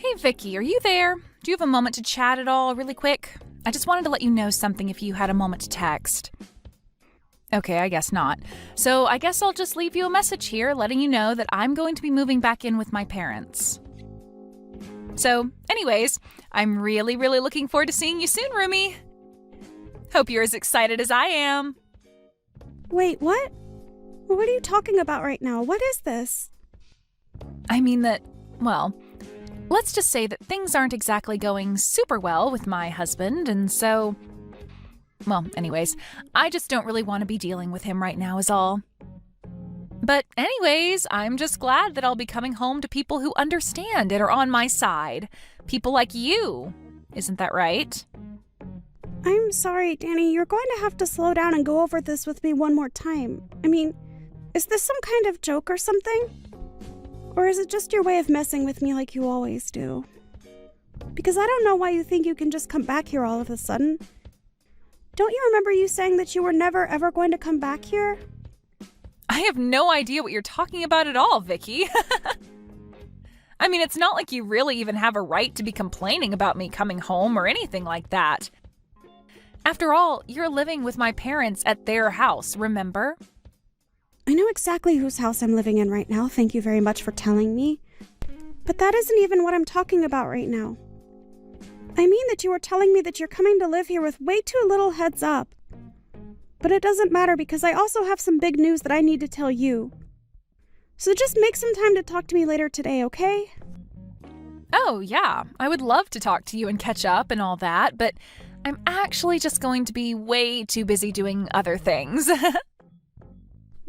Hey Vicky, are you there? Do you have a moment to chat at all really quick? I just wanted to let you know something if you had a moment to text. Okay, I guess not. So I guess I'll just leave you a message here letting you know that I'm going to be moving back in with my parents. So, anyways, I'm really looking forward to seeing you soon, roomie. Hope you're as excited as I am. Wait, what? What are you talking about right now? What is this? I mean that, well, let's just say that things aren't exactly going super well with my husband, and so... Well, anyways, I just don't really want to be dealing with him right now is all. But anyways, I'm just glad that I'll be coming home to people who understand and are on my side. People like you. Isn't that right? I'm sorry, Danny. You're going to have to slow down and go over this with me one more time. I mean, is this some kind of joke or something? Or is it just your way of messing with me like you always do? Because I don't know why you think you can just come back here all of a sudden. Don't you remember you saying that you were never ever going to come back here? I have no idea what you're talking about at all, Vicky. I mean, it's not like you really even have a right to be complaining about me coming home or anything like that. After all, you're living with my parents at their house, remember? I know exactly whose house I'm living in right now, thank you very much for telling me. But that isn't even what I'm talking about right now. I mean that you were telling me that you're coming to live here with way too little heads up. But it doesn't matter because I also have some big news that I need to tell you. So just make some time to talk to me later today, okay? Oh, yeah. I would love to talk to you and catch up and all that, but I'm actually just going to be way too busy doing other things.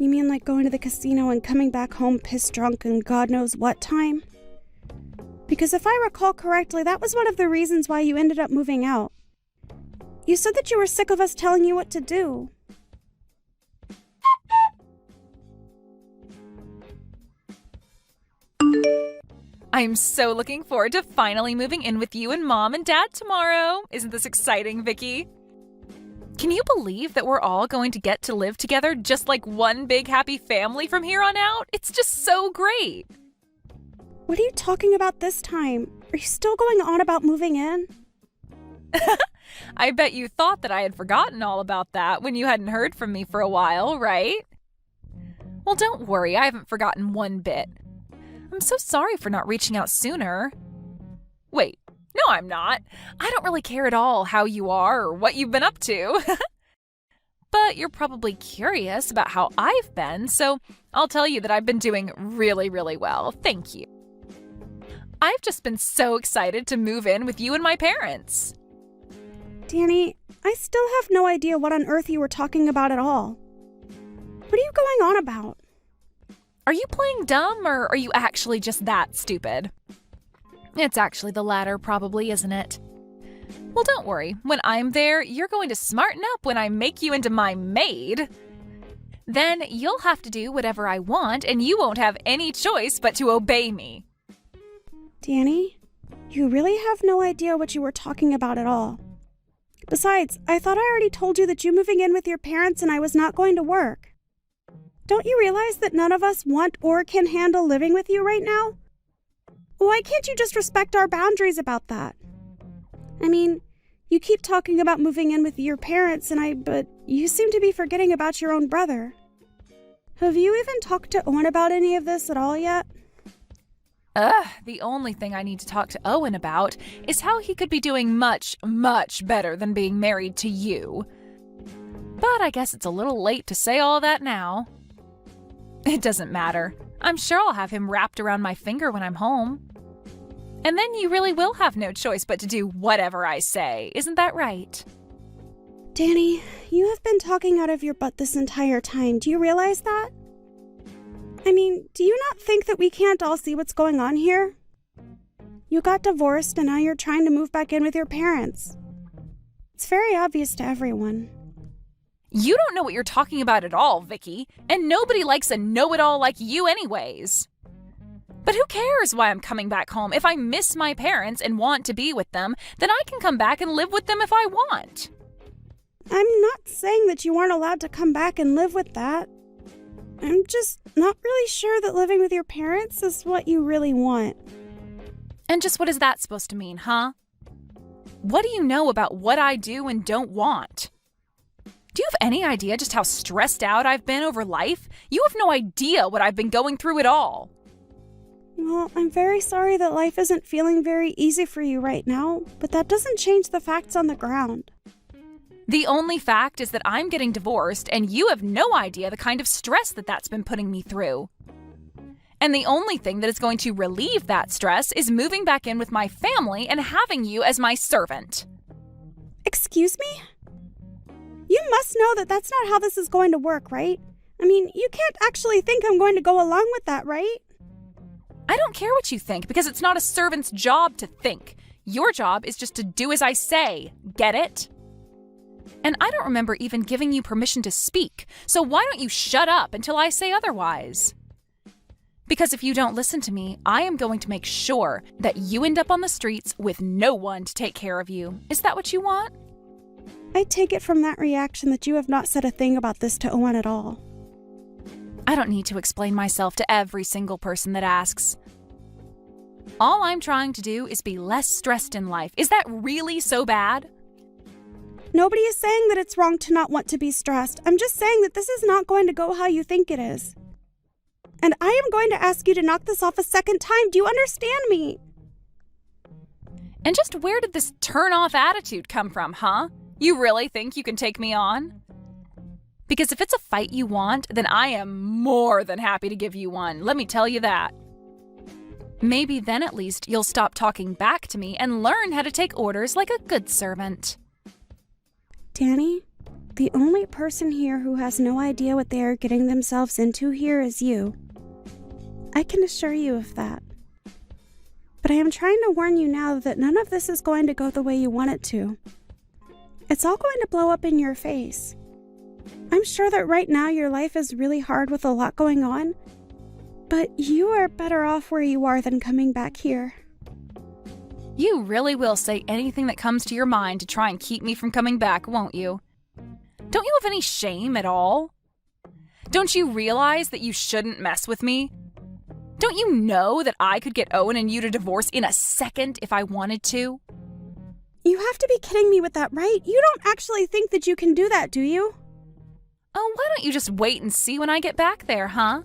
You mean like going to the casino and coming back home pissed drunk and God knows what time? Because if I recall correctly, that was one of the reasons why you ended up moving out. You said that you were sick of us telling you what to do. I'm so looking forward to finally moving in with you and Mom and Dad tomorrow. Isn't this exciting, Vicky? Can you believe that we're all going to get to live together just like one big happy family from here on out? It's just so great. What are you talking about this time? Are you still going on about moving in? I bet you thought that I had forgotten all about that when you hadn't heard from me for a while, right? Well, don't worry, I haven't forgotten one bit. I'm so sorry for not reaching out sooner. Wait, no, I'm not. I don't really care at all how you are or what you've been up to. But you're probably curious about how I've been, so I'll tell you that I've been doing really well. Thank you. I've just been so excited to move in with you and my parents. Danny, I still have no idea what on earth you were talking about at all. What are you going on about? Are you playing dumb or are you actually just that stupid? It's actually the latter probably, isn't it? Well, don't worry. When I'm there, you're going to smarten up when I make you into my maid. Then you'll have to do whatever I want and you won't have any choice but to obey me. Danny, you really have no idea what you were talking about at all. Besides, I thought I already told you that you moving in with your parents and I was not going to work. Don't you realize that none of us want or can handle living with you right now? Why can't you just respect our boundaries about that? I mean, you keep talking about moving in with your parents but you seem to be forgetting about your own brother. Have you even talked to Owen about any of this at all yet? The only thing I need to talk to Owen about is how he could be doing much better than being married to you. But I guess it's a little late to say all that now. It doesn't matter. I'm sure I'll have him wrapped around my finger when I'm home. And then you really will have no choice but to do whatever I say. Isn't that right? Danny, you have been talking out of your butt this entire time. Do you realize that? I mean, do you not think that we can't all see what's going on here? You got divorced and now you're trying to move back in with your parents. It's very obvious to everyone. You don't know what you're talking about at all, Vicky, and nobody likes a know-it-all like you anyways. But who cares why I'm coming back home? If I miss my parents and want to be with them, then I can come back and live with them if I want. I'm not saying that you aren't allowed to come back and live with that. I'm just not really sure that living with your parents is what you really want. And just what is that supposed to mean, huh? What do you know about what I do and don't want? Do you have any idea just how stressed out I've been over life? You have no idea what I've been going through at all. Well, I'm very sorry that life isn't feeling very easy for you right now, but that doesn't change the facts on the ground. The only fact is that I'm getting divorced, and you have no idea the kind of stress that's been putting me through. And the only thing that is going to relieve that stress is moving back in with my family and having you as my servant. Excuse me? You must know that that's not how this is going to work, right? I mean, you can't actually think I'm going to go along with that, right? I don't care what you think, because it's not a servant's job to think. Your job is just to do as I say. Get it? And I don't remember even giving you permission to speak, so why don't you shut up until I say otherwise? Because if you don't listen to me, I am going to make sure that you end up on the streets with no one to take care of you. Is that what you want? I take it from that reaction that you have not said a thing about this to Owen at all. I don't need to explain myself to every single person that asks. All I'm trying to do is be less stressed in life. Is that really so bad? Nobody is saying that it's wrong to not want to be stressed. I'm just saying that this is not going to go how you think it is. And I am going to ask you to knock this off a second time. Do you understand me? And just where did this turn-off attitude come from, huh? You really think you can take me on? Because if it's a fight you want, then I am more than happy to give you one. Let me tell you that. Maybe then at least you'll stop talking back to me and learn how to take orders like a good servant. Danny, the only person here who has no idea what they are getting themselves into here is you. I can assure you of that. But I am trying to warn you now that none of this is going to go the way you want it to. It's all going to blow up in your face. I'm sure that right now your life is really hard with a lot going on, but you are better off where you are than coming back here. You really will say anything that comes to your mind to try and keep me from coming back, won't you? Don't you have any shame at all? Don't you realize that you shouldn't mess with me? Don't you know that I could get Owen and you to divorce in a second if I wanted to? You have to be kidding me with that, right? You don't actually think that you can do that, do you? Oh, why don't you just wait and see when I get back there, huh?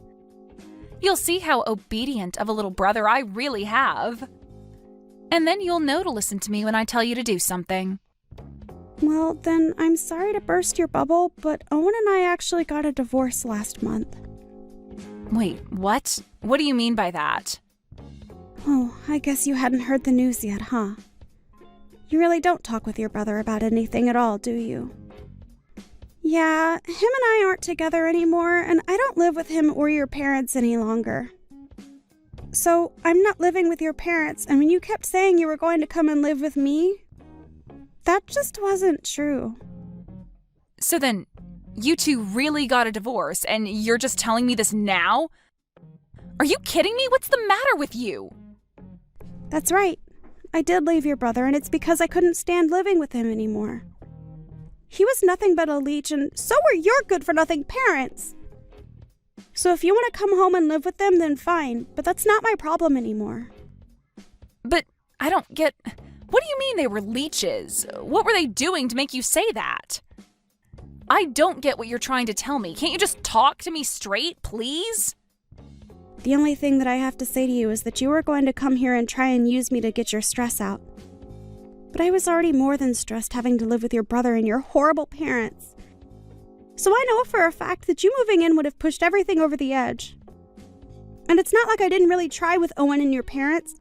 You'll see how obedient of a little brother I really have. And then you'll know to listen to me when I tell you to do something. Well, then I'm sorry to burst your bubble, but Owen and I actually got a divorce last month. Wait, what? What do you mean by that? Oh, I guess you hadn't heard the news yet, huh? You really don't talk with your brother about anything at all, do you? Yeah, him and I aren't together anymore, and I don't live with him or your parents any longer. So, I'm not living with your parents, and when you kept saying you were going to come and live with me, that just wasn't true. So then, you two really got a divorce, and you're just telling me this now? Are you kidding me? What's the matter with you? That's right. I did leave your brother, and it's because I couldn't stand living with him anymore. He was nothing but a leech, and so were your good-for-nothing parents. So if you want to come home and live with them, then fine, but that's not my problem anymore. But I don't get... What do you mean they were leeches? What were they doing to make you say that? I don't get what you're trying to tell me. Can't you just talk to me straight, please? The only thing that I have to say to you is that you were going to come here and try and use me to get your stress out. But I was already more than stressed having to live with your brother and your horrible parents. So I know for a fact that you moving in would have pushed everything over the edge. And it's not like I didn't really try with Owen and your parents,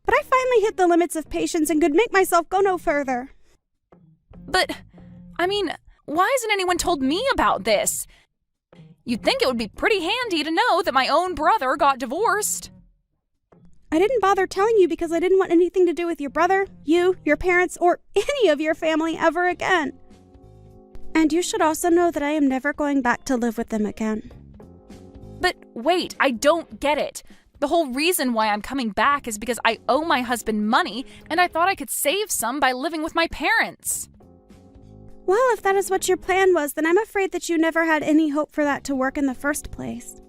but I finally hit the limits of patience and could make myself go no further. But, I mean, why hasn't anyone told me about this? You'd think it would be pretty handy to know that my own brother got divorced. I didn't bother telling you because I didn't want anything to do with your brother, you, your parents, or any of your family ever again. And you should also know that I am never going back to live with them again. But wait, I don't get it. The whole reason why I'm coming back is because I owe my husband money, and I thought I could save some by living with my parents. Well, if that is what your plan was, then I'm afraid that you never had any hope for that to work in the first place.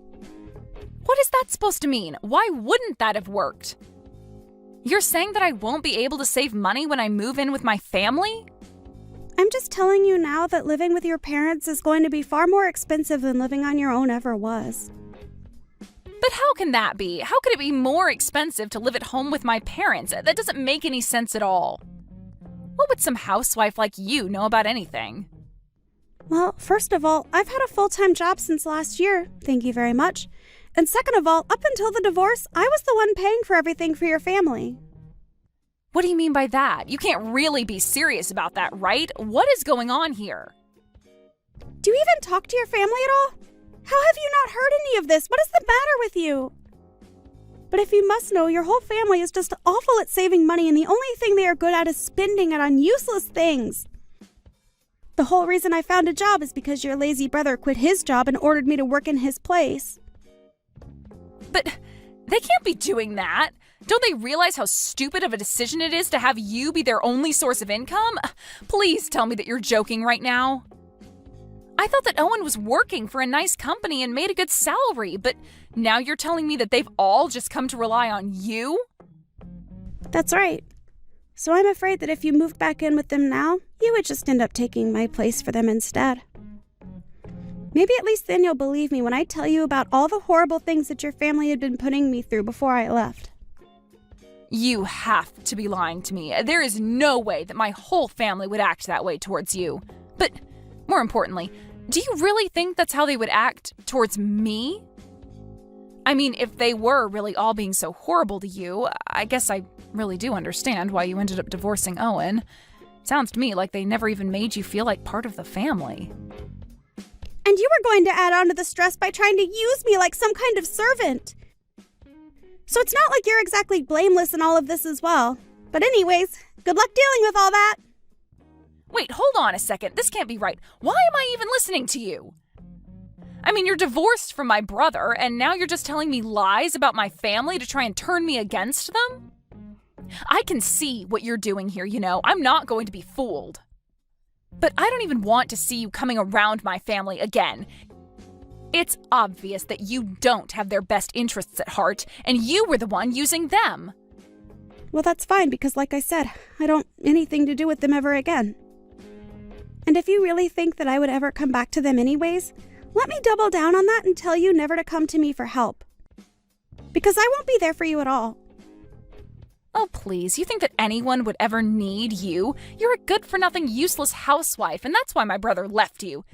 What is that supposed to mean? Why wouldn't that have worked? You're saying that I won't be able to save money when I move in with my family? I'm just telling you now that living with your parents is going to be far more expensive than living on your own ever was. But how can that be? How could it be more expensive to live at home with my parents? That doesn't make any sense at all. What would some housewife like you know about anything? Well, first of all, I've had a full-time job since last year, thank you very much. And second of all, up until the divorce, I was the one paying for everything for your family. What do you mean by that? You can't really be serious about that, right? What is going on here? Do you even talk to your family at all? How have you not heard any of this? What is the matter with you? But if you must know, your whole family is just awful at saving money, and the only thing they are good at is spending it on useless things. The whole reason I found a job is because your lazy brother quit his job and ordered me to work in his place. But they can't be doing that. Don't they realize how stupid of a decision it is to have you be their only source of income? Please tell me that you're joking right now. I thought that Owen was working for a nice company and made a good salary, but now you're telling me that they've all just come to rely on you? That's right. So I'm afraid that if you moved back in with them now, you would just end up taking my place for them instead. Maybe at least then you'll believe me when I tell you about all the horrible things that your family had been putting me through before I left. You have to be lying to me. There is no way that my whole family would act that way towards you. But more importantly, do you really think that's how they would act towards me? I mean, if they were really all being so horrible to you, I guess I really do understand why you ended up divorcing Owen. Sounds to me like they never even made you feel like part of the family. And you were going to add on to the stress by trying to use me like some kind of servant. So it's not like you're exactly blameless in all of this as well. But anyways, good luck dealing with all that. Wait, hold on a second. This can't be right. Why am I even listening to you? I mean, you're divorced from my brother, and now you're just telling me lies about my family to try and turn me against them? I can see what you're doing here, you know. I'm not going to be fooled. But I don't even want to see you coming around my family again. It's obvious that you don't have their best interests at heart, and you were the one using them. Well, that's fine, because like I said, I don't anything to do with them ever again. And if you really think that I would ever come back to them anyways, let me double down on that and tell you never to come to me for help. Because I won't be there for you at all. Oh, please, you think that anyone would ever need you? You're a good-for-nothing, useless housewife, and that's why my brother left you.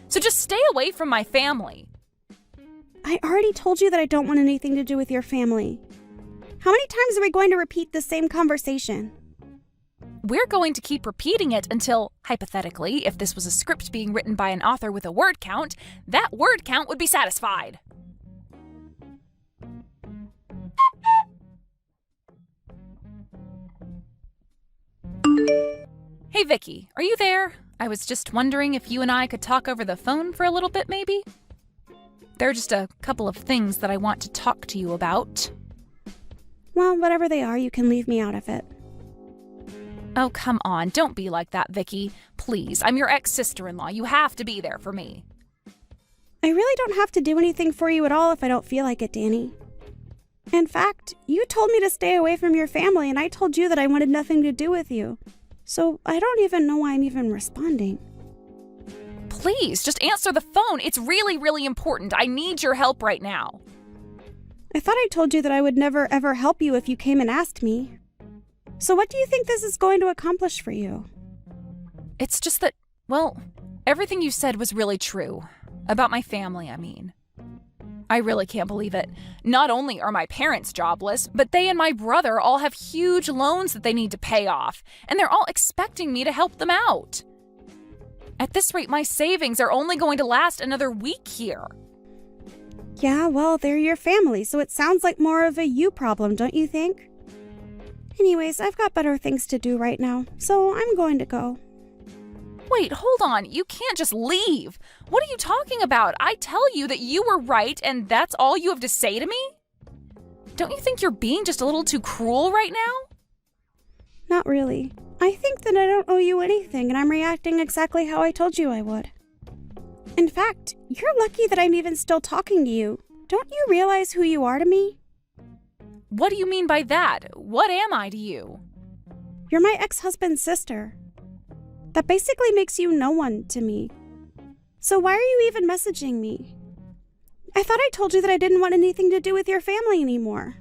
So just stay away from my family. I already told you that I don't want anything to do with your family. How many times are we going to repeat the same conversation? We're going to keep repeating it until, hypothetically, if this was a script being written by an author with a word count, that word count would be satisfied. Hey, Vicky, are you there? I was just wondering if you and I could talk over the phone for a little bit, maybe? There are just a couple of things that I want to talk to you about. Well, whatever they are, you can leave me out of it. Oh, come on. Don't be like that, Vicky. Please, I'm your ex-sister-in-law. You have to be there for me. I really don't have to do anything for you at all if I don't feel like it, Danny. In fact, you told me to stay away from your family, and I told you that I wanted nothing to do with you. So I don't even know why I'm even responding. Please, just answer the phone. It's really, really important. I need your help right now. I thought I told you that I would never ever help you if you came and asked me. So what do you think this is going to accomplish for you? It's just that, well, everything you said was really true. About my family, I mean. I really can't believe it. Not only are my parents jobless, but they and my brother all have huge loans that they need to pay off, and they're all expecting me to help them out. At this rate, my savings are only going to last another week here. Yeah, well, they're your family, so it sounds like more of a you problem, don't you think? Anyways, I've got better things to do right now, so I'm going to go. Wait, hold on. You can't just leave. What are you talking about? I tell you that you were right, and that's all you have to say to me? Don't you think you're being just a little too cruel right now? Not really. I think that I don't owe you anything, and I'm reacting exactly how I told you I would. In fact, you're lucky that I'm even still talking to you. Don't you realize who you are to me? What do you mean by that? What am I to you? You're my ex-husband's sister. That basically makes you no one to me. So why are you even messaging me? I thought I told you that I didn't want anything to do with your family anymore.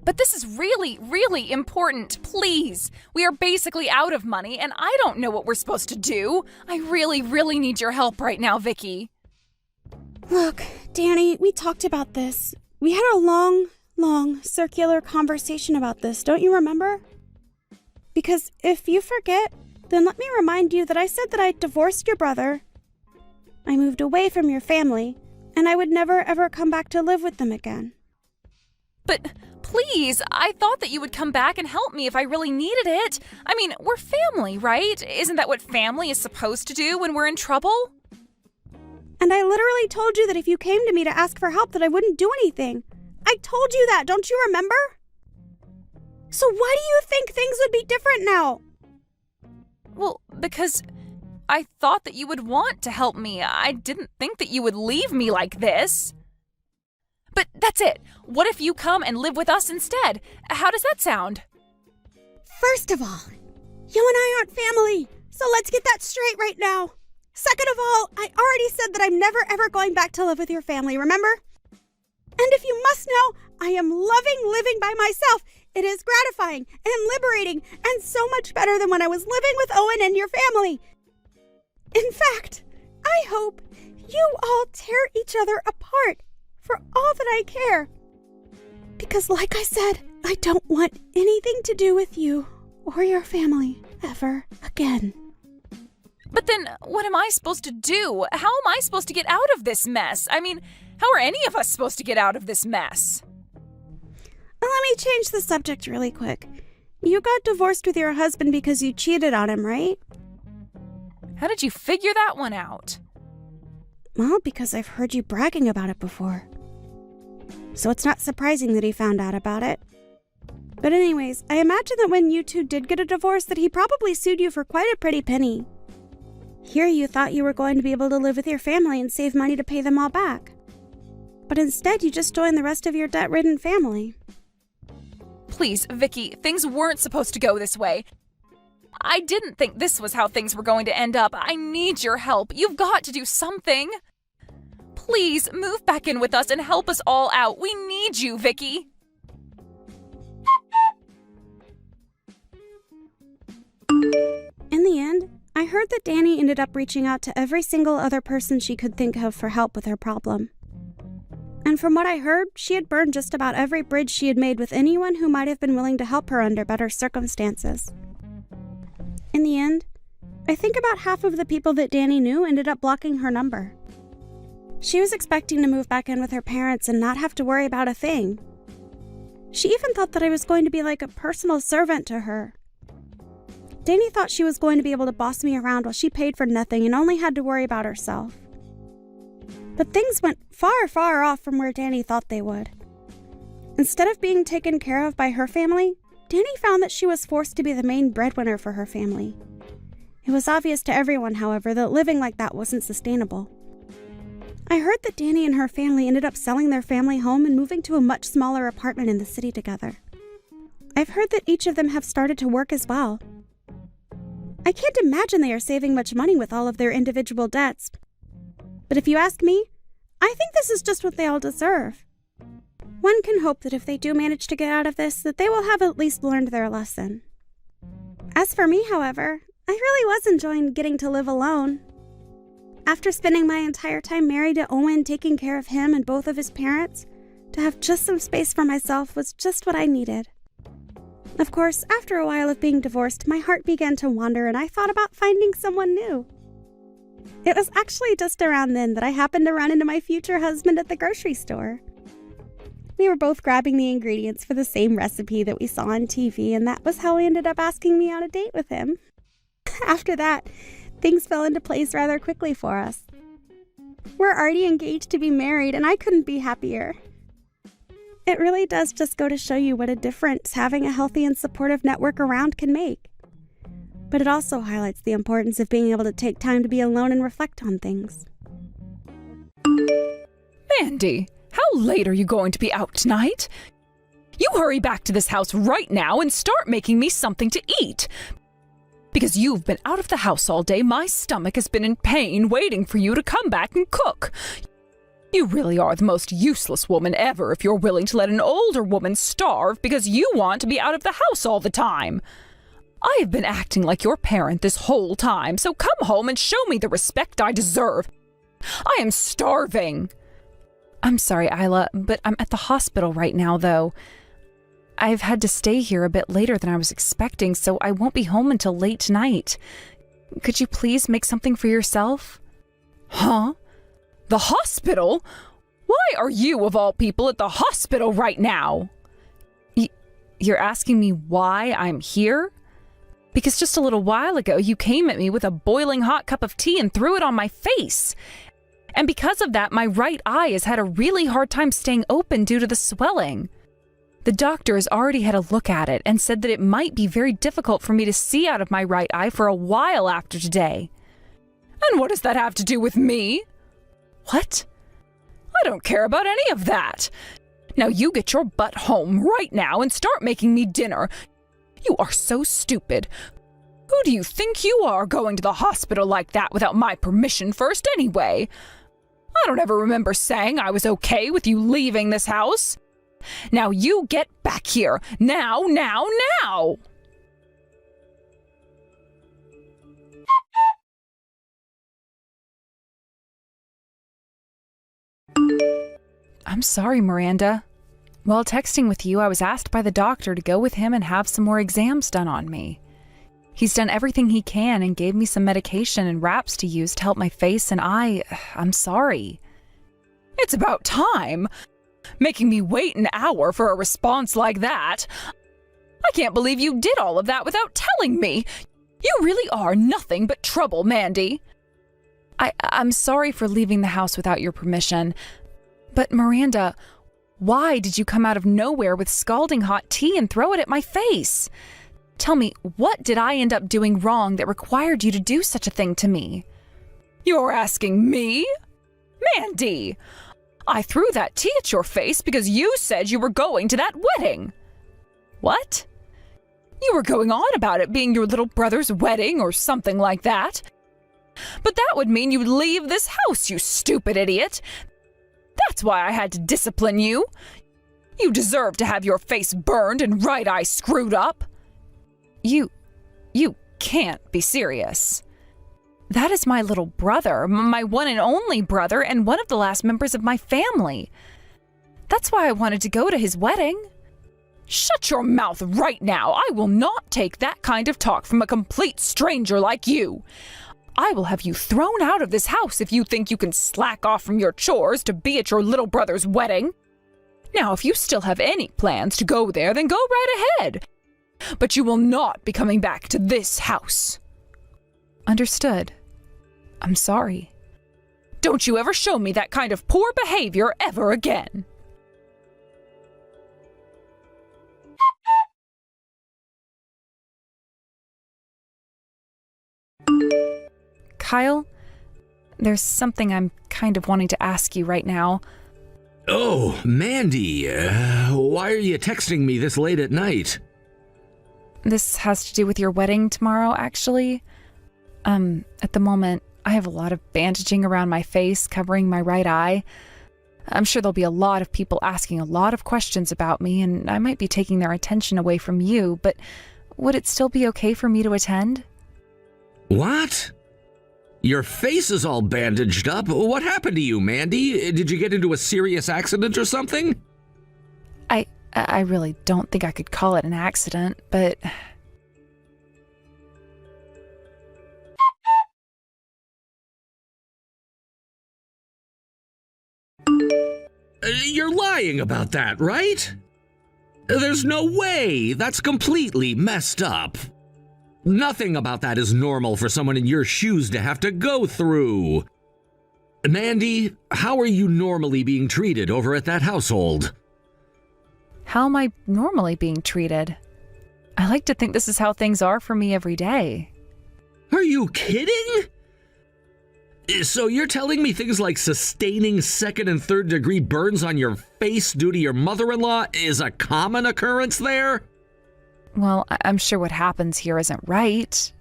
But this is really, really important. Please. We are basically out of money, and I don't know what we're supposed to do. I really, really need your help right now, Vicky. Look, Danny, we talked about this. We had a long, circular conversation about this, don't you remember? Because if you forget, then let me remind you that I said that I divorced your brother, I moved away from your family, and I would never ever come back to live with them again. But please, I thought that you would come back and help me if I really needed it. I mean, we're family, right? Isn't that what family is supposed to do when we're in trouble? And I literally told you that if you came to me to ask for help that I wouldn't do anything. I told you that, don't you remember? So why do you think things would be different now? Well, because I thought that you would want to help me. I didn't think that you would leave me like this. But that's it. What if you come and live with us instead? How does that sound? First of all, you and I aren't family, so let's get that straight right now. Second of all, I already said that I'm never ever going back to live with your family, remember? And if you must know, I am loving living by myself. It is gratifying and liberating and so much better than when I was living with Owen and your family. In fact, I hope you all tear each other apart for all that I care. Because like I said, I don't want anything to do with you or your family ever again. But then, what am I supposed to do? How am I supposed to get out of this mess? I mean, how are any of us supposed to get out of this mess? Well, let me change the subject really quick. You got divorced with your husband because you cheated on him, right? How did you figure that one out? Well, because I've heard you bragging about it before. So it's not surprising that he found out about it. But anyways, I imagine that when you two did get a divorce that he probably sued you for quite a pretty penny. Here you thought you were going to be able to live with your family and save money to pay them all back. But instead you just joined the rest of your debt-ridden family. Please, Vicky, things weren't supposed to go this way. I didn't think this was how things were going to end up. I need your help. You've got to do something. Please, move back in with us and help us all out. We need you, Vicky. In the end, I heard that Danny ended up reaching out to every single other person she could think of for help with her problem. And from what I heard, she had burned just about every bridge she had made with anyone who might have been willing to help her under better circumstances. In the end, I think about half of the people that Danny knew ended up blocking her number. She was expecting to move back in with her parents and not have to worry about a thing. She even thought that I was going to be like a personal servant to her. Danny thought she was going to be able to boss me around while she paid for nothing and only had to worry about herself. But things went far, far off from where Danny thought they would. Instead of being taken care of by her family, Danny found that she was forced to be the main breadwinner for her family. It was obvious to everyone, however, that living like that wasn't sustainable. I heard that Danny and her family ended up selling their family home and moving to a much smaller apartment in the city together. I've heard that each of them have started to work as well. I can't imagine they are saving much money with all of their individual debts. But if you ask me, I think this is just what they all deserve. One can hope that if they do manage to get out of this, that they will have at least learned their lesson. As for me, however, I really was enjoying getting to live alone. After spending my entire time married to Owen, taking care of him and both of his parents, to have just some space for myself was just what I needed. Of course, after a while of being divorced, my heart began to wander and I thought about finding someone new. It was actually just around then that I happened to run into my future husband at the grocery store. We were both grabbing the ingredients for the same recipe that we saw on TV, and that was how he ended up asking me on a date with him. After that, things fell into place rather quickly for us. We're already engaged to be married, and I couldn't be happier. It really does just go to show you what a difference having a healthy and supportive network around can make. But it also highlights the importance of being able to take time to be alone and reflect on things. Mandy, how late are you going to be out tonight? You hurry back to this house right now and start making me something to eat. Because you've been out of the house all day, my stomach has been in pain waiting for you to come back and cook. You really are the most useless woman ever if you're willing to let an older woman starve because you want to be out of the house all the time. I have been acting like your parent this whole time, so come home and show me the respect I deserve. I am starving. I'm sorry, Isla, but I'm at the hospital right now, though. I've had to stay here a bit later than I was expecting, so I won't be home until late tonight. Could you please make something for yourself? Huh? The hospital? Why are you, of all people, at the hospital right now? You're asking me why I'm here? Because just a little while ago, you came at me with a boiling hot cup of tea and threw it on my face. And because of that, my right eye has had a really hard time staying open due to the swelling. The doctor has already had a look at it and said that it might be very difficult for me to see out of my right eye for a while after today. And what does that have to do with me? What? I don't care about any of that. Now you get your butt home right now and start making me dinner. You are so stupid. Who do you think you are going to the hospital like that without my permission first anyway? I don't ever remember saying I was okay with you leaving this house. Now you get back here. Now! I'm sorry, Miranda. While texting with you, I was asked by the doctor to go with him and have some more exams done on me. He's done everything he can and gave me some medication and wraps to use to help my face, and I'm sorry. It's about time. Making me wait an hour for a response like that. I can't believe you did all of that without telling me. You really are nothing but trouble, Mandy. I'm sorry for leaving the house without your permission. But Miranda, why did you come out of nowhere with scalding hot tea and throw it at my face? Tell me, what did I end up doing wrong that required you to do such a thing to me? You're asking me? Mandy! I threw that tea at your face because you said you were going to that wedding. What? You were going on about it being your little brother's wedding or something like that. But that would mean you'd leave this house, you stupid idiot. That's why I had to discipline you. You deserve to have your face burned and right eye screwed up. You can't be serious. That is my little brother, my one and only brother, and one of the last members of my family. That's why I wanted to go to his wedding. Shut your mouth right now. I will not take that kind of talk from a complete stranger like you. I will have you thrown out of this house if you think you can slack off from your chores to be at your little brother's wedding. Now, if you still have any plans to go there, then go right ahead. But you will not be coming back to this house. Understood. I'm sorry. Don't you ever show me that kind of poor behavior ever again. Kyle, there's something I'm kind of wanting to ask you right now. Oh, Mandy, why are you texting me this late at night? This has to do with your wedding tomorrow, actually. At the moment, I have a lot of bandaging around my face, covering my right eye. I'm sure there'll be a lot of people asking a lot of questions about me, and I might be taking their attention away from you, but would it still be okay for me to attend? What? Your face is all bandaged up. What happened to you, Mandy? Did you get into a serious accident or something? I really don't think I could call it an accident, but... You're lying about that, right? There's no way. That's completely messed up. Nothing about that is normal for someone in your shoes to have to go through. Mandy, how are you normally being treated over at that household? How am I normally being treated? I like to think this is how things are for me every day. Are you kidding? So you're telling me things like sustaining second and third degree burns on your face due to your mother-in-law is a common occurrence there? Well, I'm sure what happens here isn't right.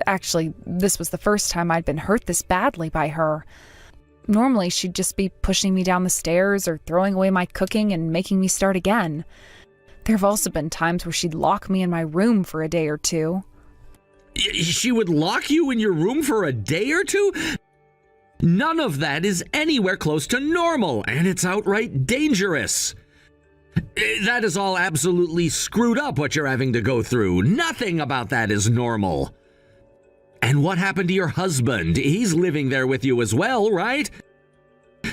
Actually, this was the first time I'd been hurt this badly by her. Normally, she'd just be pushing me down the stairs or throwing away my cooking and making me start again. There have also been times where she'd lock me in my room for a day or two. She would lock you in your room for a day or two? None of that is anywhere close to normal, and it's outright dangerous. That is all absolutely screwed up what you're having to go through. Nothing about that is normal. And what happened to your husband? He's living there with you as well, right?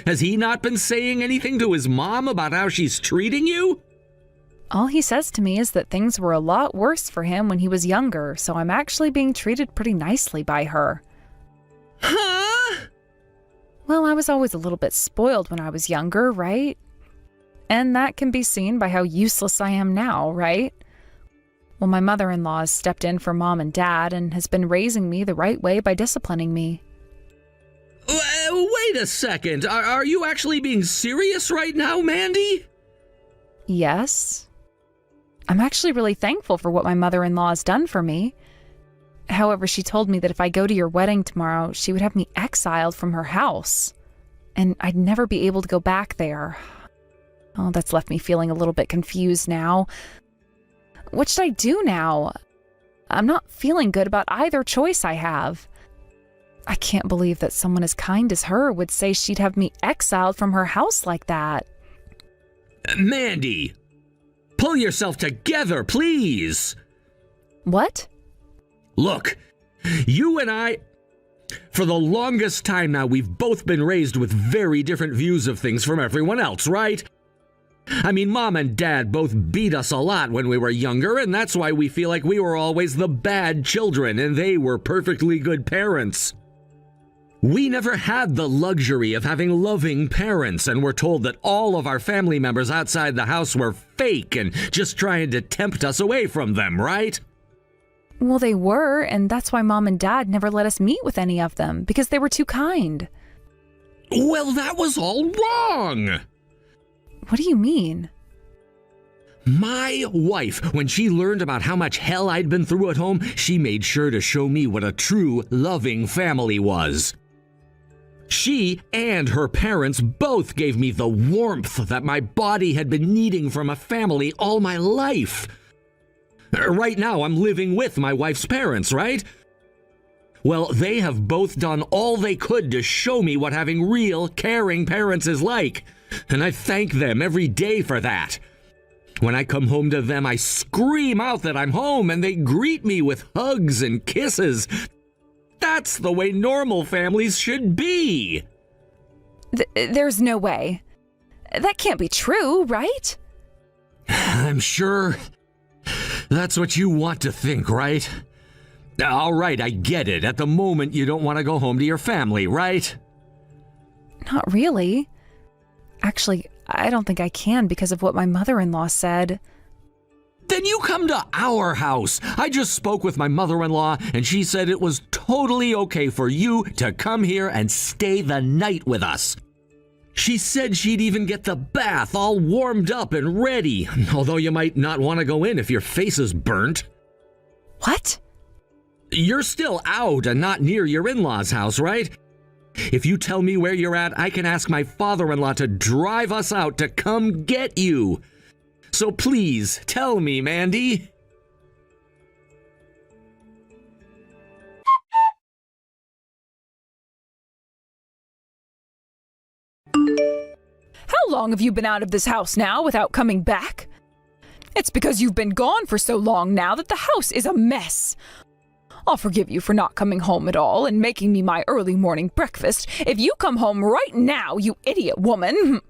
Has he not been saying anything to his mom about how she's treating you? All he says to me is that things were a lot worse for him when he was younger, so I'm actually being treated pretty nicely by her. Huh? Well, I was always a little bit spoiled when I was younger, right? And that can be seen by how useless I am now, right? Well, my mother-in-law has stepped in for Mom and Dad and has been raising me the right way by disciplining me. Wait a second. Are you actually being serious right now, Mandy? Yes. I'm actually really thankful for what my mother-in-law has done for me. However, she told me that if I go to your wedding tomorrow, she would have me exiled from her house, and I'd never be able to go back there. Oh, that's left me feeling a little bit confused now. What should I do now? I'm not feeling good about either choice I have. I can't believe that someone as kind as her would say she'd have me exiled from her house like that. Mandy, pull yourself together, please. What? Look, you and I, for the longest time now, we've both been raised with very different views of things from everyone else, right? I mean, Mom and Dad both beat us a lot when we were younger, and that's why we feel like we were always the bad children and they were perfectly good parents. We never had the luxury of having loving parents, and we're told that all of our family members outside the house were fake and just trying to tempt us away from them, right? Well, they were, and that's why Mom and Dad never let us meet with any of them, because they were too kind. Well, that was all wrong! What do you mean? My wife, when she learned about how much hell I'd been through at home, she made sure to show me what a true, loving family was. She and her parents both gave me the warmth that my body had been needing from a family all my life. Right now, I'm living with my wife's parents, right? Well, they have both done all they could to show me what having real, caring parents is like, and I thank them every day for that. When I come home to them, I scream out that I'm home, and they greet me with hugs and kisses. That's the way normal families should be. There's no way. That can't be true, right? I'm sure that's what you want to think, right? All right, I get it. At the moment, you don't want to go home to your family, right? Not really. Actually, I don't think I can because of what my mother-in-law said. Then you come to our house. I just spoke with my mother-in-law, and she said it was totally okay for you to come here and stay the night with us. She said she'd even get the bath all warmed up and ready, although you might not want to go in if your face is burnt. What? You're still out and not near your in-laws' house, right? If you tell me where you're at, I can ask my father-in-law to drive us out to come get you. So please, tell me, Mandy. How long have you been out of this house now without coming back? It's because you've been gone for so long now that the house is a mess. I'll forgive you for not coming home at all and making me my early morning breakfast if you come home right now, you idiot woman.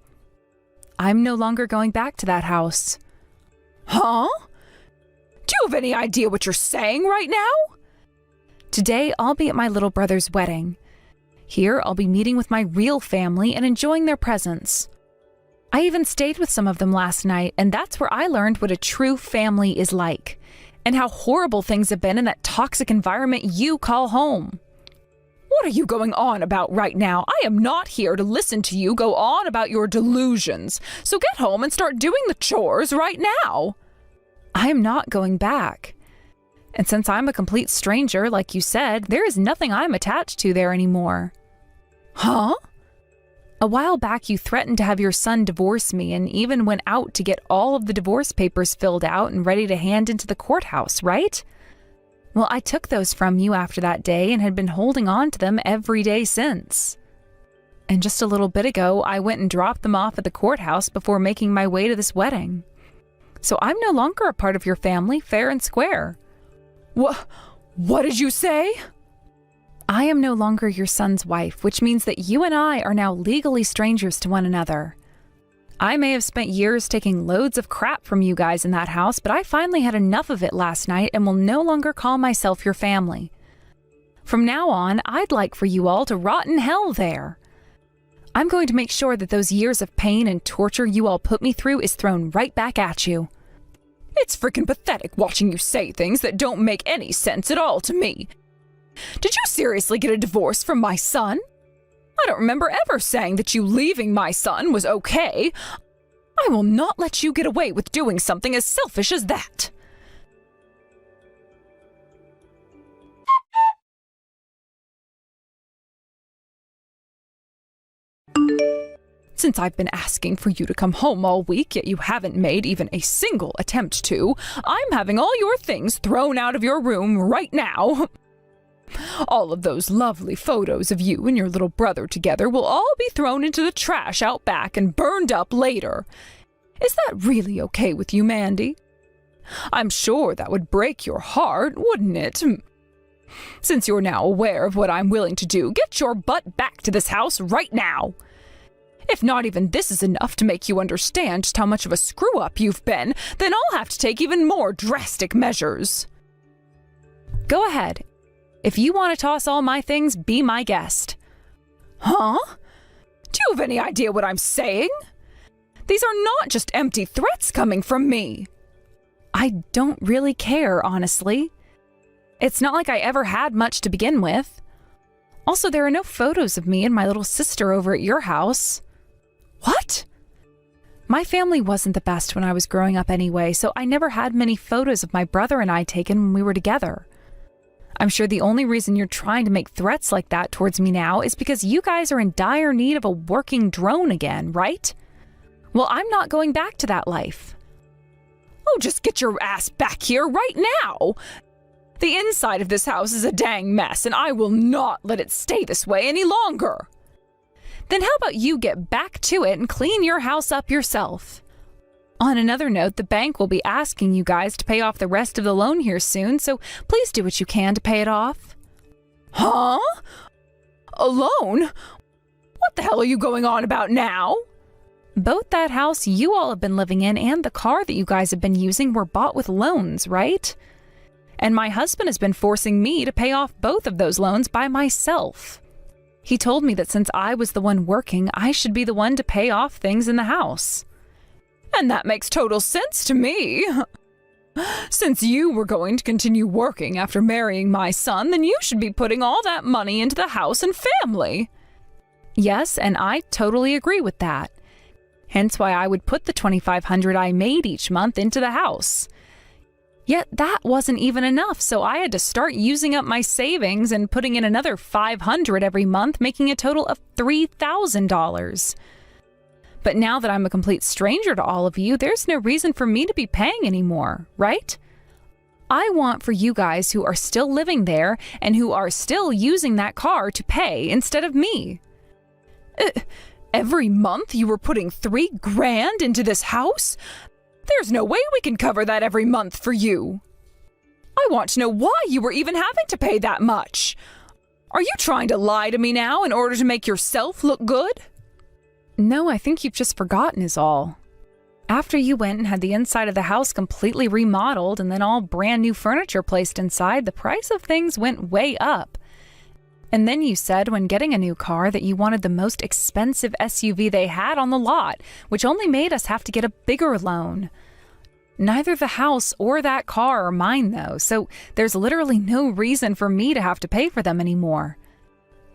I'm no longer going back to that house. Huh? Do you have any idea what you're saying right now? Today, I'll be at my little brother's wedding. Here, I'll be meeting with my real family and enjoying their presence. I even stayed with some of them last night, and that's where I learned what a true family is like, and how horrible things have been in that toxic environment you call home. What are you going on about right now? I am not here to listen to you go on about your delusions. So get home and start doing the chores right now. I am not going back. And since I'm a complete stranger, like you said, there is nothing I'm attached to there anymore. Huh? A while back, you threatened to have your son divorce me and even went out to get all of the divorce papers filled out and ready to hand into the courthouse, right? Well, I took those from you after that day and had been holding on to them every day since. And just a little bit ago, I went and dropped them off at the courthouse before making my way to this wedding. So I'm no longer a part of your family, fair and square. What did you say? I am no longer your son's wife, which means that you and I are now legally strangers to one another. I may have spent years taking loads of crap from you guys in that house, but I finally had enough of it last night and will no longer call myself your family. From now on, I'd like for you all to rot in hell there. I'm going to make sure that those years of pain and torture you all put me through is thrown right back at you. It's freaking pathetic watching you say things that don't make any sense at all to me. Did you seriously get a divorce from my son? I don't remember ever saying that you leaving my son was okay. I will not let you get away with doing something as selfish as that. Since I've been asking for you to come home all week, yet you haven't made even a single attempt to, I'm having all your things thrown out of your room right now. All of those lovely photos of you and your little brother together will all be thrown into the trash out back and burned up later. Is that really okay with you, Mandy? I'm sure that would break your heart, wouldn't it? Since you're now aware of what I'm willing to do, get your butt back to this house right now. If not even this is enough to make you understand just how much of a screw-up you've been, then I'll have to take even more drastic measures. Go ahead. If you want to toss all my things, be my guest. Huh? Do you have any idea what I'm saying? These are not just empty threats coming from me. I don't really care, honestly. It's not like I ever had much to begin with. Also, there are no photos of me and my little sister over at your house. What? My family wasn't the best when I was growing up anyway, so I never had many photos of my brother and I taken when we were together. I'm sure the only reason you're trying to make threats like that towards me now is because you guys are in dire need of a working drone again, right? Well, I'm not going back to that life. Oh, just get your ass back here right now! The inside of this house is a dang mess, and I will not let it stay this way any longer. Then how about you get back to it and clean your house up yourself? On another note, the bank will be asking you guys to pay off the rest of the loan here soon, so please do what you can to pay it off. Huh? A loan? What the hell are you going on about now? Both that house you all have been living in and the car that you guys have been using were bought with loans, right? And my husband has been forcing me to pay off both of those loans by myself. He told me that since I was the one working, I should be the one to pay off things in the house. And that makes total sense to me. Since you were going to continue working after marrying my son, then you should be putting all that money into the house and family. Yes, and I totally agree with that. Hence why I would put the $2,500 I made each month into the house. Yet that wasn't even enough, so I had to start using up my savings and putting in another $500 every month, making a total of $3,000. But now that I'm a complete stranger to all of you, there's no reason for me to be paying anymore, right? I want for you guys who are still living there and who are still using that car to pay instead of me. Every month you were putting $3,000 into this house? There's no way we can cover that every month for you. I want to know why you were even having to pay that much. Are you trying to lie to me now in order to make yourself look good? No, I think you've just forgotten is all. After you went and had the inside of the house completely remodeled and then all brand new furniture placed inside, the price of things went way up. And then you said when getting a new car that you wanted the most expensive SUV they had on the lot, which only made us have to get a bigger loan. Neither the house or that car are mine though, so there's literally no reason for me to have to pay for them anymore.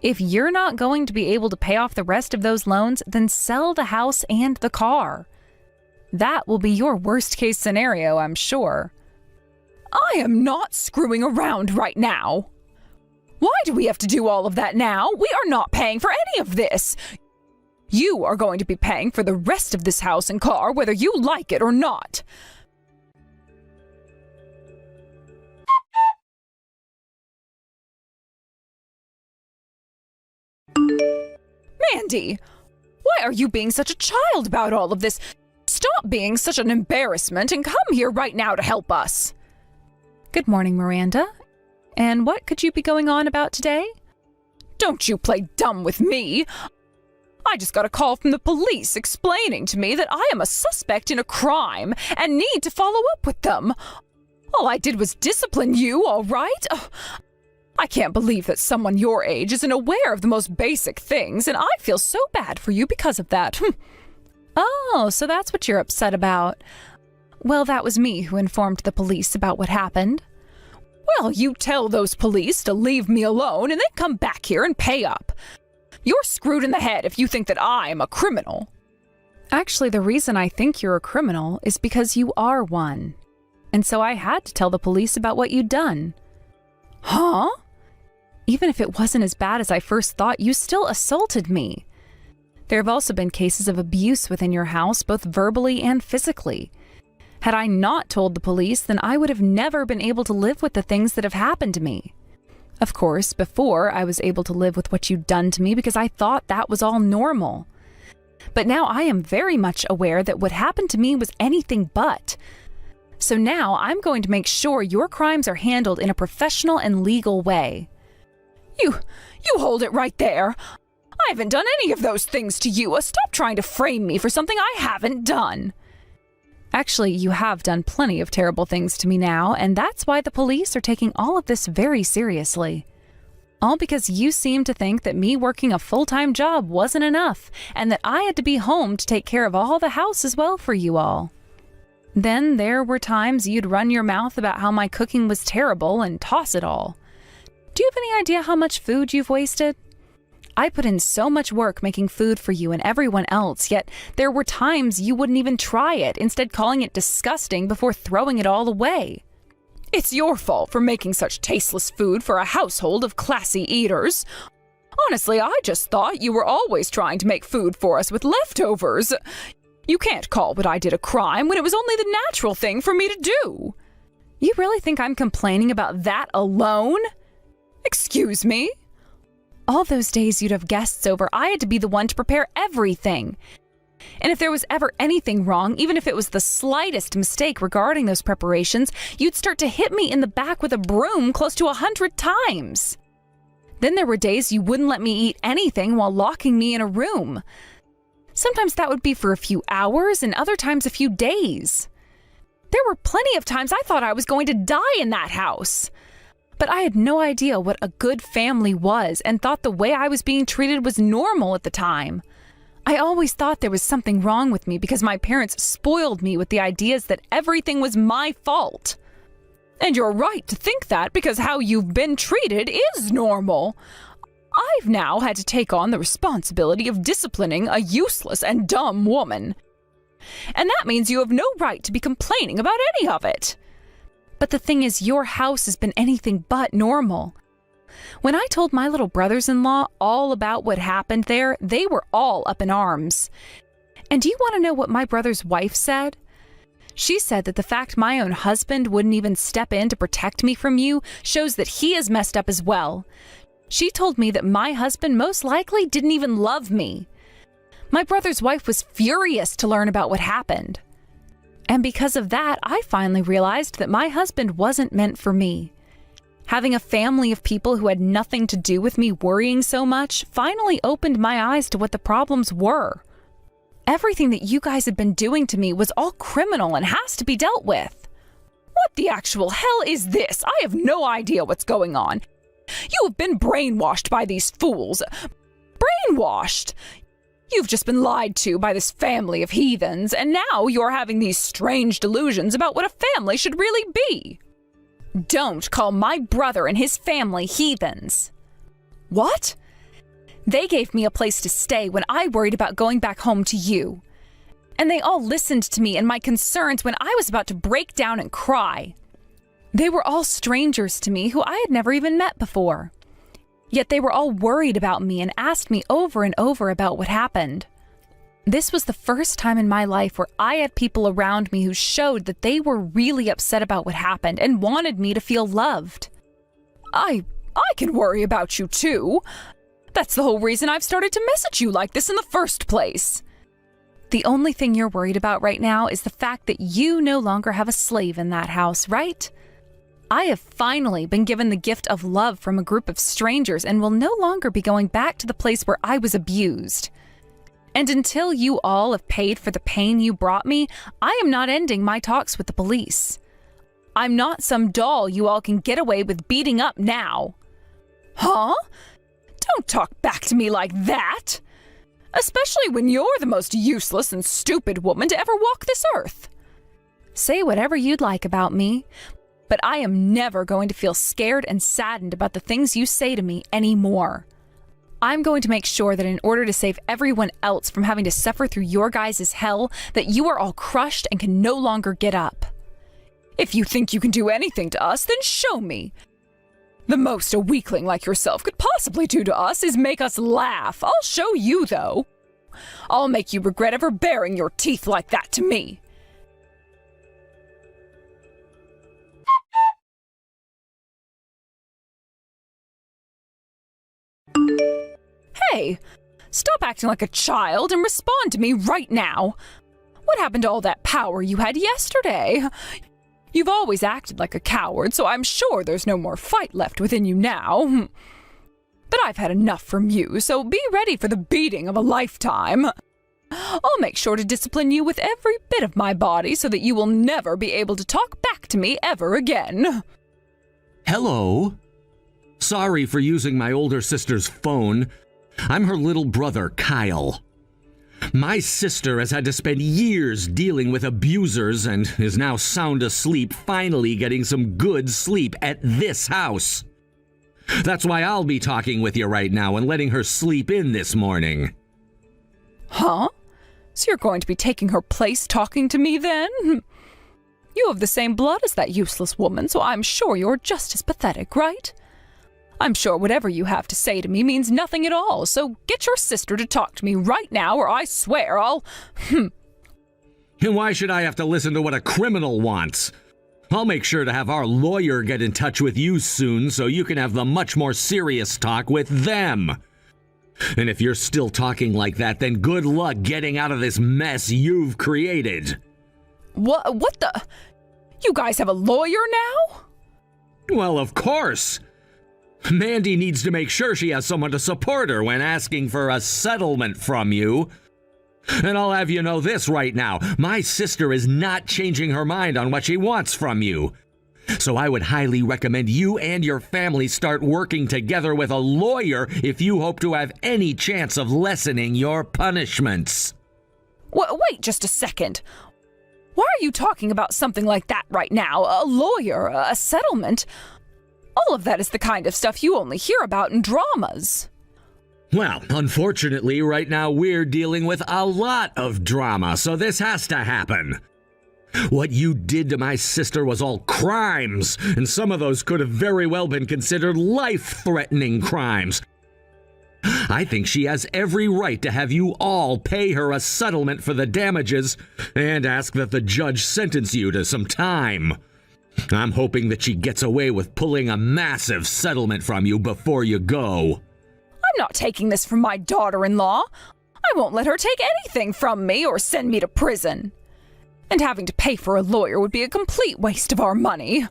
If you're not going to be able to pay off the rest of those loans, then sell the house and the car. That will be your worst-case scenario, I'm sure. I am not screwing around right now. Why do we have to do all of that now? We are not paying for any of this. You are going to be paying for the rest of this house and car, whether you like it or not. Mandy, why are you being such a child about all of this? Stop being such an embarrassment and come here right now to help us. Good morning, Miranda. And what could you be going on about today? Don't you play dumb with me. I just got a call from the police explaining to me that I am a suspect in a crime and need to follow up with them. All I did was discipline you, all right? Oh, I can't believe that someone your age isn't aware of the most basic things, and I feel so bad for you because of that. Oh, so that's what you're upset about. Well, that was me who informed the police about what happened. Well, you tell those police to leave me alone and then come back here and pay up. You're screwed in the head if you think that I am a criminal. Actually, the reason I think you're a criminal is because you are one. And so I had to tell the police about what you'd done. Huh? Even if it wasn't as bad as I first thought, you still assaulted me. There have also been cases of abuse within your house, both verbally and physically. Had I not told the police, then I would have never been able to live with the things that have happened to me. Of course, before I was able to live with what you'd done to me because I thought that was all normal. But now I am very much aware that what happened to me was anything but. So now I'm going to make sure your crimes are handled in a professional and legal way. You hold it right there. I haven't done any of those things to you. Stop trying to frame me for something I haven't done. Actually, you have done plenty of terrible things to me now, and that's why the police are taking all of this very seriously. All because you seem to think that me working a full-time job wasn't enough, and that I had to be home to take care of all the house as well for you all. Then there were times you'd run your mouth about how my cooking was terrible and toss it all. Do you have any idea how much food you've wasted? I put in so much work making food for you and everyone else, yet there were times you wouldn't even try it, instead calling it disgusting before throwing it all away. It's your fault for making such tasteless food for a household of classy eaters. Honestly, I just thought you were always trying to make food for us with leftovers. You can't call what I did a crime when it was only the natural thing for me to do. You really think I'm complaining about that alone? Excuse me? All those days you'd have guests over, I had to be the one to prepare everything. And if there was ever anything wrong, even if it was the slightest mistake regarding those preparations, you'd start to hit me in the back with a broom close to 100 times. Then there were days you wouldn't let me eat anything while locking me in a room. Sometimes that would be for a few hours and other times a few days. There were plenty of times I thought I was going to die in that house. But I had no idea what a good family was and thought the way I was being treated was normal at the time. I always thought there was something wrong with me because my parents spoiled me with the ideas that everything was my fault. And you're right to think that because how you've been treated is normal. I've now had to take on the responsibility of disciplining a useless and dumb woman. And that means you have no right to be complaining about any of it. But the thing is, your house has been anything but normal. When I told my little brothers-in-law all about what happened there, they were all up in arms. And do you want to know what my brother's wife said? She said that the fact my own husband wouldn't even step in to protect me from you shows that he is messed up as well. She told me that my husband most likely didn't even love me. My brother's wife was furious to learn about what happened. And because of that, I finally realized that my husband wasn't meant for me. Having a family of people who had nothing to do with me worrying so much finally opened my eyes to what the problems were. Everything that you guys had been doing to me was all criminal and has to be dealt with. What the actual hell is this? I have no idea what's going on. You have been brainwashed by these fools. Brainwashed! You've just been lied to by this family of heathens, and now you're having these strange delusions about what a family should really be. Don't call my brother and his family heathens. What? They gave me a place to stay when I worried about going back home to you. And they all listened to me and my concerns when I was about to break down and cry. They were all strangers to me who I had never even met before. Yet they were all worried about me and asked me over and over about what happened. This was the first time in my life where I had people around me who showed that they were really upset about what happened and wanted me to feel loved. I can worry about you too. That's the whole reason I've started to message you like this in the first place. The only thing you're worried about right now is the fact that you no longer have a slave in that house, right? I have finally been given the gift of love from a group of strangers and will no longer be going back to the place where I was abused. And until you all have paid for the pain you brought me, I am not ending my talks with the police. I'm not some doll you all can get away with beating up now. Huh? Don't talk back to me like that! Especially when you're the most useless and stupid woman to ever walk this earth. Say whatever you'd like about me, but I am never going to feel scared and saddened about the things you say to me anymore. I'm going to make sure that in order to save everyone else from having to suffer through your guys' hell, that you are all crushed and can no longer get up. If you think you can do anything to us, then show me. The most a weakling like yourself could possibly do to us is make us laugh. I'll show you, though. I'll make you regret ever baring your teeth like that to me. Hey, stop acting like a child and respond to me right now. What happened to all that power you had yesterday? You've always acted like a coward, so I'm sure there's no more fight left within you now. But I've had enough from you, so be ready for the beating of a lifetime. I'll make sure to discipline you with every bit of my body so that you will never be able to talk back to me ever again. Hello. Sorry for using my older sister's phone. I'm her little brother, Kyle. My sister has had to spend years dealing with abusers and is now sound asleep, finally getting some good sleep at this house. That's why I'll be talking with you right now and letting her sleep in this morning. Huh? So you're going to be taking her place talking to me then? You have the same blood as that useless woman, so I'm sure you're just as pathetic, right? I'm sure whatever you have to say to me means nothing at all, so get your sister to talk to me right now or I swear I'll… And why should I have to listen to what a criminal wants? I'll make sure to have our lawyer get in touch with you soon so you can have the much more serious talk with them. And if you're still talking like that, then good luck getting out of this mess you've created. What the… You guys have a lawyer now? Well, of course. Mandy needs to make sure she has someone to support her when asking for a settlement from you. And I'll have you know this right now. My sister is not changing her mind on what she wants from you. So I would highly recommend you and your family start working together with a lawyer if you hope to have any chance of lessening your punishments. Wait just a second. Why are you talking about something like that right now? A lawyer? A settlement? All of that is the kind of stuff you only hear about in dramas. Well, unfortunately, right now we're dealing with a lot of drama, so this has to happen. What you did to my sister was all crimes, and some of those could have very well been considered life-threatening crimes. I think she has every right to have you all pay her a settlement for the damages and ask that the judge sentence you to some time. I'm hoping that she gets away with pulling a massive settlement from you before you go. I'm not taking this from my daughter-in-law. I won't let her take anything from me or send me to prison. And having to pay for a lawyer would be a complete waste of our money.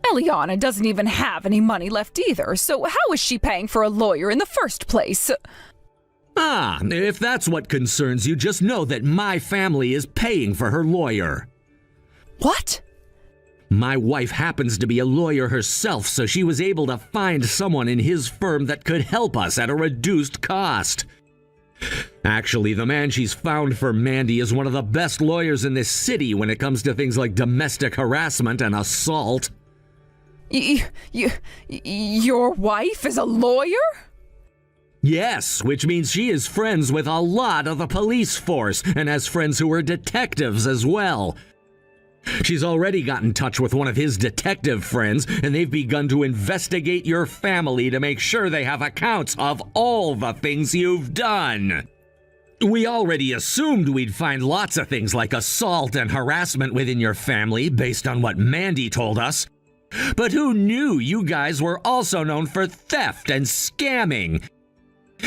Eliana doesn't even have any money left either, so how is she paying for a lawyer in the first place? If that's what concerns you, just know that my family is paying for her lawyer. What? My wife happens to be a lawyer herself, so she was able to find someone in his firm that could help us at a reduced cost. Actually, the man she's found for Mandy is one of the best lawyers in this city when it comes to things like domestic harassment and assault. Your wife is a lawyer? Yes, which means she is friends with a lot of the police force and has friends who are detectives as well. She's already got in touch with one of his detective friends, and they've begun to investigate your family to make sure they have accounts of all the things you've done. We already assumed we'd find lots of things like assault and harassment within your family based on what Mandy told us. But who knew you guys were also known for theft and scamming?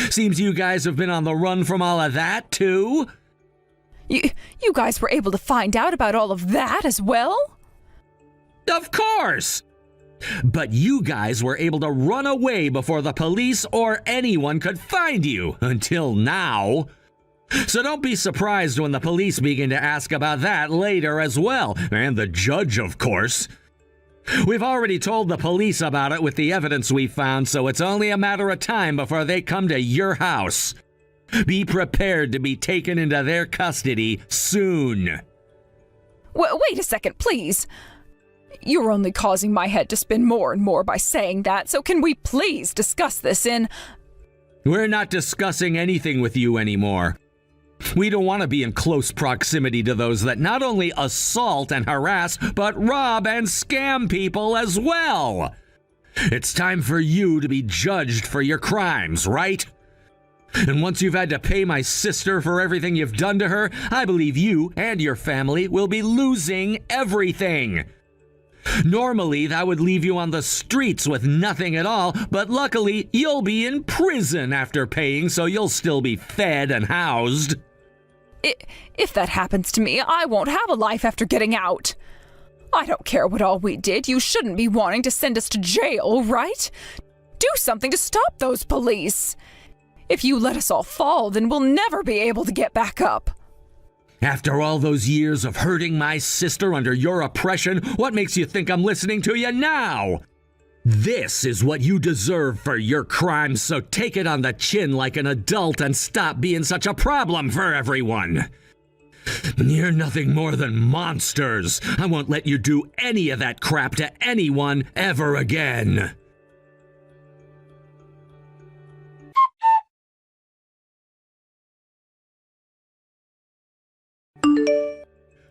Seems you guys have been on the run from all of that, too? You guys were able to find out about all of that as well? Of course! But you guys were able to run away before the police or anyone could find you, until now. So don't be surprised when the police begin to ask about that later as well, and the judge, of course. We've already told the police about it with the evidence we found, so it's only a matter of time before they come to your house. Be prepared to be taken into their custody soon. Wait a second, please. You're only causing my head to spin more and more by saying that, so can we please discuss this in... We're not discussing anything with you anymore. We don't want to be in close proximity to those that not only assault and harass, but rob and scam people as well. It's time for you to be judged for your crimes, right? And once you've had to pay my sister for everything you've done to her, I believe you and your family will be losing everything. Normally, that would leave you on the streets with nothing at all, but luckily, you'll be in prison after paying, so you'll still be fed and housed. If that happens to me, I won't have a life after getting out. I don't care what all we did. You shouldn't be wanting to send us to jail, right? Do something to stop those police. If you let us all fall, then we'll never be able to get back up. After all those years of hurting my sister under your oppression, what makes you think I'm listening to you now? This is what you deserve for your crimes, so take it on the chin like an adult and stop being such a problem for everyone. You're nothing more than monsters. I won't let you do any of that crap to anyone ever again.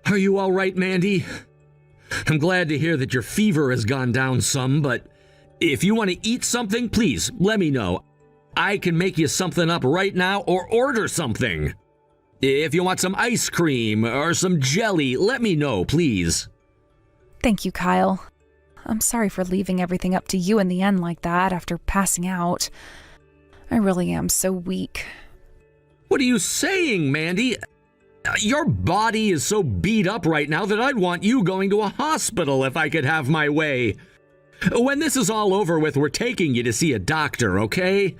Are you all right, Mandy? I'm glad to hear that your fever has gone down some, but if you want to eat something, please let me know. I can make you something up right now or order something. If you want some ice cream or some jelly, let me know, please. Thank you, Kyle. I'm sorry for leaving everything up to you in the end like that after passing out. I really am so weak. What are you saying, Mandy? Your body is so beat up right now that I'd want you going to a hospital if I could have my way. When this is all over with, we're taking you to see a doctor, okay?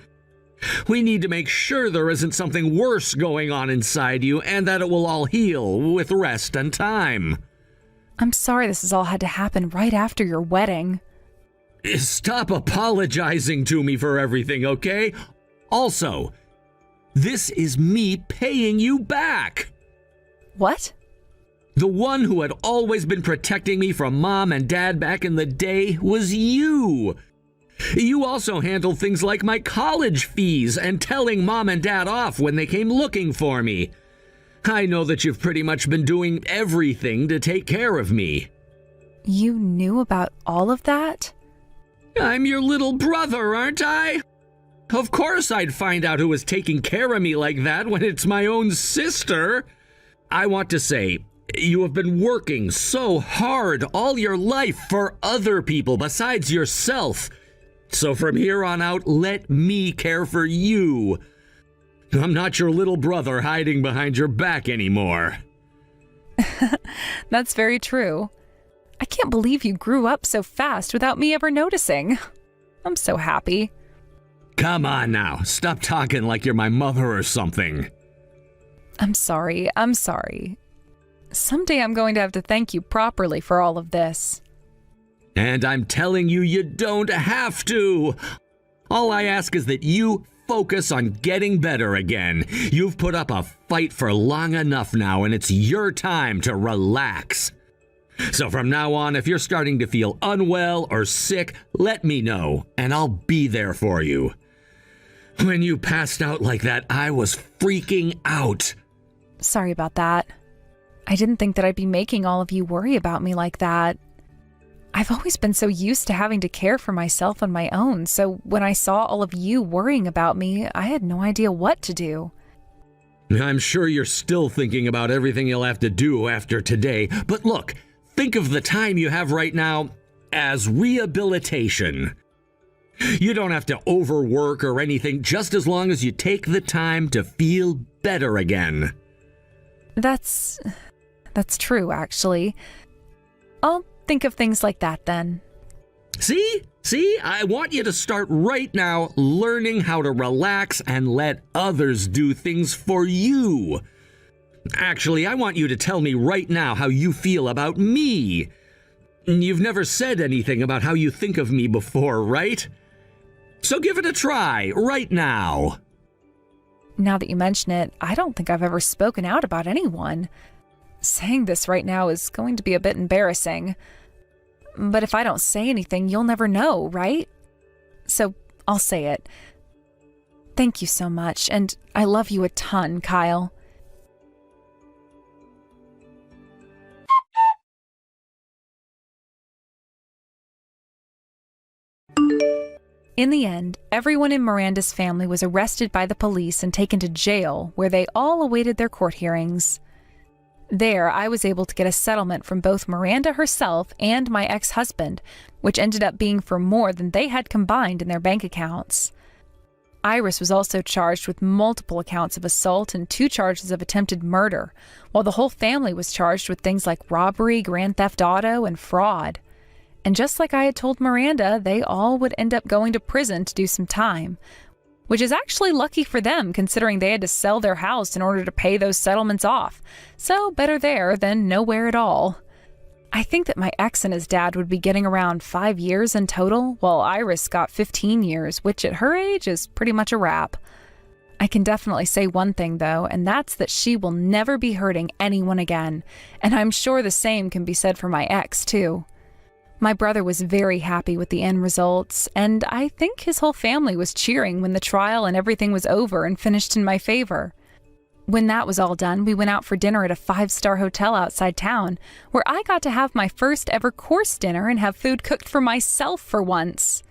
We need to make sure there isn't something worse going on inside you and that it will all heal with rest and time. I'm sorry this has all had to happen right after your wedding. Stop apologizing to me for everything, okay? Also, this is me paying you back. What? The one who had always been protecting me from Mom and Dad back in the day was you. You also handled things like my college fees and telling Mom and Dad off when they came looking for me. I know that you've pretty much been doing everything to take care of me. You knew about all of that? I'm your little brother, aren't I? Of course I'd find out who was taking care of me like that when it's my own sister. I want to say, you have been working so hard all your life for other people besides yourself. So from here on out, let me care for you. I'm not your little brother hiding behind your back anymore. That's very true. I can't believe you grew up so fast without me ever noticing. I'm so happy. Come on now, stop talking like you're my mother or something. I'm sorry. Someday I'm going to have to thank you properly for all of this. And I'm telling you, you don't have to. All I ask is that you focus on getting better again. You've put up a fight for long enough now, and it's your time to relax. So from now on, if you're starting to feel unwell or sick, let me know, and I'll be there for you. When you passed out like that, I was freaking out. Sorry about that. I didn't think that I'd be making all of you worry about me like that. I've always been so used to having to care for myself on my own, so when I saw all of you worrying about me, I had no idea what to do. I'm sure you're still thinking about everything you'll have to do after today, but look, think of the time you have right now as rehabilitation. You don't have to overwork or anything, just as long as you take the time to feel better again. That's true, actually. I'll think of things like that then. See, I want you to start right now learning how to relax and let others do things for you. Actually, I want you to tell me right now how you feel about me. You've never said anything about how you think of me before, right? So give it a try right now. Now that you mention it, I don't think I've ever spoken out about anyone. Saying this right now is going to be a bit embarrassing. But if I don't say anything, you'll never know, right? So I'll say it. Thank you so much, and I love you a ton, Kyle. In the end, everyone in Miranda's family was arrested by the police and taken to jail, where they all awaited their court hearings. There, I was able to get a settlement from both Miranda herself and my ex-husband, which ended up being for more than they had combined in their bank accounts. Iris was also charged with multiple accounts of assault and 2 charges of attempted murder, while the whole family was charged with things like robbery, grand theft auto, and fraud. And just like I had told Miranda, they all would end up going to prison to do some time, which is actually lucky for them considering they had to sell their house in order to pay those settlements off. So better there than nowhere at all. I think that my ex and his dad would be getting around 5 years in total, while Iris got 15 years, which at her age is pretty much a wrap. I can definitely say one thing though, and that's that she will never be hurting anyone again, and I'm sure the same can be said for my ex too. My brother was very happy with the end results, and I think his whole family was cheering when the trial and everything was over and finished in my favor. When that was all done, we went out for dinner at a 5-star hotel outside town, where I got to have my first ever course dinner and have food cooked for myself for once.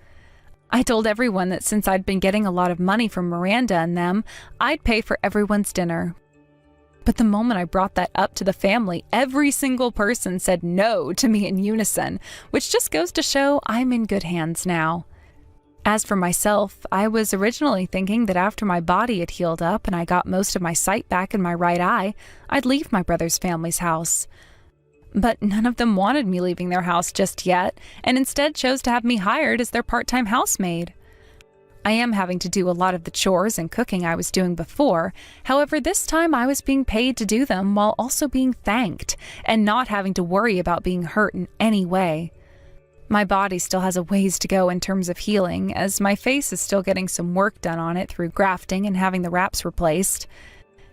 I told everyone that since I'd been getting a lot of money from Miranda and them, I'd pay for everyone's dinner. But the moment I brought that up to the family, every single person said no to me in unison, which just goes to show I'm in good hands now. As for myself, I was originally thinking that after my body had healed up and I got most of my sight back in my right eye, I'd leave my brother's family's house. But none of them wanted me leaving their house just yet, and instead chose to have me hired as their part-time housemaid. I am having to do a lot of the chores and cooking I was doing before. However, this time I was being paid to do them while also being thanked and not having to worry about being hurt in any way. My body still has a ways to go in terms of healing, as my face is still getting some work done on it through grafting and having the wraps replaced.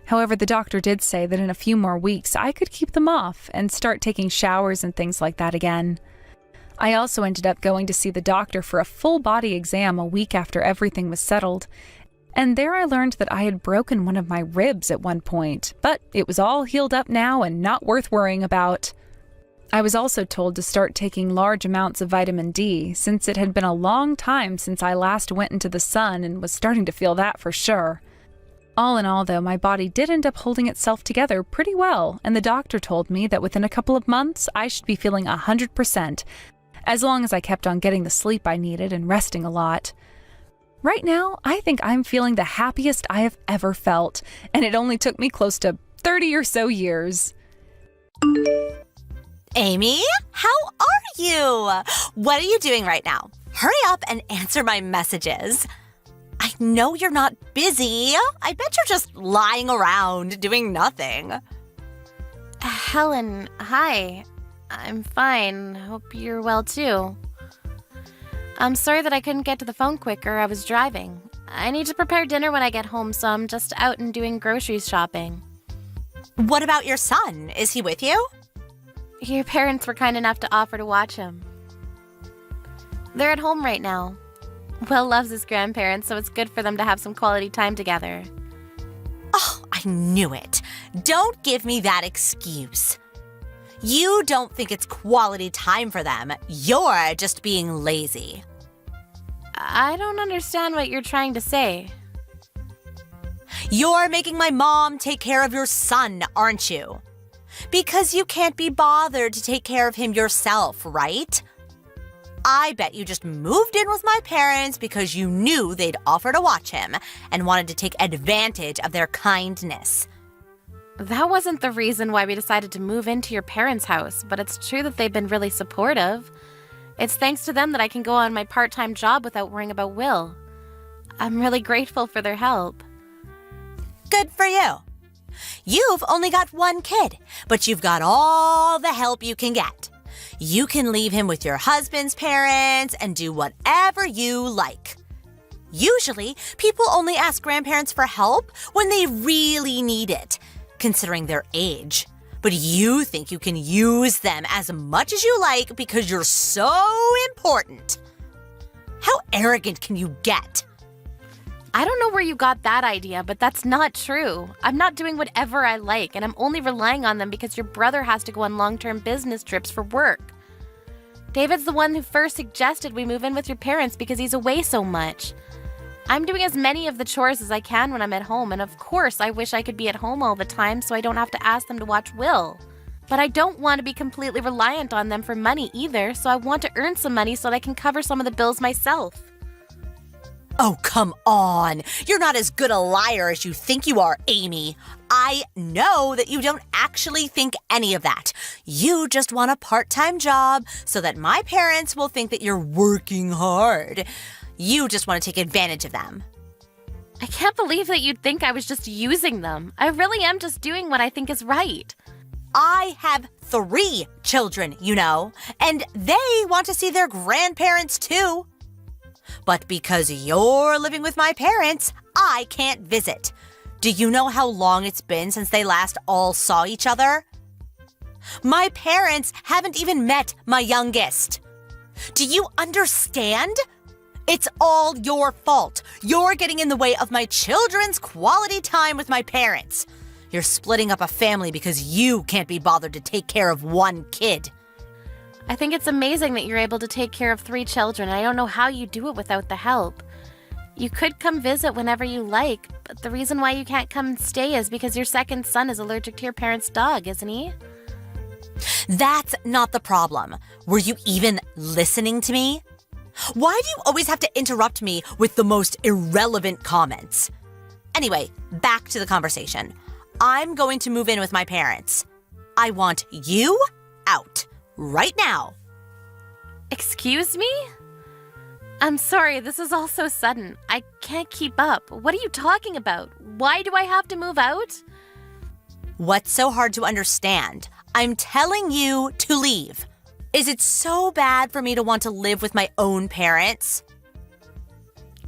However, the doctor did say that in a few more weeks I could keep them off and start taking showers and things like that again. I also ended up going to see the doctor for a full body exam a week after everything was settled, and there I learned that I had broken one of my ribs at one point, but it was all healed up now and not worth worrying about. I was also told to start taking large amounts of vitamin D, since it had been a long time since I last went into the sun and was starting to feel that for sure. All in all, though, my body did end up holding itself together pretty well, and the doctor told me that within a couple of months I should be feeling 100%, as long as I kept on getting the sleep I needed and resting a lot. Right now, I think I'm feeling the happiest I have ever felt, and it only took me close to 30 or so years. Amy, how are you? What are you doing right now? Hurry up and answer my messages. I know you're not busy. I bet you're just lying around doing nothing. Helen, hi. I'm fine. Hope you're well too. I'm sorry that I couldn't get to the phone quicker. I was driving. I need to prepare dinner when I get home, so I'm just out and doing groceries shopping. What about your son? Is he with you? Your parents were kind enough to offer to watch him. They're at home right now. Will loves his grandparents, so it's good for them to have some quality time together. Oh, I knew it. Don't give me that excuse. You don't think it's quality time for them. You're just being lazy. I don't understand what you're trying to say. You're making my mom take care of your son, aren't you? Because you can't be bothered to take care of him yourself, right? I bet you just moved in with my parents because you knew they'd offer to watch him and wanted to take advantage of their kindness. That wasn't the reason why we decided to move into your parents' house, but it's true that they've been really supportive. It's thanks to them that I can go on my part-time job without worrying about Will. I'm really grateful for their help. Good for you. You've only got one kid, but you've got all the help you can get. You can leave him with your husband's parents and do whatever you like. Usually, people only ask grandparents for help when they really need it, considering their age. But you think you can use them as much as you like because you're so important. How arrogant can you get? I don't know where you got that idea, but that's not true. I'm not doing whatever I like, and I'm only relying on them because your brother has to go on long-term business trips for work. David's the one who first suggested we move in with your parents because he's away so much. I'm doing as many of the chores as I can when I'm at home, and of course I wish I could be at home all the time so I don't have to ask them to watch Will. But I don't want to be completely reliant on them for money either, so I want to earn some money so that I can cover some of the bills myself. Oh, come on. You're not as good a liar as you think you are, Amy. I know that you don't actually think any of that. You just want a part-time job so that my parents will think that you're working hard. You just want to take advantage of them. I can't believe that you'd think I was just using them. I really am just doing what I think is right. I have 3 children, you know, and they want to see their grandparents too. But because you're living with my parents, I can't visit. Do you know how long it's been since they last all saw each other? My parents haven't even met my youngest. Do you understand? It's all your fault. You're getting in the way of my children's quality time with my parents. You're splitting up a family because you can't be bothered to take care of one kid. I think it's amazing that you're able to take care of 3 children. I don't know how you do it without the help. You could come visit whenever you like, but the reason why you can't come and stay is because your second son is allergic to your parents' dog, isn't he? That's not the problem. Were you even listening to me? Why do you always have to interrupt me with the most irrelevant comments? Anyway, back to the conversation. I'm going to move in with my parents. I want you out right now. Excuse me? I'm sorry, this is all so sudden. I can't keep up. What are you talking about? Why do I have to move out? What's so hard to understand? I'm telling you to leave. Is it so bad for me to want to live with my own parents?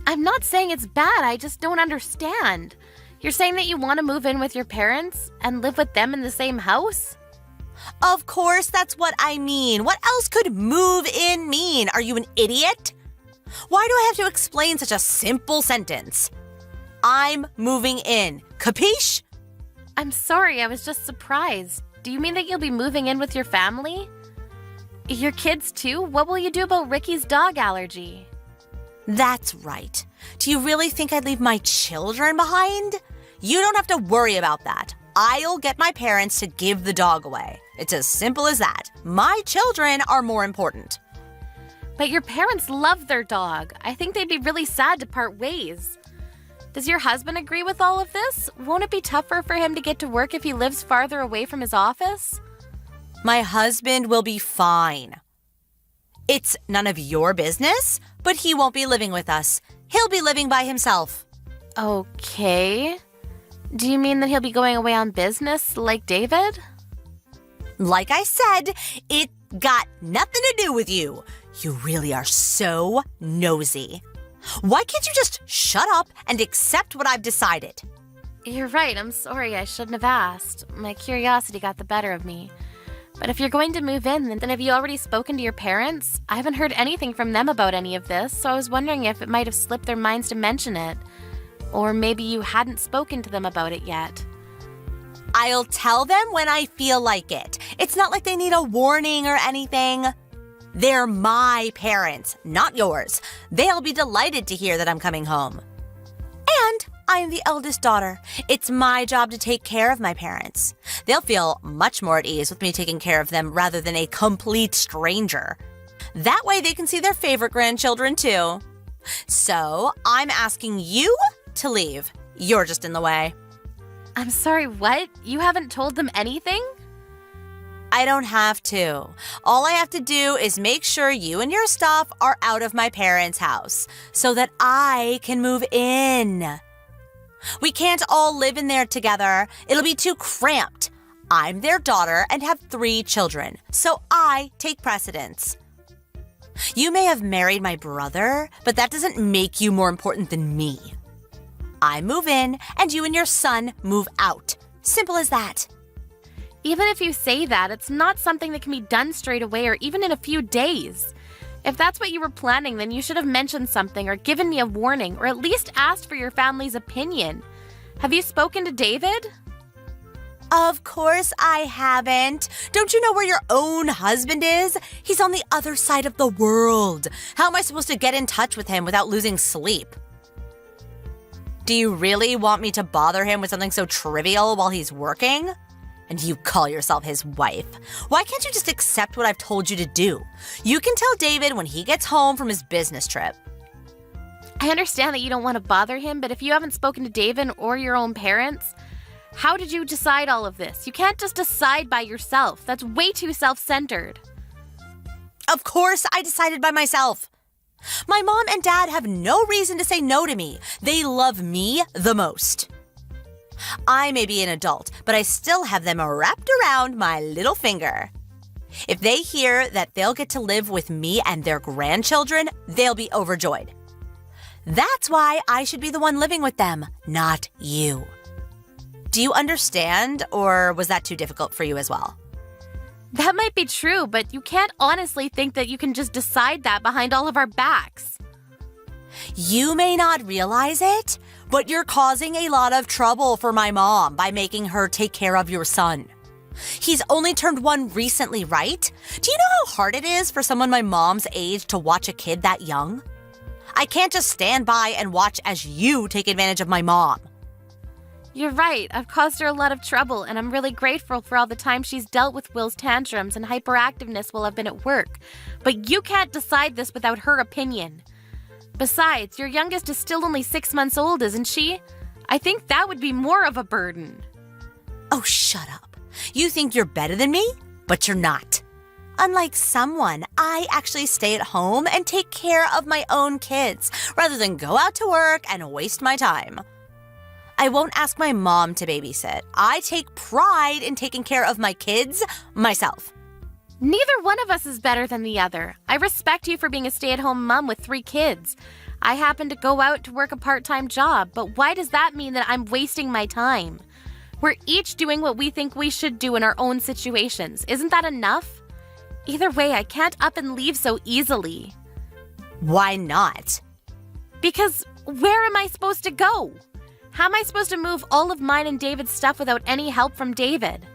I'm not saying it's bad, I just don't understand. You're saying that you want to move in with your parents and live with them in the same house? Of course, that's what I mean. What else could move in mean? Are you an idiot? Why do I have to explain such a simple sentence? I'm moving in. Capiche? I'm sorry, I was just surprised. Do you mean that you'll be moving in with your family? Your kids too? What will you do about Ricky's dog allergy? That's right. Do you really think I'd leave my children behind? You don't have to worry about that. I'll get my parents to give the dog away. It's as simple as that. My children are more important. But your parents love their dog. I think they'd be really sad to part ways. Does your husband agree with all of this? Won't it be tougher for him to get to work if he lives farther away from his office? My husband will be fine. It's none of your business, but he won't be living with us. He'll be living by himself. Okay. Do you mean that he'll be going away on business like David? Like I said, it got nothing to do with you. You really are so nosy. Why can't you just shut up and accept what I've decided? You're right. I'm sorry. I shouldn't have asked. My curiosity got the better of me. But if you're going to move in, then have you already spoken to your parents? I haven't heard anything from them about any of this, so I was wondering if it might have slipped their minds to mention it. Or maybe you hadn't spoken to them about it yet. I'll tell them when I feel like it. It's not like they need a warning or anything. They're my parents, not yours. They'll be delighted to hear that I'm coming home. And I'm the eldest daughter. It's my job to take care of my parents. They'll feel much more at ease with me taking care of them rather than a complete stranger. That way they can see their favorite grandchildren too. So I'm asking you to leave. You're just in the way. I'm sorry, what? You haven't told them anything? I don't have to. All I have to do is make sure you and your stuff are out of my parents' house so that I can move in. We can't all live in there together. It'll be too cramped. I'm their daughter and have 3 children, so I take precedence. You may have married my brother, but that doesn't make you more important than me. I move in, and you and your son move out. Simple as that. Even if you say that, it's not something that can be done straight away or even in a few days. If that's what you were planning, then you should have mentioned something or given me a warning or at least asked for your family's opinion. Have you spoken to David? Of course I haven't. Don't you know where your own husband is? He's on the other side of the world. How am I supposed to get in touch with him without losing sleep? Do you really want me to bother him with something so trivial while he's working? And you call yourself his wife. Why can't you just accept what I've told you to do? You can tell David when he gets home from his business trip. I understand that you don't want to bother him, but if you haven't spoken to David or your own parents, how did you decide all of this? You can't just decide by yourself. That's way too self-centered. Of course I decided by myself. My mom and dad have no reason to say no to me. They love me the most. I may be an adult, but I still have them wrapped around my little finger. If they hear that they'll get to live with me and their grandchildren, they'll be overjoyed. That's why I should be the one living with them, not you. Do you understand, or was that too difficult for you as well? That might be true, but you can't honestly think that you can just decide that behind all of our backs. You may not realize it, but you're causing a lot of trouble for my mom by making her take care of your son. He's only turned 1 recently, right? Do you know how hard it is for someone my mom's age to watch a kid that young? I can't just stand by and watch as you take advantage of my mom. You're right. I've caused her a lot of trouble, and I'm really grateful for all the time she's dealt with Will's tantrums and hyperactiveness while I've been at work. But you can't decide this without her opinion. Besides, your youngest is still only 6 months old, isn't she? I think that would be more of a burden. Oh, shut up. You think you're better than me, but you're not. Unlike someone, I actually stay at home and take care of my own kids rather than go out to work and waste my time. I won't ask my mom to babysit. I take pride in taking care of my kids myself. Neither one of us is better than the other. I respect you for being a stay-at-home mom with 3 kids. I happen to go out to work a part-time job, but why does that mean that I'm wasting my time? We're each doing what we think we should do in our own situations. Isn't that enough? Either way, I can't up and leave so easily. Why not? Because where am I supposed to go? How am I supposed to move all of mine and David's stuff without any help from David?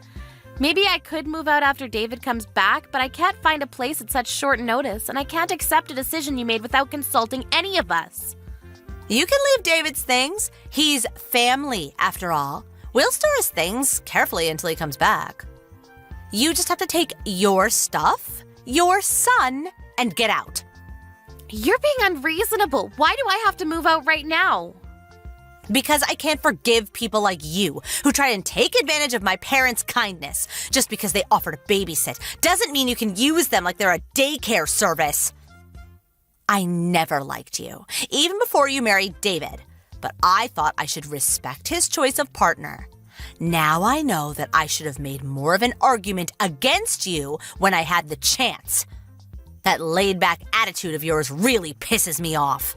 Maybe I could move out after David comes back, but I can't find a place at such short notice, and I can't accept a decision you made without consulting any of us. You can leave David's things. He's family, after all. We'll store his things carefully until he comes back. You just have to take your stuff, your son, and get out. You're being unreasonable. Why do I have to move out right now? Because I can't forgive people like you who try and take advantage of my parents' kindness. Just because they offer to babysit doesn't mean you can use them like they're a daycare service. I never liked you, even before you married David, but I thought I should respect his choice of partner. Now I know that I should have made more of an argument against you when I had the chance. That laid-back attitude of yours really pisses me off.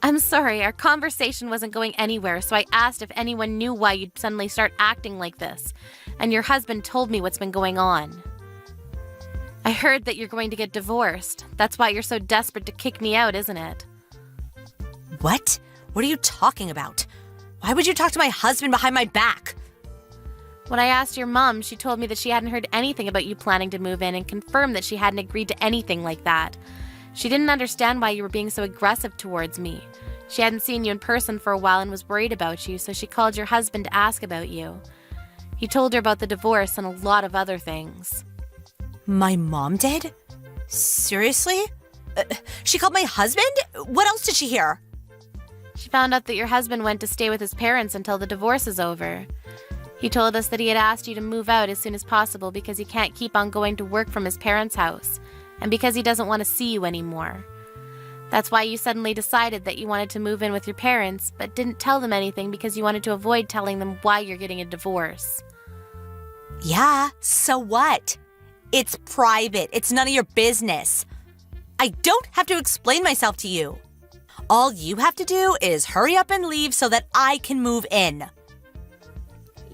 I'm sorry, our conversation wasn't going anywhere, so I asked if anyone knew why you'd suddenly start acting like this, and your husband told me what's been going on. I heard that you're going to get divorced. That's why you're so desperate to kick me out, isn't it? What? What are you talking about? Why would you talk to my husband behind my back? When I asked your mom, she told me that she hadn't heard anything about you planning to move in and confirmed that she hadn't agreed to anything like that. She didn't understand why you were being so aggressive towards me. She hadn't seen you in person for a while and was worried about you, so she called your husband to ask about you. He told her about the divorce and a lot of other things. My mom did? Seriously? She called my husband? What else did she hear? She found out that your husband went to stay with his parents until the divorce is over. He told us that he had asked you to move out as soon as possible because he can't keep on going to work from his parents' house, and because he doesn't want to see you anymore. That's why you suddenly decided that you wanted to move in with your parents, but didn't tell them anything because you wanted to avoid telling them why you're getting a divorce. Yeah, so what? It's private. It's none of your business. I don't have to explain myself to you. All you have to do is hurry up and leave so that I can move in.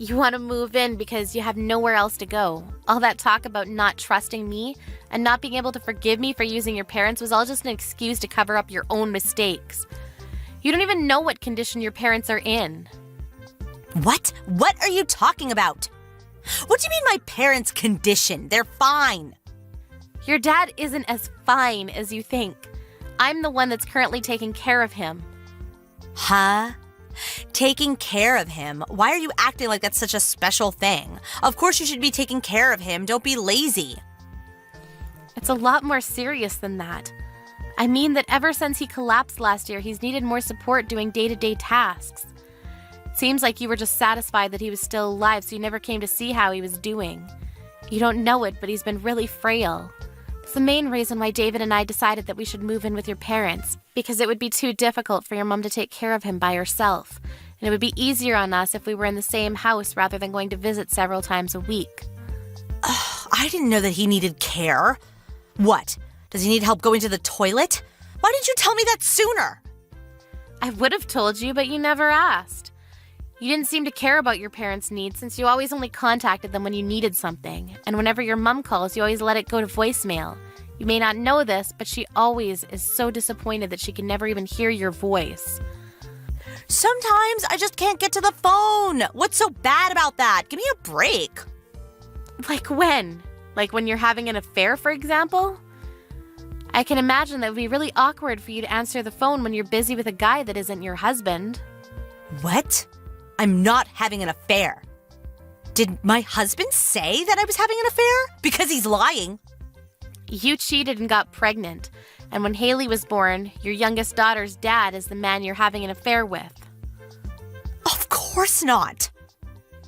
You want to move in because you have nowhere else to go. All that talk about not trusting me and not being able to forgive me for using your parents was all just an excuse to cover up your own mistakes. You don't even know what condition your parents are in. What? What are you talking about? What do you mean my parents' condition? They're fine. Your dad isn't as fine as you think. I'm the one that's currently taking care of him. Huh? Taking care of him? Why are you acting like that's such a special thing? Of course you should be taking care of him. Don't be lazy. It's a lot more serious than that. I mean that ever since he collapsed last year, he's needed more support doing day-to-day tasks. Seems like you were just satisfied that he was still alive, so you never came to see how he was doing. You don't know it, but he's been really frail. It's the main reason why David and I decided that we should move in with your parents, because it would be too difficult for your mom to take care of him by herself, and it would be easier on us if we were in the same house rather than going to visit several times a week. I didn't know that he needed care. What? Does he need help going to the toilet? Why didn't you tell me that sooner? I would have told you, but you never asked. You didn't seem to care about your parents' needs since you always only contacted them when you needed something, and whenever your mom calls, you always let it go to voicemail. You may not know this, but she always is so disappointed that she can never even hear your voice. Sometimes I just can't get to the phone. What's so bad about that? Give me a break. Like when? Like when you're having an affair, for example? I can imagine that it would be really awkward for you to answer the phone when you're busy with a guy that isn't your husband. What? I'm not having an affair. Did my husband say that I was having an affair? Because he's lying. You cheated and got pregnant, and when Haley was born, your youngest daughter's dad is the man you're having an affair with. Of course not.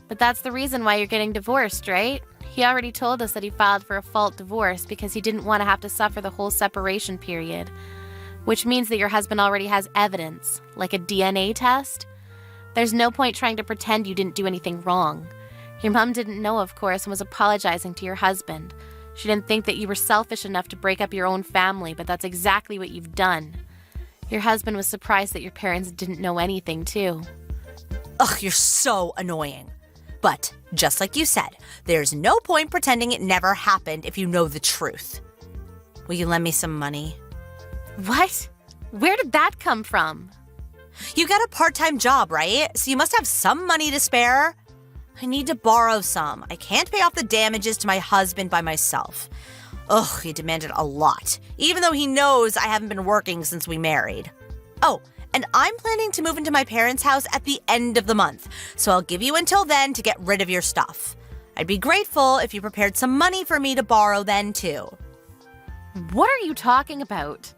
But that's the reason why you're getting divorced, right? He already told us that he filed for a fault divorce because he didn't want to have to suffer the whole separation period, which means that your husband already has evidence, like a DNA test. There's no point trying to pretend you didn't do anything wrong. Your mom didn't know, of course, and was apologizing to your husband. She didn't think that you were selfish enough to break up your own family, but that's exactly what you've done. Your husband was surprised that your parents didn't know anything, too. Ugh, you're so annoying. But, just like you said, there's no point pretending it never happened if you know the truth. Will you lend me some money? What? Where did that come from? You got a part-time job, right? So you must have some money to spare. I need to borrow some. I can't pay off the damages to my husband by myself. Ugh, he demanded a lot, even though he knows I haven't been working since we married. Oh, and I'm planning to move into my parents' house at the end of the month, so I'll give you until then to get rid of your stuff. I'd be grateful if you prepared some money for me to borrow then, too. What are you talking about?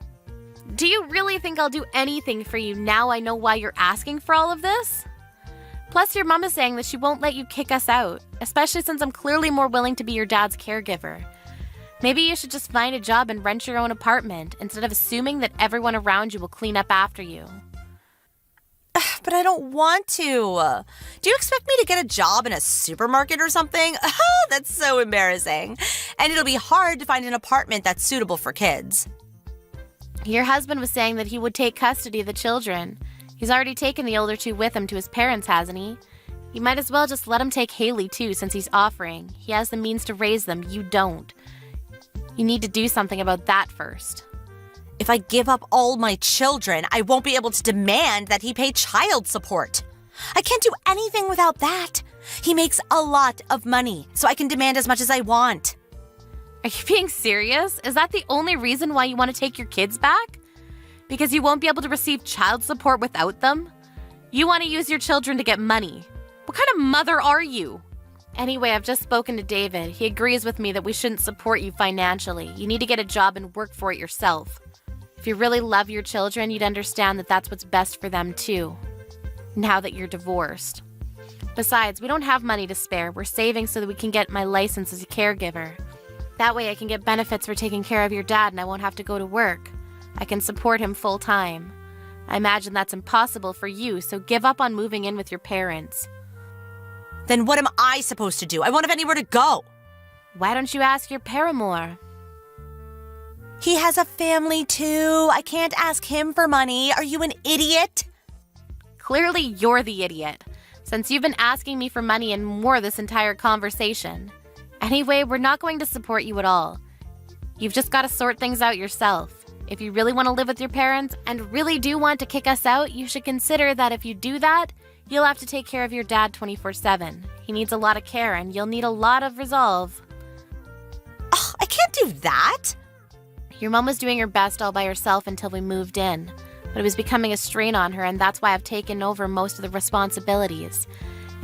Do you really think I'll do anything for you now I know why you're asking for all of this? Plus, your mom is saying that she won't let you kick us out, especially since I'm clearly more willing to be your dad's caregiver. Maybe you should just find a job and rent your own apartment instead of assuming that everyone around you will clean up after you. But I don't want to. Do you expect me to get a job in a supermarket or something? That's so embarrassing. And it'll be hard to find an apartment that's suitable for kids. Your husband was saying that he would take custody of the children. He's already taken the older two with him to his parents, hasn't he? You might as well just let him take Haley too, since he's offering. He has the means to raise them, you don't. You need to do something about that first. If I give up all my children, I won't be able to demand that he pay child support. I can't do anything without that. He makes a lot of money, so I can demand as much as I want. Are you being serious? Is that the only reason why you want to take your kids back? Because you won't be able to receive child support without them? You want to use your children to get money. What kind of mother are you? Anyway, I've just spoken to David. He agrees with me that we shouldn't support you financially. You need to get a job and work for it yourself. If you really love your children, you'd understand that that's what's best for them too, now that you're divorced. Besides, we don't have money to spare. We're saving so that we can get my license as a caregiver. That way I can get benefits for taking care of your dad and I won't have to go to work. I can support him full time. I imagine that's impossible for you, so give up on moving in with your parents. Then what am I supposed to do? I won't have anywhere to go. Why don't you ask your paramour? He has a family too. I can't ask him for money. Are you an idiot? Clearly you're the idiot, since you've been asking me for money and more this entire conversation. Anyway, we're not going to support you at all. You've just got to sort things out yourself. If you really want to live with your parents and really do want to kick us out, you should consider that if you do that, you'll have to take care of your dad 24/7. He needs a lot of care and you'll need a lot of resolve. Oh, I can't do that. Your mom was doing her best all by herself until we moved in, but it was becoming a strain on her, and that's why I've taken over most of the responsibilities.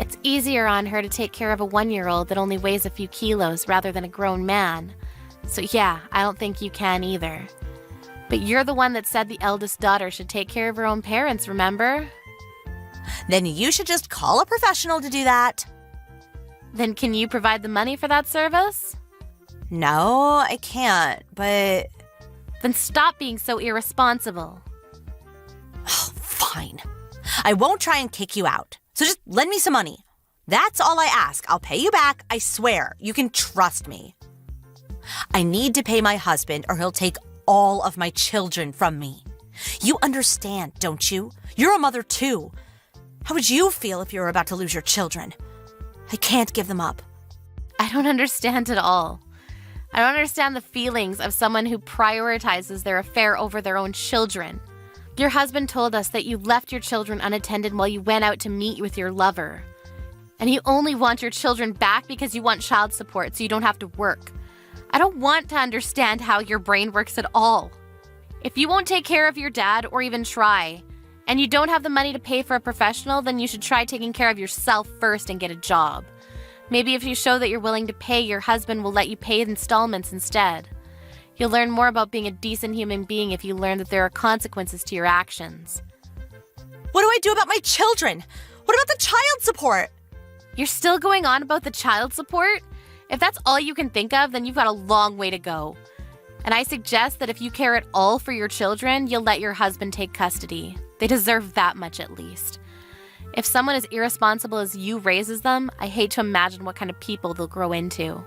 It's easier on her to take care of a 1-year-old that only weighs a few kilos rather than a grown man. So yeah, I don't think you can either. But you're the one that said the eldest daughter should take care of her own parents, remember? Then you should just call a professional to do that. Then can you provide the money for that service? No, I can't, but... Then stop being so irresponsible. Oh, fine. I won't try and kick you out. So just lend me some money. That's all I ask. I'll pay you back, I swear. You can trust me. I need to pay my husband or he'll take all of my children from me. You understand, don't you? You're a mother too. How would you feel if you were about to lose your children? I can't give them up. I don't understand at all. I don't understand the feelings of someone who prioritizes their affair over their own children. Your husband told us that you left your children unattended while you went out to meet with your lover. And you only want your children back because you want child support so you don't have to work. I don't want to understand how your brain works at all. If you won't take care of your dad or even try, and you don't have the money to pay for a professional, then you should try taking care of yourself first and get a job. Maybe if you show that you're willing to pay, your husband will let you pay installments instead. You'll learn more about being a decent human being if you learn that there are consequences to your actions. What do I do about my children? What about the child support? You're still going on about the child support? If that's all you can think of, then you've got a long way to go. And I suggest that if you care at all for your children, you'll let your husband take custody. They deserve that much at least. If someone as irresponsible as you raises them, I hate to imagine what kind of people they'll grow into.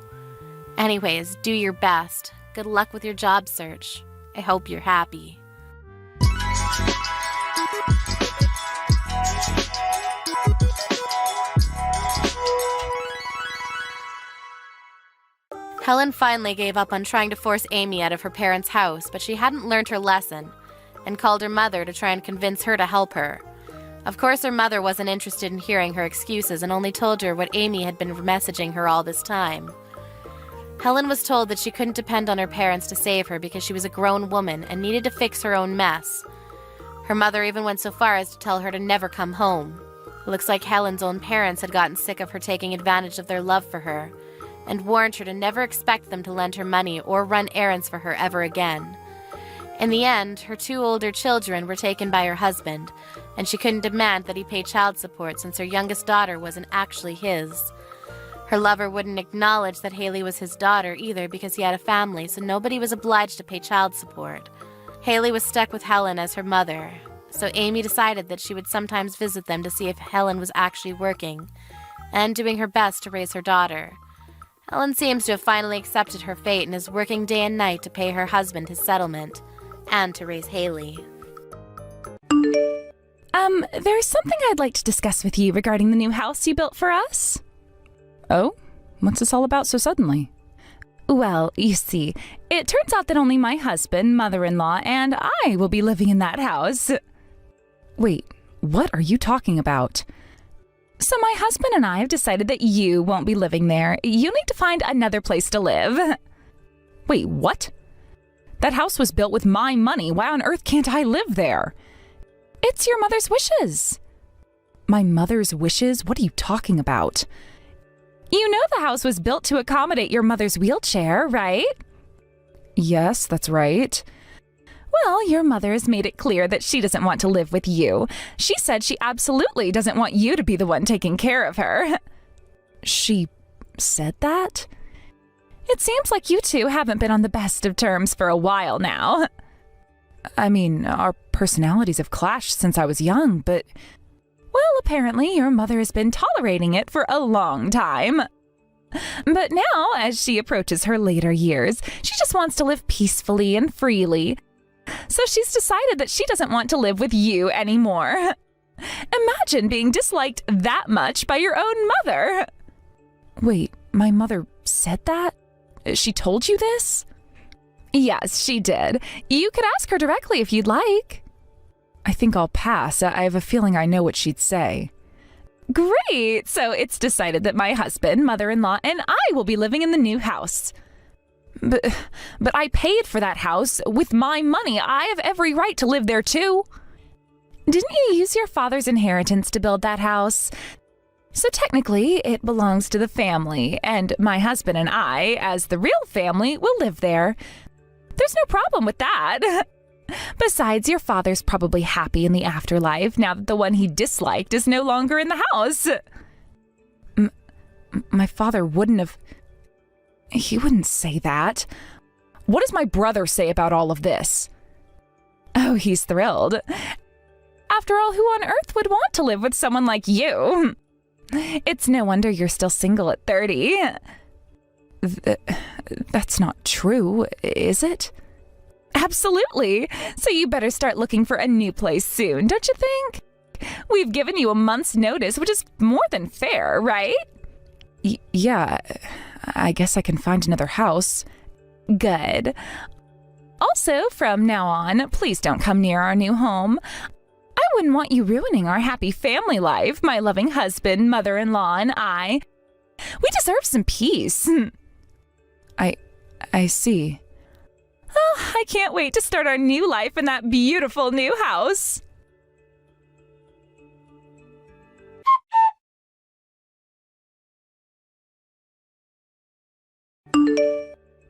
Anyways, do your best. Good luck with your job search. I hope you're happy. Helen finally gave up on trying to force Amy out of her parents' house, but she hadn't learned her lesson and called her mother to try and convince her to help her. Of course, her mother wasn't interested in hearing her excuses and only told her what Amy had been messaging her all this time. Helen was told that she couldn't depend on her parents to save her because she was a grown woman and needed to fix her own mess. Her mother even went so far as to tell her to never come home. It looks like Helen's own parents had gotten sick of her taking advantage of their love for her and warned her to never expect them to lend her money or run errands for her ever again. In the end, her 2 older children were taken by her husband, and she couldn't demand that he pay child support since her youngest daughter wasn't actually his. Her lover wouldn't acknowledge that Haley was his daughter either because he had a family, so nobody was obliged to pay child support. Haley was stuck with Helen as her mother, so Amy decided that she would sometimes visit them to see if Helen was actually working and doing her best to raise her daughter. Helen seems to have finally accepted her fate and is working day and night to pay her husband his settlement. and to raise Haley. There's something I'd like to discuss with you regarding the new house you built for us. Oh? What's this all about so suddenly? Well, you see, it turns out that only my husband, mother-in-law, and I will be living in that house. Wait, what are you talking about? So my husband and I have decided that you won't be living there. You need to find another place to live. Wait, what? That house was built with my money. Why on earth can't I live there? It's your mother's wishes. My mother's wishes? What are you talking about? You know the house was built to accommodate your mother's wheelchair, right? Yes, that's right. Well, your mother has made it clear that she doesn't want to live with you. She said she absolutely doesn't want you to be the one taking care of her. She said that? It seems like you two haven't been on the best of terms for a while now. I mean, our personalities have clashed since I was young, but... Well, apparently your mother has been tolerating it for a long time. But now, as she approaches her later years, she just wants to live peacefully and freely. So she's decided that she doesn't want to live with you anymore. Imagine being disliked that much by your own mother. Wait, my mother said that? She told you this? Yes, she did. You could ask her directly if you'd like. I think I'll pass. I have a feeling I know what she'd say. Great! So it's decided that my husband, mother-in-law, and I will be living in the new house. But I paid for that house with my money. I have every right to live there too. Didn't you use your father's inheritance to build that house? So technically, it belongs to the family, and my husband and I, as the real family, will live there. There's no problem with that. Besides, your father's probably happy in the afterlife now that the one he disliked is no longer in the house. My father wouldn't have... He wouldn't say that. What does my brother say about all of this? Oh, he's thrilled. After all, who on earth would want to live with someone like you? It's no wonder you're still single at 30. That's not true, is it? Absolutely. So you better start looking for a new place soon, don't you think? We've given you a month's notice, which is more than fair, right? Yeah, I guess I can find another house. Good. Also, from now on, please don't come near our new home. I wouldn't want you ruining our happy family life, my loving husband, mother-in-law, and I. We deserve some peace. I see. Oh, I can't wait to start our new life in that beautiful new house.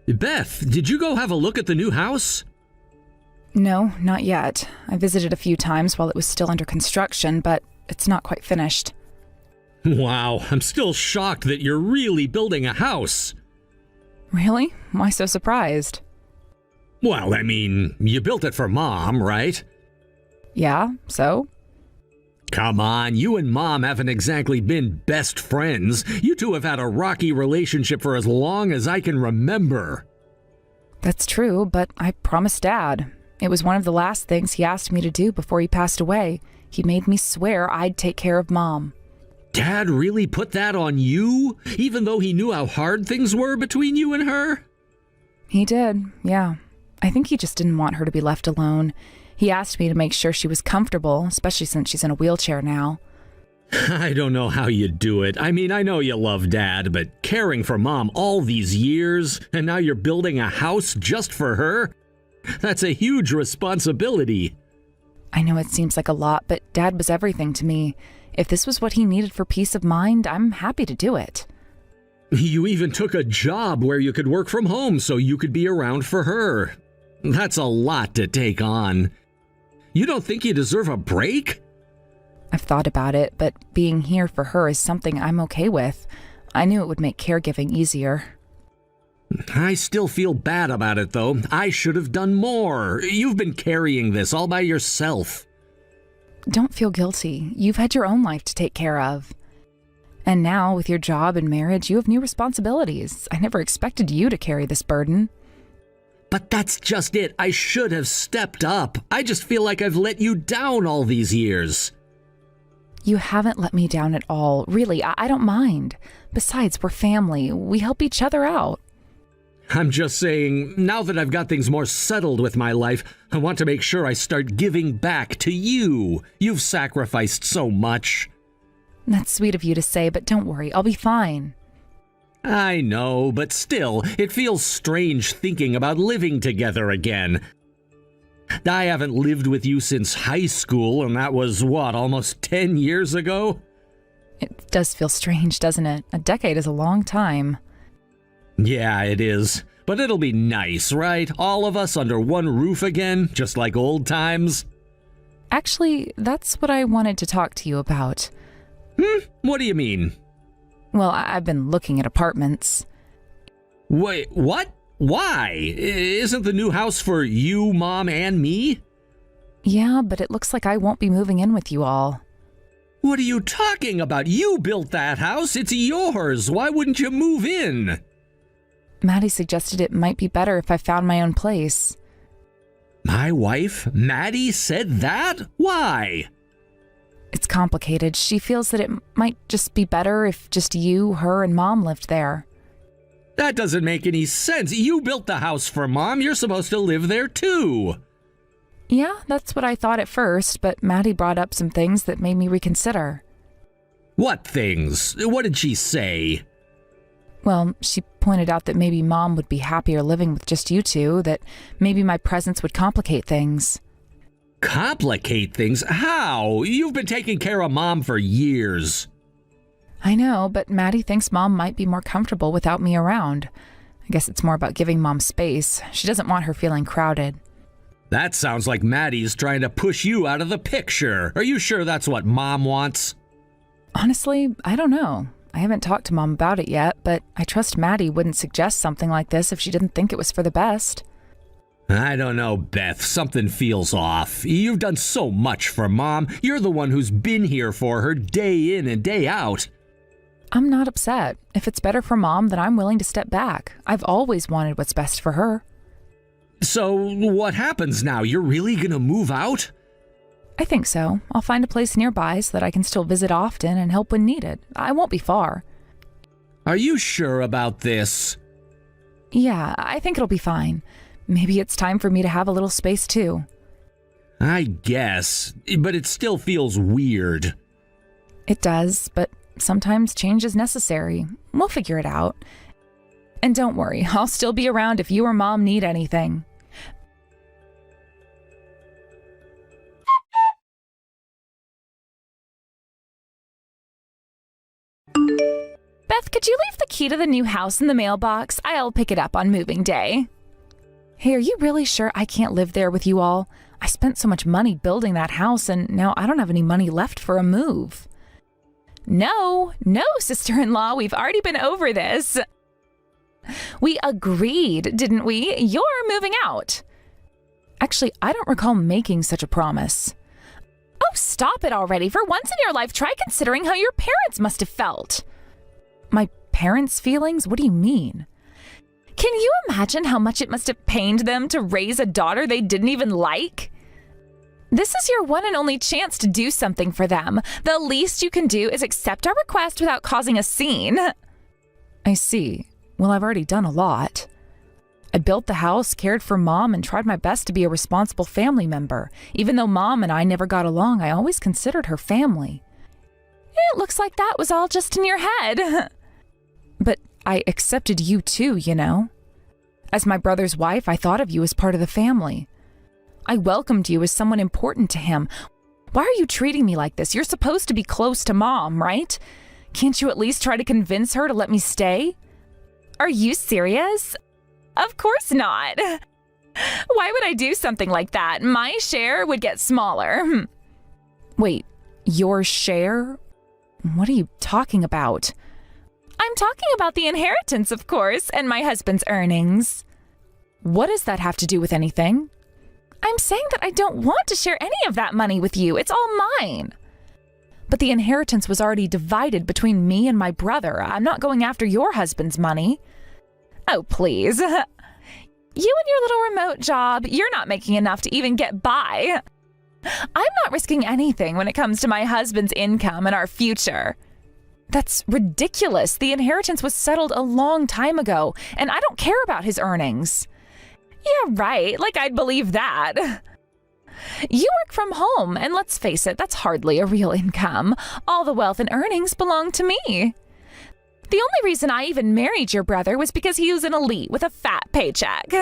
Beth, did you go have a look at the new house? No, not yet. I visited a few times while it was still under construction, but it's not quite finished. Wow, I'm still shocked that you're really building a house. Really? Why so surprised? Well, I mean, you built it for Mom, right? Yeah, so? Come on, you and Mom haven't exactly been best friends. You two have had a rocky relationship for as long as I can remember. That's true, but I promised Dad. It was one of the last things he asked me to do before he passed away. He made me swear I'd take care of Mom. Dad really put that on you? Even though he knew how hard things were between you and her? He did, yeah. I think he just didn't want her to be left alone. He asked me to make sure she was comfortable, especially since she's in a wheelchair now. I don't know how you do it. I mean, I know you love Dad, but caring for Mom all these years, and now you're building a house just for her? That's a huge responsibility. I know it seems like a lot, but Dad was everything to me. If this was what he needed for peace of mind, I'm happy to do it. You even took a job where you could work from home so you could be around for her. That's a lot to take on. You don't think you deserve a break? I've thought about it, but being here for her is something I'm okay with. I knew it would make caregiving easier. I still feel bad about it, though. I should have done more. You've been carrying this all by yourself. Don't feel guilty. You've had your own life to take care of. And now, with your job and marriage, you have new responsibilities. I never expected you to carry this burden. But that's just it. I should have stepped up. I just feel like I've let you down all these years. You haven't let me down at all. Really, I don't mind. Besides, we're family. We help each other out. I'm just saying, now that I've got things more settled with my life, I want to make sure I start giving back to you. You've sacrificed so much. That's sweet of you to say, but don't worry, I'll be fine. I know, but still, it feels strange thinking about living together again. I haven't lived with you since high school, and that was, almost 10 years ago? It does feel strange, doesn't it? A decade is a long time. Yeah, it is. But it'll be nice, right? All of us under one roof again, just like old times. Actually, that's what I wanted to talk to you about. What do you mean? Well, I've been looking at apartments. Wait, what? Why? Isn't the new house for you, Mom, and me? Yeah, but it looks like I won't be moving in with you all. What are you talking about? You built that house. It's yours. Why wouldn't you move in? Maddie suggested it might be better if I found my own place. My wife, Maddie, said that? Why? It's complicated. She feels that it might just be better if just you, her, and Mom lived there. That doesn't make any sense. You built the house for Mom. You're supposed to live there too. Yeah, that's what I thought at first, but Maddie brought up some things that made me reconsider. What things? What did she say? Well, she pointed out that maybe Mom would be happier living with just you two, that maybe my presence would complicate things. Complicate things? How? You've been taking care of Mom for years. I know, but Maddie thinks Mom might be more comfortable without me around. I guess it's more about giving Mom space. She doesn't want her feeling crowded. That sounds like Maddie's trying to push you out of the picture. Are you sure that's what Mom wants? Honestly, I don't know. I haven't talked to Mom about it yet, but I trust Maddie wouldn't suggest something like this if she didn't think it was for the best. I don't know, Beth. Something feels off. You've done so much for Mom. You're the one who's been here for her day in and day out. I'm not upset. If it's better for Mom, then I'm willing to step back. I've always wanted what's best for her. So what happens now? You're really gonna move out? I think so. I'll find a place nearby so that I can still visit often and help when needed. I won't be far. Are you sure about this? Yeah, I think it'll be fine. Maybe it's time for me to have a little space too. I guess, but it still feels weird. It does, but sometimes change is necessary. We'll figure it out. And don't worry, I'll still be around if you or Mom need anything. Beth, could you leave the key to the new house in the mailbox? I'll pick it up on moving day. Hey, are you really sure I can't live there with you all? I spent so much money building that house, and now I don't have any money left for a move. No, sister-in-law, we've already been over this. We agreed, didn't we? You're moving out. Actually, I don't recall making such a promise. Oh, stop it already. For once in your life, try considering how your parents must have felt. My parents' feelings? What do you mean? Can you imagine how much it must have pained them to raise a daughter they didn't even like? This is your one and only chance to do something for them. The least you can do is accept our request without causing a scene. I see. Well, I've already done a lot. I built the house, cared for Mom, and tried my best to be a responsible family member. Even though Mom and I never got along, I always considered her family. It looks like that was all just in your head. But I accepted you too, you know. As my brother's wife, I thought of you as part of the family. I welcomed you as someone important to him. Why are you treating me like this? You're supposed to be close to Mom, right? Can't you at least try to convince her to let me stay? Are you serious? Of course not. Why would I do something like that? My share would get smaller. Wait, your share? What are you talking about? I'm talking about the inheritance, of course, and my husband's earnings. What does that have to do with anything? I'm saying that I don't want to share any of that money with you. It's all mine. But the inheritance was already divided between me and my brother. I'm not going after your husband's money. Oh, please. You and your little remote job, you're not making enough to even get by. I'm not risking anything when it comes to my husband's income and our future. That's ridiculous. The inheritance was settled a long time ago, and I don't care about his earnings. Yeah, right. Like I'd believe that. You work from home, and let's face it, that's hardly a real income. All the wealth and earnings belong to me. The only reason I even married your brother was because he was an elite with a fat paycheck.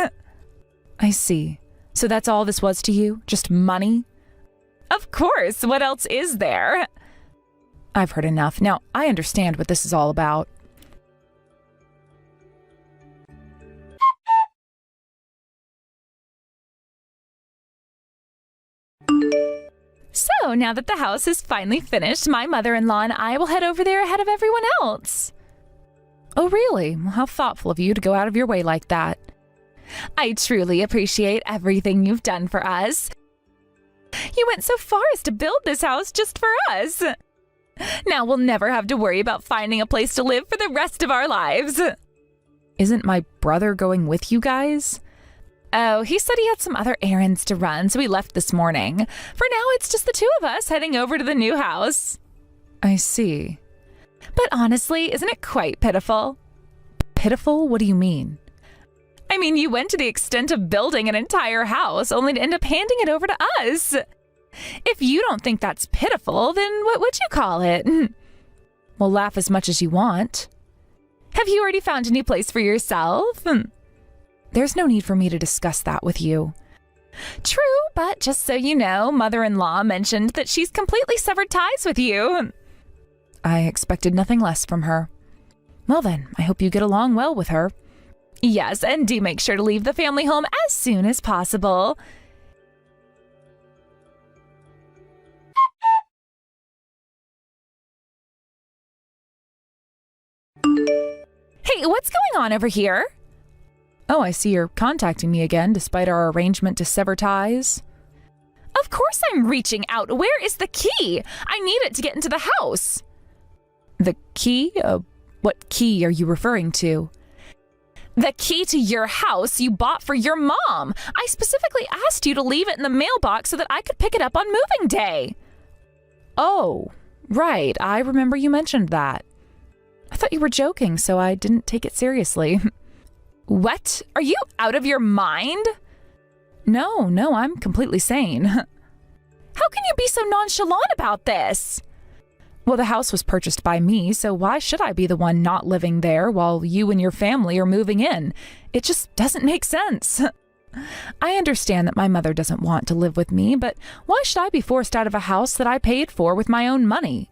I see. So that's all this was to you? Just money? Of course. What else is there? I've heard enough. Now, I understand what this is all about. So, now that the house is finally finished, my mother-in-law and I will head over there ahead of everyone else. Oh, really? Well, how thoughtful of you to go out of your way like that. I truly appreciate everything you've done for us. You went so far as to build this house just for us. Now we'll never have to worry about finding a place to live for the rest of our lives. Isn't my brother going with you guys? Oh, he said he had some other errands to run, so he left this morning. For now, it's just the two of us heading over to the new house. I see. But honestly, isn't it quite pitiful? Pitiful? What do you mean? I mean, you went to the extent of building an entire house only to end up handing it over to us. If you don't think that's pitiful, then what would you call it? Well, laugh as much as you want. Have you already found a new place for yourself? There's no need for me to discuss that with you. True, but just so you know, mother-in-law mentioned that she's completely severed ties with you. I expected nothing less from her. Well then, I hope you get along well with her. Yes, and do make sure to leave the family home as soon as possible. Hey, what's going on over here? Oh, I see you're contacting me again, despite our arrangement to sever ties. Of course I'm reaching out. Where is the key? I need it to get into the house. The key? What key are you referring to? The key to your house you bought for your mom. I specifically asked you to leave it in the mailbox so that I could pick it up on moving day. Oh, right. I remember you mentioned that. I thought you were joking, so I didn't take it seriously. What? Are you out of your mind? No, I'm completely sane. How can you be so nonchalant about this? Well, the house was purchased by me, so why should I be the one not living there while you and your family are moving in? It just doesn't make sense. I understand that my mother doesn't want to live with me, but why should I be forced out of a house that I paid for with my own money?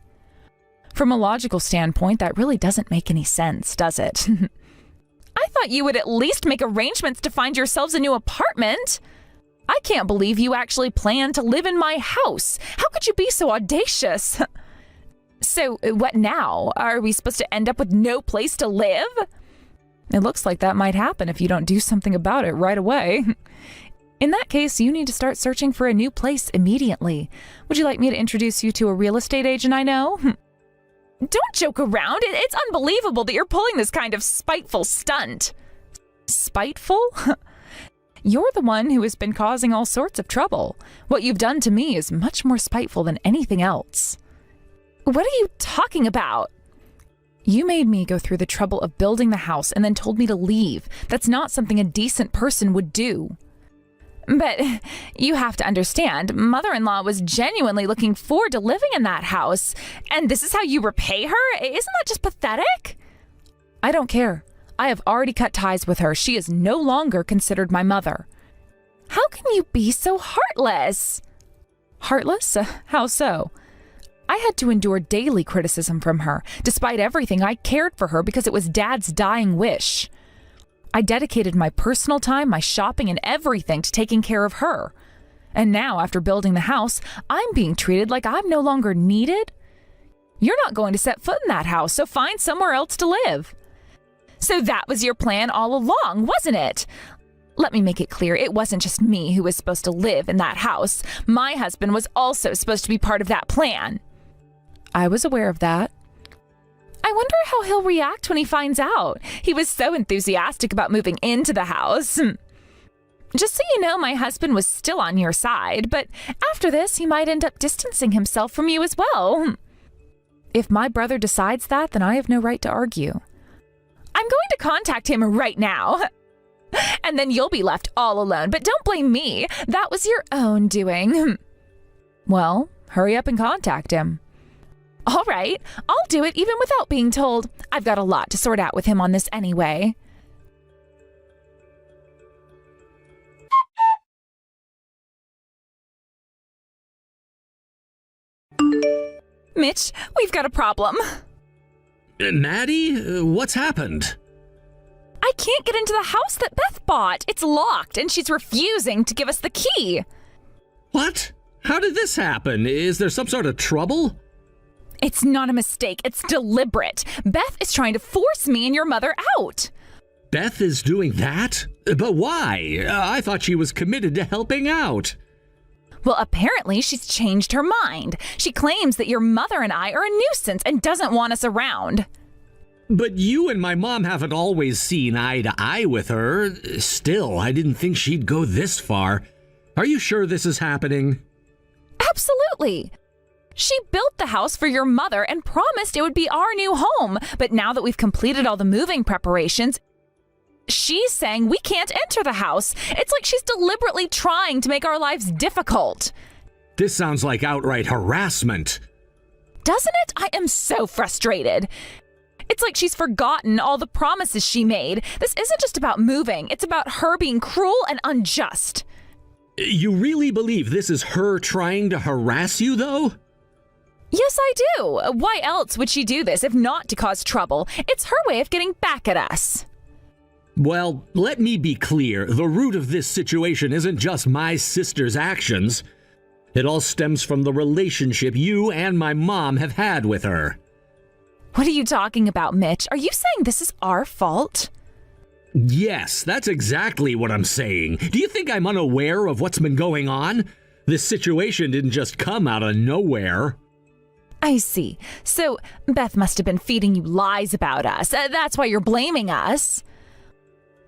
From a logical standpoint, that really doesn't make any sense, does it? I thought you would at least make arrangements to find yourselves a new apartment. I can't believe you actually plan to live in my house. How could you be so audacious? So, what now? Are we supposed to end up with no place to live? It looks like that might happen if you don't do something about it right away. In that case, you need to start searching for a new place immediately. Would you like me to introduce you to a real estate agent I know? Don't joke around. It's unbelievable that you're pulling this kind of spiteful stunt. Spiteful? You're the one who has been causing all sorts of trouble. What you've done to me is much more spiteful than anything else. What are you talking about? You made me go through the trouble of building the house and then told me to leave. That's not something a decent person would do. But you have to understand, mother-in-law was genuinely looking forward to living in that house, and this is how you repay her? Isn't that just pathetic? I don't care. I have already cut ties with her. She is no longer considered my mother. How can you be so heartless? Heartless? How so? I had to endure daily criticism from her. Despite everything, I cared for her because it was Dad's dying wish. I dedicated my personal time, my shopping, and everything to taking care of her. And now, after building the house, I'm being treated like I'm no longer needed. You're not going to set foot in that house, so find somewhere else to live. So that was your plan all along, wasn't it? Let me make it clear, it wasn't just me who was supposed to live in that house. My husband was also supposed to be part of that plan. I was aware of that. I wonder how he'll react when he finds out. He was so enthusiastic about moving into the house. Just so you know, my husband was still on your side, but after this, he might end up distancing himself from you as well. If my brother decides that, then I have no right to argue. I'm going to contact him right now. And then you'll be left all alone, but don't blame me. That was your own doing. Well, hurry up and contact him. All right, I'll do it even without being told. I've got a lot to sort out with him on this anyway. Mitch, we've got a problem. Maddie, what's happened? I can't get into the house that Beth bought. It's locked, and she's refusing to give us the key. What? How did this happen? Is there some sort of trouble? It's not a mistake. It's deliberate. Beth is trying to force me and your mother out. Beth is doing that? But why? I thought she was committed to helping out. Well, apparently she's changed her mind. She claims that your mother and I are a nuisance and doesn't want us around. But you and my mom haven't always seen eye to eye with her. Still, I didn't think she'd go this far. Are you sure this is happening? Absolutely. She built the house for your mother and promised it would be our new home. But now that we've completed all the moving preparations, she's saying we can't enter the house. It's like she's deliberately trying to make our lives difficult. This sounds like outright harassment. Doesn't it? I am so frustrated. It's like she's forgotten all the promises she made. This isn't just about moving. It's about her being cruel and unjust. You really believe this is her trying to harass you, though? Yes, I do. Why else would she do this if not to cause trouble? It's her way of getting back at us. Well, let me be clear. The root of this situation isn't just my sister's actions. It all stems from the relationship you and my mom have had with her. What are you talking about, Mitch? Are you saying this is our fault? Yes, that's exactly what I'm saying. Do you think I'm unaware of what's been going on? This situation didn't just come out of nowhere. I see. So Beth must have been feeding you lies about us. That's why you're blaming us.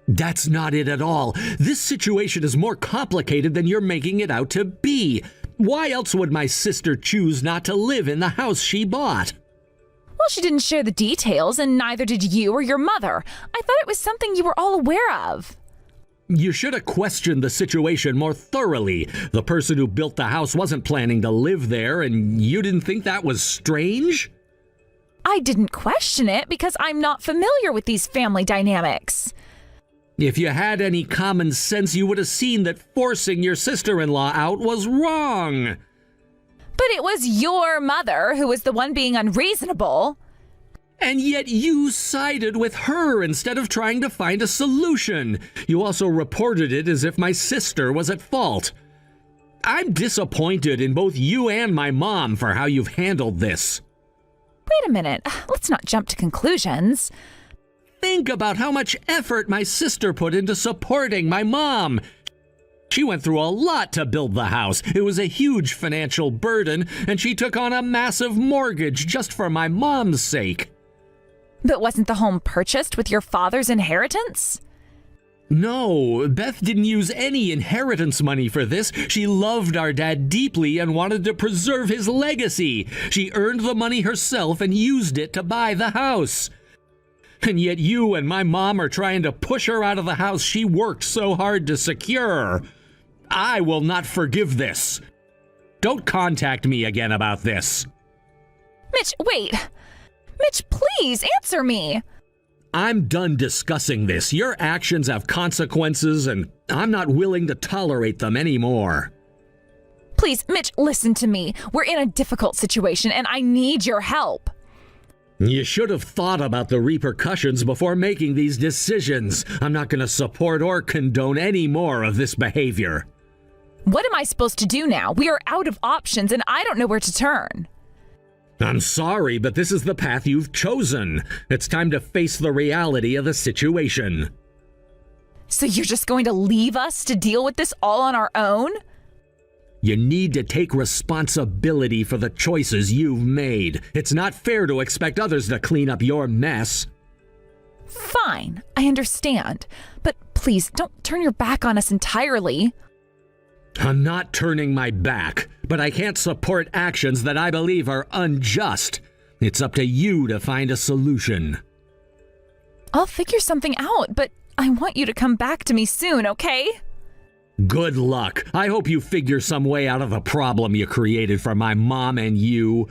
That's not it at all. This situation is more complicated than you're making it out to be. Why else would my sister choose not to live in the house she bought? Well, she didn't share the details, and neither did you or your mother. I thought it was something you were all aware of. You should have questioned the situation more thoroughly. The person who built the house wasn't planning to live there, and you didn't think that was strange? I didn't question it because I'm not familiar with these family dynamics. If you had any common sense, you would have seen that forcing your sister-in-law out was wrong. But it was your mother who was the one being unreasonable. And yet you sided with her instead of trying to find a solution. You also reported it as if my sister was at fault. I'm disappointed in both you and my mom for how you've handled this. Wait a minute. Let's not jump to conclusions. Think about how much effort my sister put into supporting my mom. She went through a lot to build the house. It was a huge financial burden, and she took on a massive mortgage just for my mom's sake. But wasn't the home purchased with your father's inheritance? No, Beth didn't use any inheritance money for this. She loved our dad deeply and wanted to preserve his legacy. She earned the money herself and used it to buy the house. And yet you and my mom are trying to push her out of the house she worked so hard to secure. I will not forgive this. Don't contact me again about this. Mitch, wait. Mitch, please answer me. I'm done discussing this. Your actions have consequences, and I'm not willing to tolerate them anymore. Please, Mitch, listen to me. We're in a difficult situation, and I need your help. You should have thought about the repercussions before making these decisions. I'm not going to support or condone any more of this behavior. What am I supposed to do now? We are out of options, and I don't know where to turn. I'm sorry, but this is the path you've chosen. It's time to face the reality of the situation. So you're just going to leave us to deal with this all on our own? You need to take responsibility for the choices you've made. It's not fair to expect others to clean up your mess. Fine, I understand. But Please, don't turn your back on us entirely. I'm not turning my back, but I can't support actions that I believe are unjust. It's up to you to find a solution. I'll figure something out, but I want you to come back to me soon, okay? Good luck. I hope you figure some way out of the problem you created for my mom and you.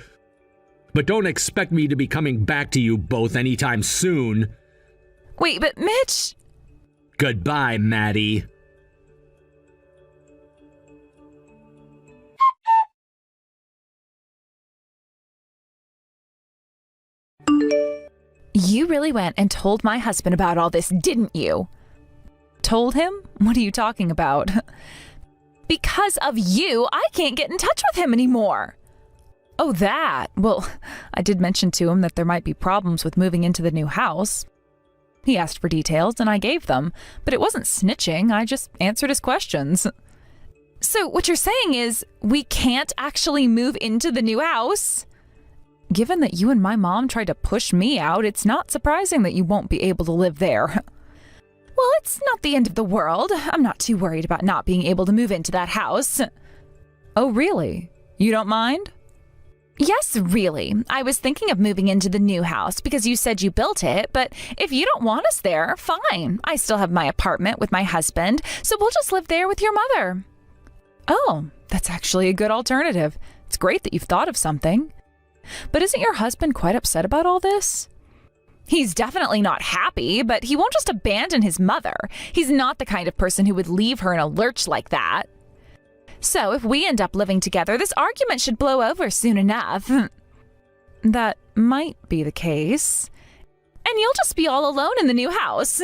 But don't expect me to be coming back to you both anytime soon. Wait, but Mitch... Goodbye, Maddie. You really went and told my husband about all this, didn't you? Told him? What are you talking about? Because of you, I can't get in touch with him anymore. Oh, that. Well, I did mention to him that there might be problems with moving into the new house. He asked for details and I gave them, but it wasn't snitching, I just answered his questions. So what you're saying is we can't actually move into the new house? Given that you and my mom tried to push me out, it's not surprising that you won't be able to live there. Well, it's not the end of the world. I'm not too worried about not being able to move into that house. Oh, really? You don't mind? Yes, really. I was thinking of moving into the new house because you said you built it, but if you don't want us there, fine. I still have my apartment with my husband, so we'll just live there with your mother. Oh, that's actually a good alternative. It's great that you've thought of something. But isn't your husband quite upset about all this? He's definitely not happy, but he won't just abandon his mother. He's not the kind of person who would leave her in a lurch like that. So if we end up living together, this argument should blow over soon enough. That might be the case. And you'll just be all alone in the new house.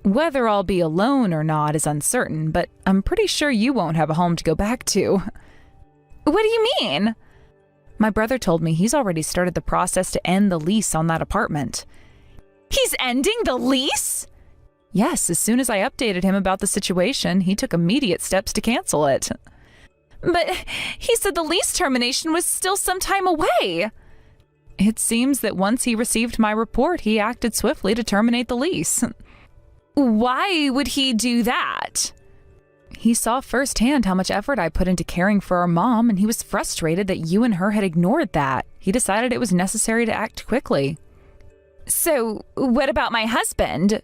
Whether I'll be alone or not is uncertain, but I'm pretty sure you won't have a home to go back to. What do you mean? My brother told me he's already started the process to end the lease on that apartment. He's ending the lease? Yes, as soon as I updated him about the situation, he took immediate steps to cancel it. But he said the lease termination was still some time away. It seems that once he received my report, he acted swiftly to terminate the lease. Why would he do that? He saw firsthand how much effort I put into caring for our mom, and he was frustrated that you and her had ignored that. He decided it was necessary to act quickly. So, what about my husband?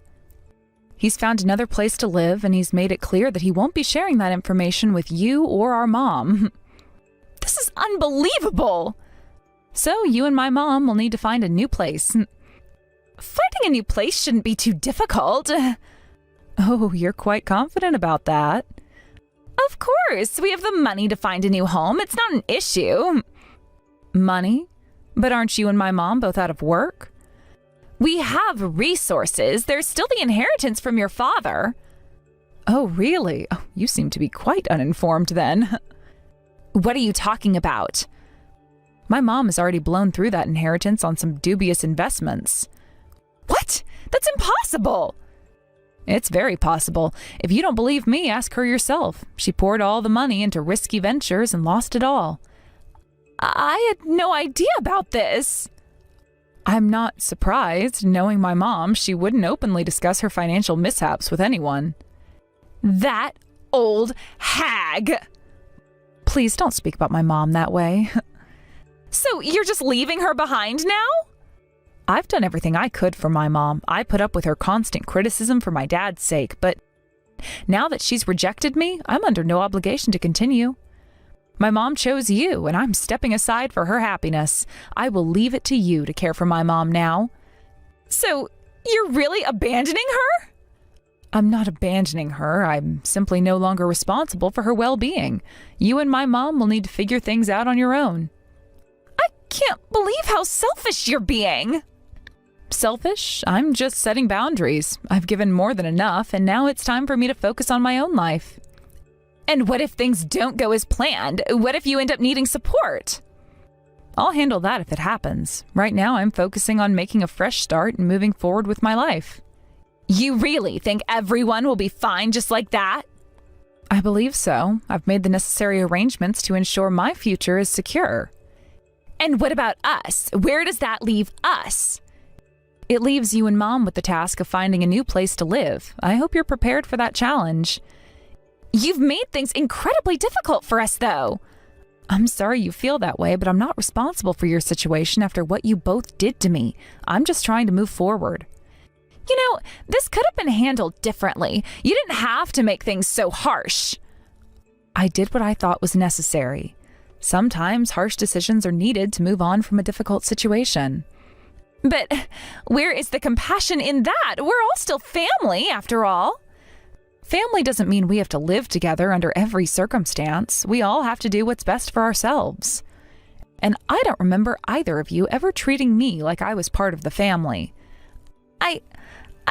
He's found another place to live, and he's made it clear that he won't be sharing that information with you or our mom. This is unbelievable! So, you and my mom will need to find a new place. Finding a new place shouldn't be too difficult. Oh, you're quite confident about that. Of course, we have the money to find a new home. It's not an issue. Money? But aren't you and my mom both out of work? We have resources. There's still the inheritance from your father. Oh, really? Oh, you seem to be quite uninformed then. What are you talking about? My mom has already blown through that inheritance on some dubious investments. What? That's impossible! It's very possible. If you don't believe me, ask her yourself. She poured all the money into risky ventures and lost it all. I had no idea about this. I'm not surprised. Knowing my mom, she wouldn't openly discuss her financial mishaps with anyone. That old hag! Please don't speak about my mom that way. So you're just leaving her behind now? I've done everything I could for my mom. I put up with her constant criticism for my dad's sake, but now that she's rejected me, I'm under no obligation to continue. My mom chose you, and I'm stepping aside for her happiness. I will leave it to you to care for my mom now. So, you're really abandoning her? I'm not abandoning her. I'm simply no longer responsible for her well-being. You and my mom will need to figure things out on your own. I can't believe how selfish you're being. Selfish? I'm just setting boundaries. I've given more than enough, and now it's time for me to focus on my own life. And what if things don't go as planned? What if you end up needing support? I'll handle that if it happens. Right now, I'm focusing on making a fresh start and moving forward with my life. You really think everyone will be fine just like that? I believe so. I've made the necessary arrangements to ensure my future is secure. And what about us? Where does that leave us? It leaves you and Mom with the task of finding a new place to live. I hope you're prepared for that challenge. You've made things incredibly difficult for us, though. I'm sorry you feel that way, but I'm not responsible for your situation after what you both did to me. I'm just trying to move forward. You know, this could have been handled differently. You didn't have to make things so harsh. I did what I thought was necessary. Sometimes harsh decisions are needed to move on from a difficult situation. But where is the compassion in that? We're all still family, after all. Family doesn't mean we have to live together under every circumstance. We all have to do what's best for ourselves. And I don't remember either of you ever treating me like I was part of the family.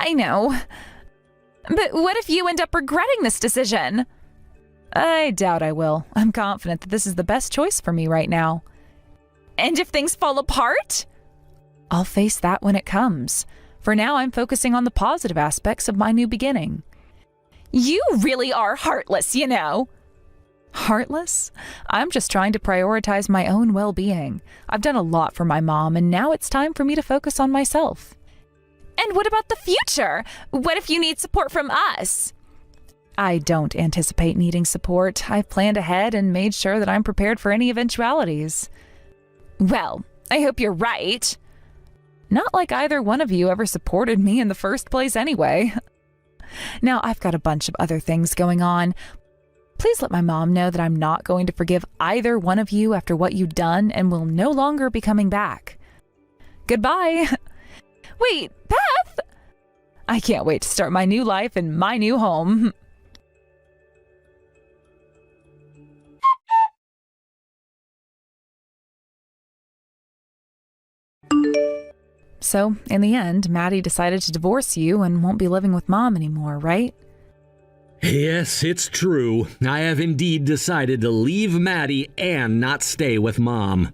I know. But what if you end up regretting this decision? I doubt I will. I'm confident that this is the best choice for me right now. And if things fall apart? I'll face that when it comes. For now, I'm focusing on the positive aspects of my new beginning. You really are heartless, you know. Heartless? I'm just trying to prioritize my own well-being. I've done a lot for my mom, and now it's time for me to focus on myself. And what about the future? What if you need support from us? I don't anticipate needing support. I've planned ahead and made sure that I'm prepared for any eventualities. Well, I hope you're right. Not like either one of you ever supported me in the first place anyway. Now, I've got a bunch of other things going on. Please let my mom know that I'm not going to forgive either one of you after what you've done and will no longer be coming back. Goodbye. Wait, Beth! I can't wait to start my new life in my new home. So, in the end, Maddie decided to divorce you and won't be living with Mom anymore, right? Yes, it's true. I have indeed decided to leave Maddie and not stay with Mom.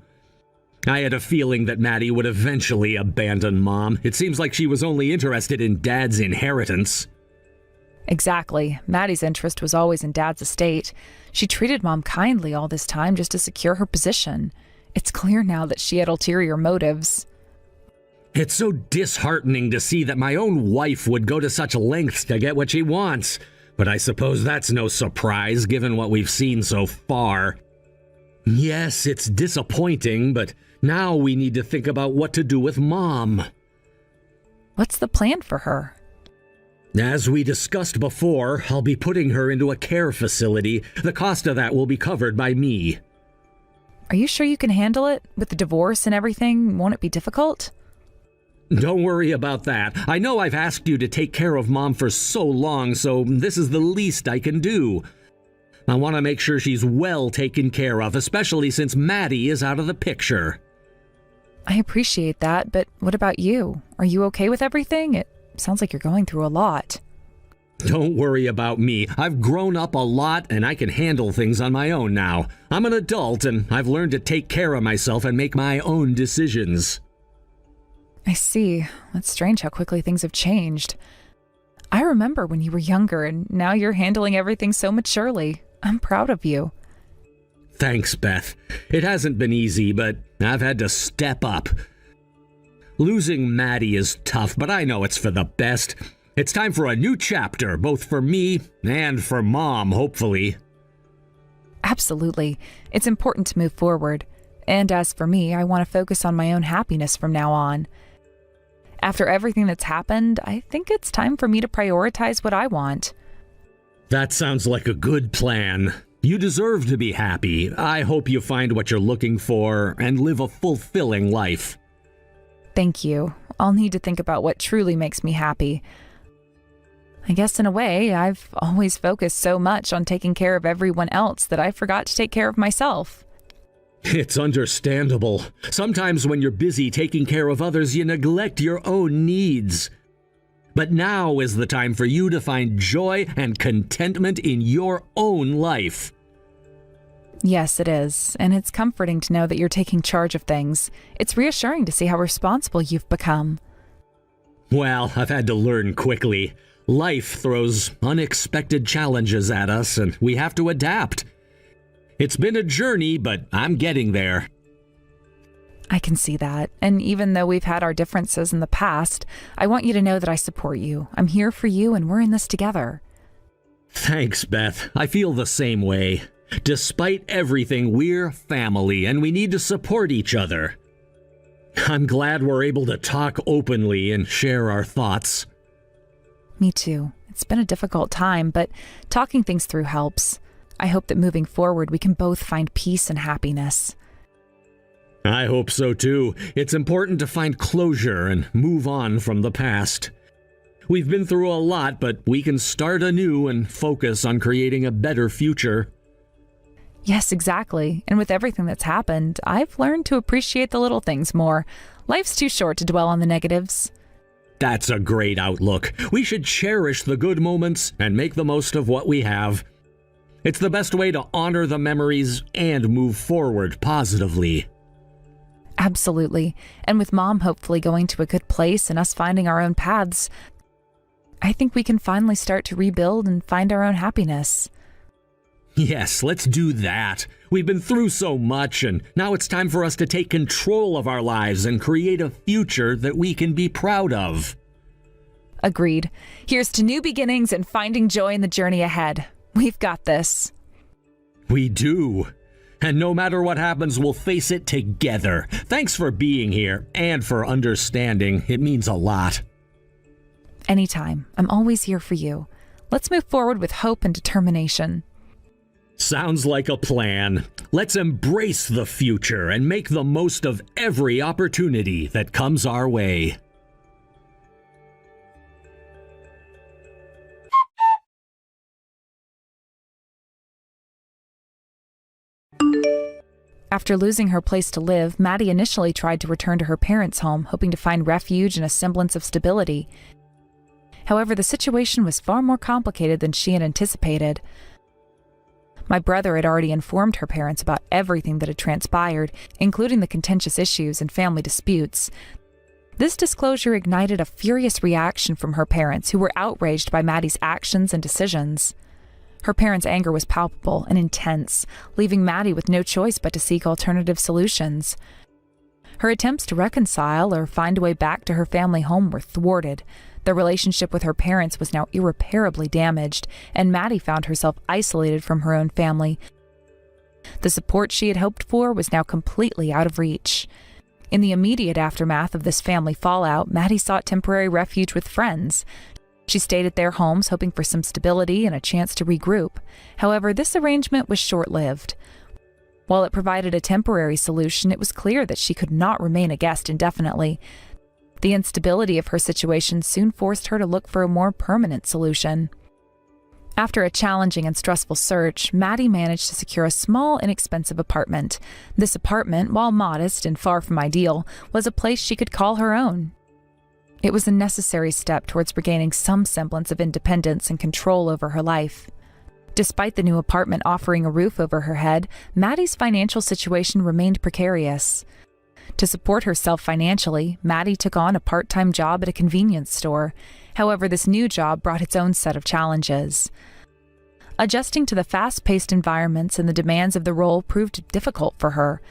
I had a feeling that Maddie would eventually abandon Mom. It seems like she was only interested in Dad's inheritance. Exactly. Maddie's interest was always in Dad's estate. She treated Mom kindly all this time just to secure her position. It's clear now that she had ulterior motives. It's so disheartening to see that my own wife would go to such lengths to get what she wants. But I suppose that's no surprise given what we've seen so far. Yes, it's disappointing, but now we need to think about what to do with Mom. What's the plan for her? As we discussed before, I'll be putting her into a care facility. The cost of that will be covered by me. Are you sure you can handle it? With the divorce and everything, won't it be difficult? Don't worry about that. I know I've asked you to take care of Mom for so long, so this is the least I can do. I want to make sure she's well taken care of, especially since Maddie is out of the picture. I appreciate that, but what about you? Are you okay with everything? It sounds like you're going through a lot. Don't worry about me. I've grown up a lot and I can handle things on my own now. I'm an adult and I've learned to take care of myself and make my own decisions. I see. It's strange how quickly things have changed. I remember when you were younger and now you're handling everything so maturely. I'm proud of you. Thanks, Beth. It hasn't been easy, but I've had to step up. Losing Maddie is tough, but I know it's for the best. It's time for a new chapter, both for me and for Mom, hopefully. Absolutely. It's important to move forward. And as for me, I want to focus on my own happiness from now on. After everything that's happened, I think it's time for me to prioritize what I want. That sounds like a good plan. You deserve to be happy. I hope you find what you're looking for and live a fulfilling life. Thank you. I'll need to think about what truly makes me happy. I guess in a way, I've always focused so much on taking care of everyone else that I forgot to take care of myself. It's understandable. Sometimes when you're busy taking care of others, you neglect your own needs. But now is the time for you to find joy and contentment in your own life. Yes, it is. And it's comforting to know that you're taking charge of things. It's reassuring to see how responsible you've become. Well, I've had to learn quickly. Life throws unexpected challenges at us, and we have to adapt. It's been a journey, but I'm getting there. I can see that, and even though we've had our differences in the past, I want you to know that I support you. I'm here for you, and we're in this together. Thanks, Beth. I feel the same way. Despite everything, we're family, and we need to support each other. I'm glad we're able to talk openly and share our thoughts. Me too. It's been a difficult time, but talking things through helps. I hope that moving forward, we can both find peace and happiness. I hope so too. It's important to find closure and move on from the past. We've been through a lot, but we can start anew and focus on creating a better future. Yes, exactly. And with everything that's happened, I've learned to appreciate the little things more. Life's too short to dwell on the negatives. That's a great outlook. We should cherish the good moments and make the most of what we have. It's the best way to honor the memories and move forward positively. Absolutely. And with Mom hopefully going to a good place and us finding our own paths, I think we can finally start to rebuild and find our own happiness. Yes, let's do that. We've been through so much, and now it's time for us to take control of our lives and create a future that we can be proud of. Agreed. Here's to new beginnings and finding joy in the journey ahead. We've got this. We do. And no matter what happens, we'll face it together. Thanks for being here and for understanding. It means a lot. Anytime. I'm always here for you. Let's move forward with hope and determination. Sounds like a plan. Let's embrace the future and make the most of every opportunity that comes our way. After losing her place to live, Maddie initially tried to return to her parents' home, hoping to find refuge and a semblance of stability. However, the situation was far more complicated than she had anticipated. My brother had already informed her parents about everything that had transpired, including the contentious issues and family disputes. This disclosure ignited a furious reaction from her parents, who were outraged by Maddie's actions and decisions. Her parents' anger was palpable and intense, leaving Maddie with no choice but to seek alternative solutions. Her attempts to reconcile or find a way back to her family home were thwarted. The relationship with her parents was now irreparably damaged, and Maddie found herself isolated from her own family. The support she had hoped for was now completely out of reach. In the immediate aftermath of this family fallout, Maddie sought temporary refuge with friends. She stayed at their homes, hoping for some stability and a chance to regroup. However, this arrangement was short-lived. While it provided a temporary solution, it was clear that she could not remain a guest indefinitely. The instability of her situation soon forced her to look for a more permanent solution. After a challenging and stressful search, Maddie managed to secure a small, inexpensive apartment. This apartment, while modest and far from ideal, was a place she could call her own. It was a necessary step towards regaining some semblance of independence and control over her life. Despite the new apartment offering a roof over her head, Maddie's financial situation remained precarious. To support herself financially, Maddie took on a part-time job at a convenience store. However, this new job brought its own set of challenges. Adjusting to the fast-paced environments and the demands of the role proved difficult for her.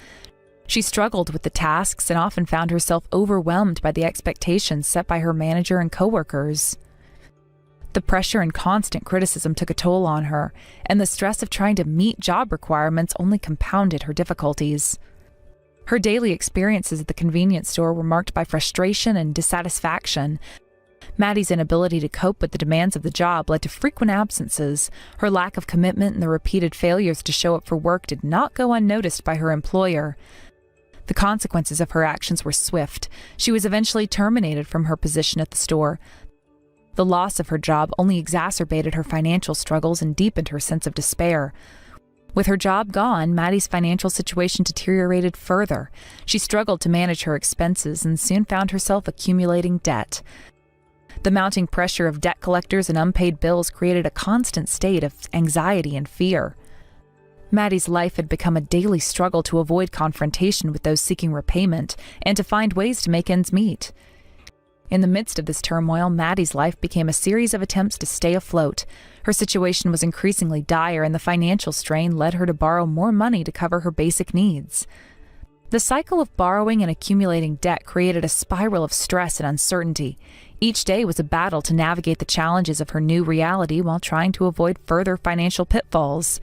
She struggled with the tasks and often found herself overwhelmed by the expectations set by her manager and coworkers. The pressure and constant criticism took a toll on her, and the stress of trying to meet job requirements only compounded her difficulties. Her daily experiences at the convenience store were marked by frustration and dissatisfaction. Maddie's inability to cope with the demands of the job led to frequent absences. Her lack of commitment and the repeated failures to show up for work did not go unnoticed by her employer. The consequences of her actions were swift. She was eventually terminated from her position at the store. The loss of her job only exacerbated her financial struggles and deepened her sense of despair. With her job gone, Maddie's financial situation deteriorated further. She struggled to manage her expenses and soon found herself accumulating debt. The mounting pressure of debt collectors and unpaid bills created a constant state of anxiety and fear. Maddie's life had become a daily struggle to avoid confrontation with those seeking repayment and to find ways to make ends meet. In the midst of this turmoil, Maddie's life became a series of attempts to stay afloat. Her situation was increasingly dire, and the financial strain led her to borrow more money to cover her basic needs. The cycle of borrowing and accumulating debt created a spiral of stress and uncertainty. Each day was a battle to navigate the challenges of her new reality while trying to avoid further financial pitfalls.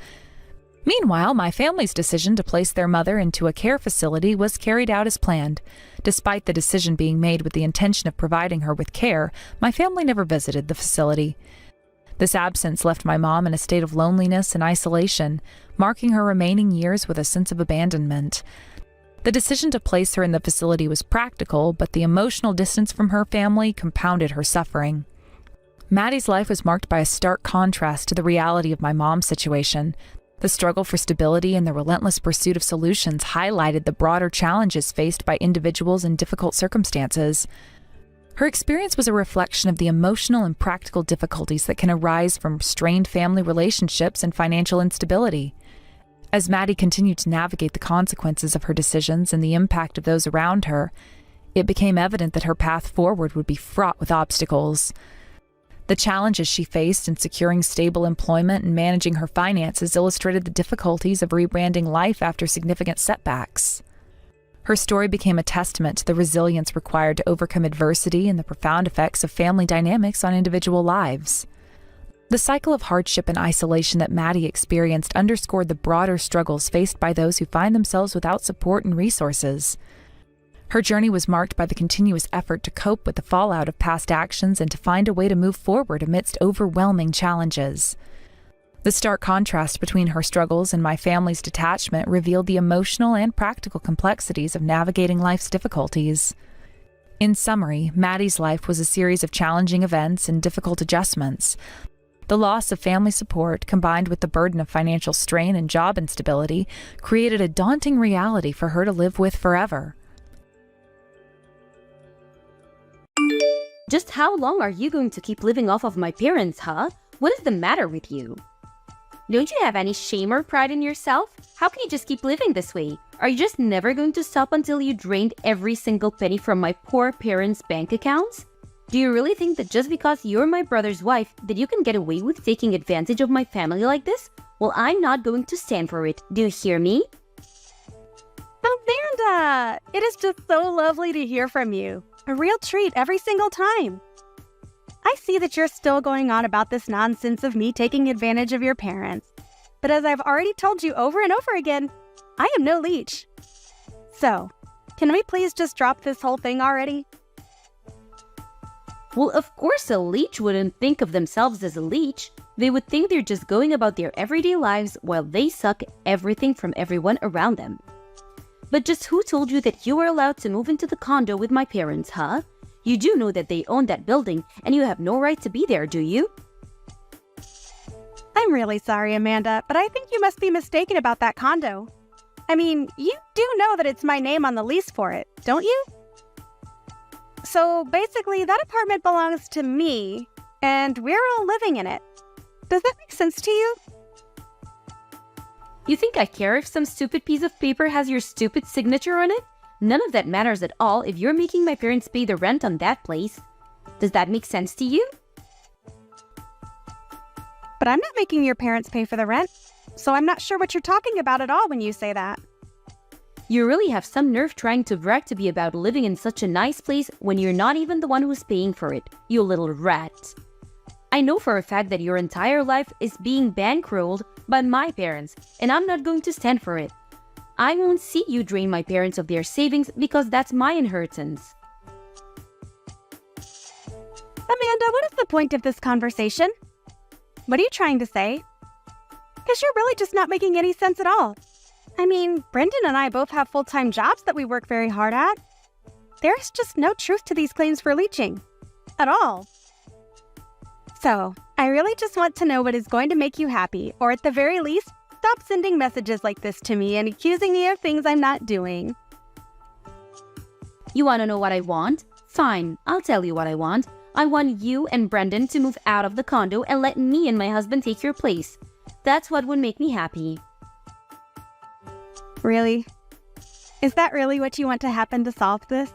Meanwhile, my family's decision to place their mother into a care facility was carried out as planned. Despite the decision being made with the intention of providing her with care, my family never visited the facility. This absence left my mom in a state of loneliness and isolation, marking her remaining years with a sense of abandonment. The decision to place her in the facility was practical, but the emotional distance from her family compounded her suffering. Maddie's life was marked by a stark contrast to the reality of my mom's situation. The struggle for stability and the relentless pursuit of solutions highlighted the broader challenges faced by individuals in difficult circumstances. Her experience was a reflection of the emotional and practical difficulties that can arise from strained family relationships and financial instability. As Maddie continued to navigate the consequences of her decisions and the impact of those around her, it became evident that her path forward would be fraught with obstacles. The challenges she faced in securing stable employment and managing her finances illustrated the difficulties of rebranding life after significant setbacks. Her story became a testament to the resilience required to overcome adversity and the profound effects of family dynamics on individual lives. The cycle of hardship and isolation that Maddie experienced underscored the broader struggles faced by those who find themselves without support and resources. Her journey was marked by the continuous effort to cope with the fallout of past actions and to find a way to move forward amidst overwhelming challenges. The stark contrast between her struggles and my family's detachment revealed the emotional and practical complexities of navigating life's difficulties. In summary, Maddie's life was a series of challenging events and difficult adjustments. The loss of family support, combined with the burden of financial strain and job instability, created a daunting reality for her to live with forever. Just how long are you going to keep living off of my parents, huh? What is the matter with you? Don't you have any shame or pride in yourself? How can you just keep living this way? Are you just never going to stop until you drained every single penny from my poor parents' bank accounts? Do you really think that just because you're my brother's wife that you can get away with taking advantage of my family like this? Well, I'm not going to stand for it. Do you hear me? Amanda! It is just so lovely to hear from you. A real treat every single time. I see that you're still going on about this nonsense of me taking advantage of your parents. But as I've already told you over and over again, I am no leech. So, can we please just drop this whole thing already? Well, of course a leech wouldn't think of themselves as a leech. They would think they're just going about their everyday lives while they suck everything from everyone around them. But just who told you that you were allowed to move into the condo with my parents, huh? You do know that they own that building and you have no right to be there, do you? I'm really sorry, Amanda, but I think you must be mistaken about that condo. I mean, you do know that it's my name on the lease for it, don't you? So basically, that apartment belongs to me, and we're all living in it. Does that make sense to you? You think I care if some stupid piece of paper has your stupid signature on it? None of that matters at all if you're making my parents pay the rent on that place. Does that make sense to you? But I'm not making your parents pay for the rent, so I'm not sure what you're talking about at all when you say that. You really have some nerve trying to brag to be about living in such a nice place when you're not even the one who's paying for it, you little rat. I know for a fact that your entire life is being bankrolled by my parents, and I'm not going to stand for it. I won't see you drain my parents of their savings because that's my inheritance. Amanda, what is the point of this conversation? What are you trying to say? Because you're really just not making any sense at all. I mean, Brendan and I both have full-time jobs that we work very hard at. There's just no truth to these claims for leeching. At all. So, I really just want to know what is going to make you happy, or at the very least, stop sending messages like this to me and accusing me of things I'm not doing. You want to know what I want? Fine, I'll tell you what I want. I want you and Brendan to move out of the condo and let me and my husband take your place. That's what would make me happy. Really? Is that really what you want to happen to solve this?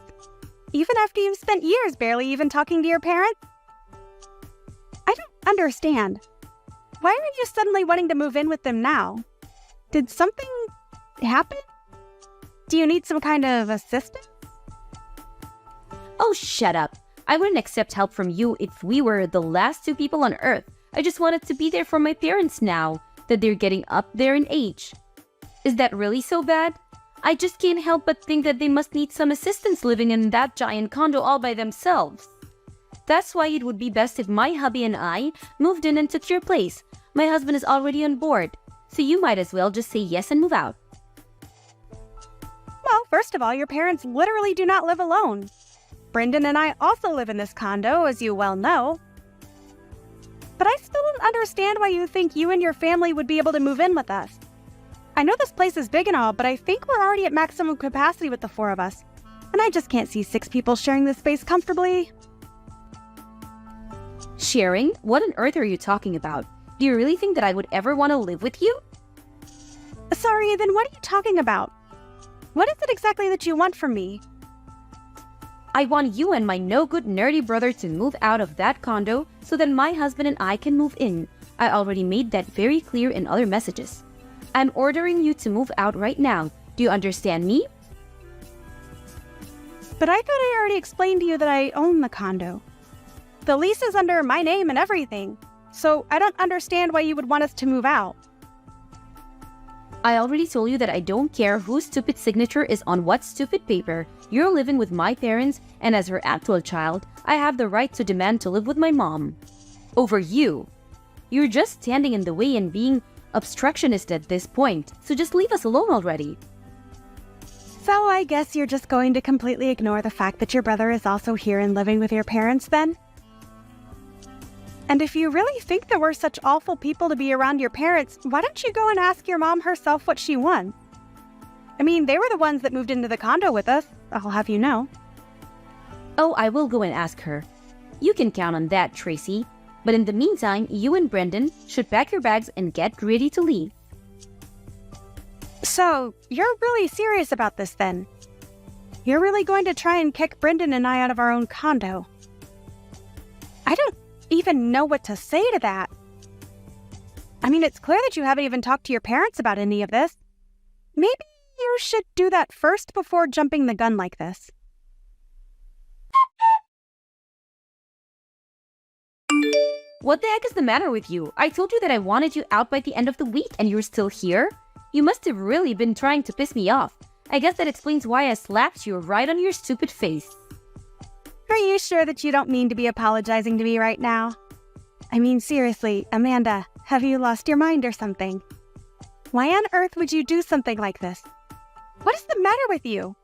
Even after you've spent years barely even talking to your parents? I don't understand. Why are you suddenly wanting to move in with them now? Did something happen? Do you need some kind of assistance? Oh, shut up. I wouldn't accept help from you if we were the last two people on Earth. I just wanted to be there for my parents now that they're getting up there in age. Is that really so bad? I just can't help but think that they must need some assistance living in that giant condo all by themselves. That's why it would be best if my hubby and I moved in and took your place. My husband is already on board, so you might as well just say yes and move out. Well, first of all, your parents literally do not live alone. Brendan and I also live in this condo, as you well know. But I still don't understand why you think you and your family would be able to move in with us. I know this place is big and all, but I think we're already at maximum capacity with the 4 of us. And I just can't see 6 people sharing this space comfortably. Sharing? What on earth are you talking about? Do you really think that I would ever want to live with you? Sorry, then what are you talking about? What is it exactly that you want from me? I want you and my no-good nerdy brother to move out of that condo so that my husband and I can move in. I already made that very clear in other messages. I'm ordering you to move out right now. Do you understand me? But I thought I already explained to you that I own the condo. The lease is under my name and everything, so I don't understand why you would want us to move out. I already told you that I don't care whose stupid signature is on what stupid paper. You're living with my parents, and as her actual child, I have the right to demand to live with my mom. Over you. You're just standing in the way and being obstructionist at this point, so just leave us alone already. So I guess you're just going to completely ignore the fact that your brother is also here and living with your parents then? And if you really think that we're such awful people to be around your parents, why don't you go and ask your mom herself what she wants? I mean, they were the ones that moved into the condo with us, I'll have you know. Oh, I will go and ask her. You can count on that, Tracy. But in the meantime, you and Brendan should pack your bags and get ready to leave. So, you're really serious about this then? You're really going to try and kick Brendan and I out of our own condo? I don't even know what to say to that. I mean, it's clear that you haven't even talked to your parents about any of this. Maybe you should do that first before jumping the gun like this. What the heck is the matter with you? I told you that I wanted you out by the end of the week and you're still here? You must have really been trying to piss me off. I guess that explains why I slapped you right on your stupid face. Are you sure that you don't mean to be apologizing to me right now? I mean, seriously, Amanda, have you lost your mind or something? Why on earth would you do something like this? What is the matter with you?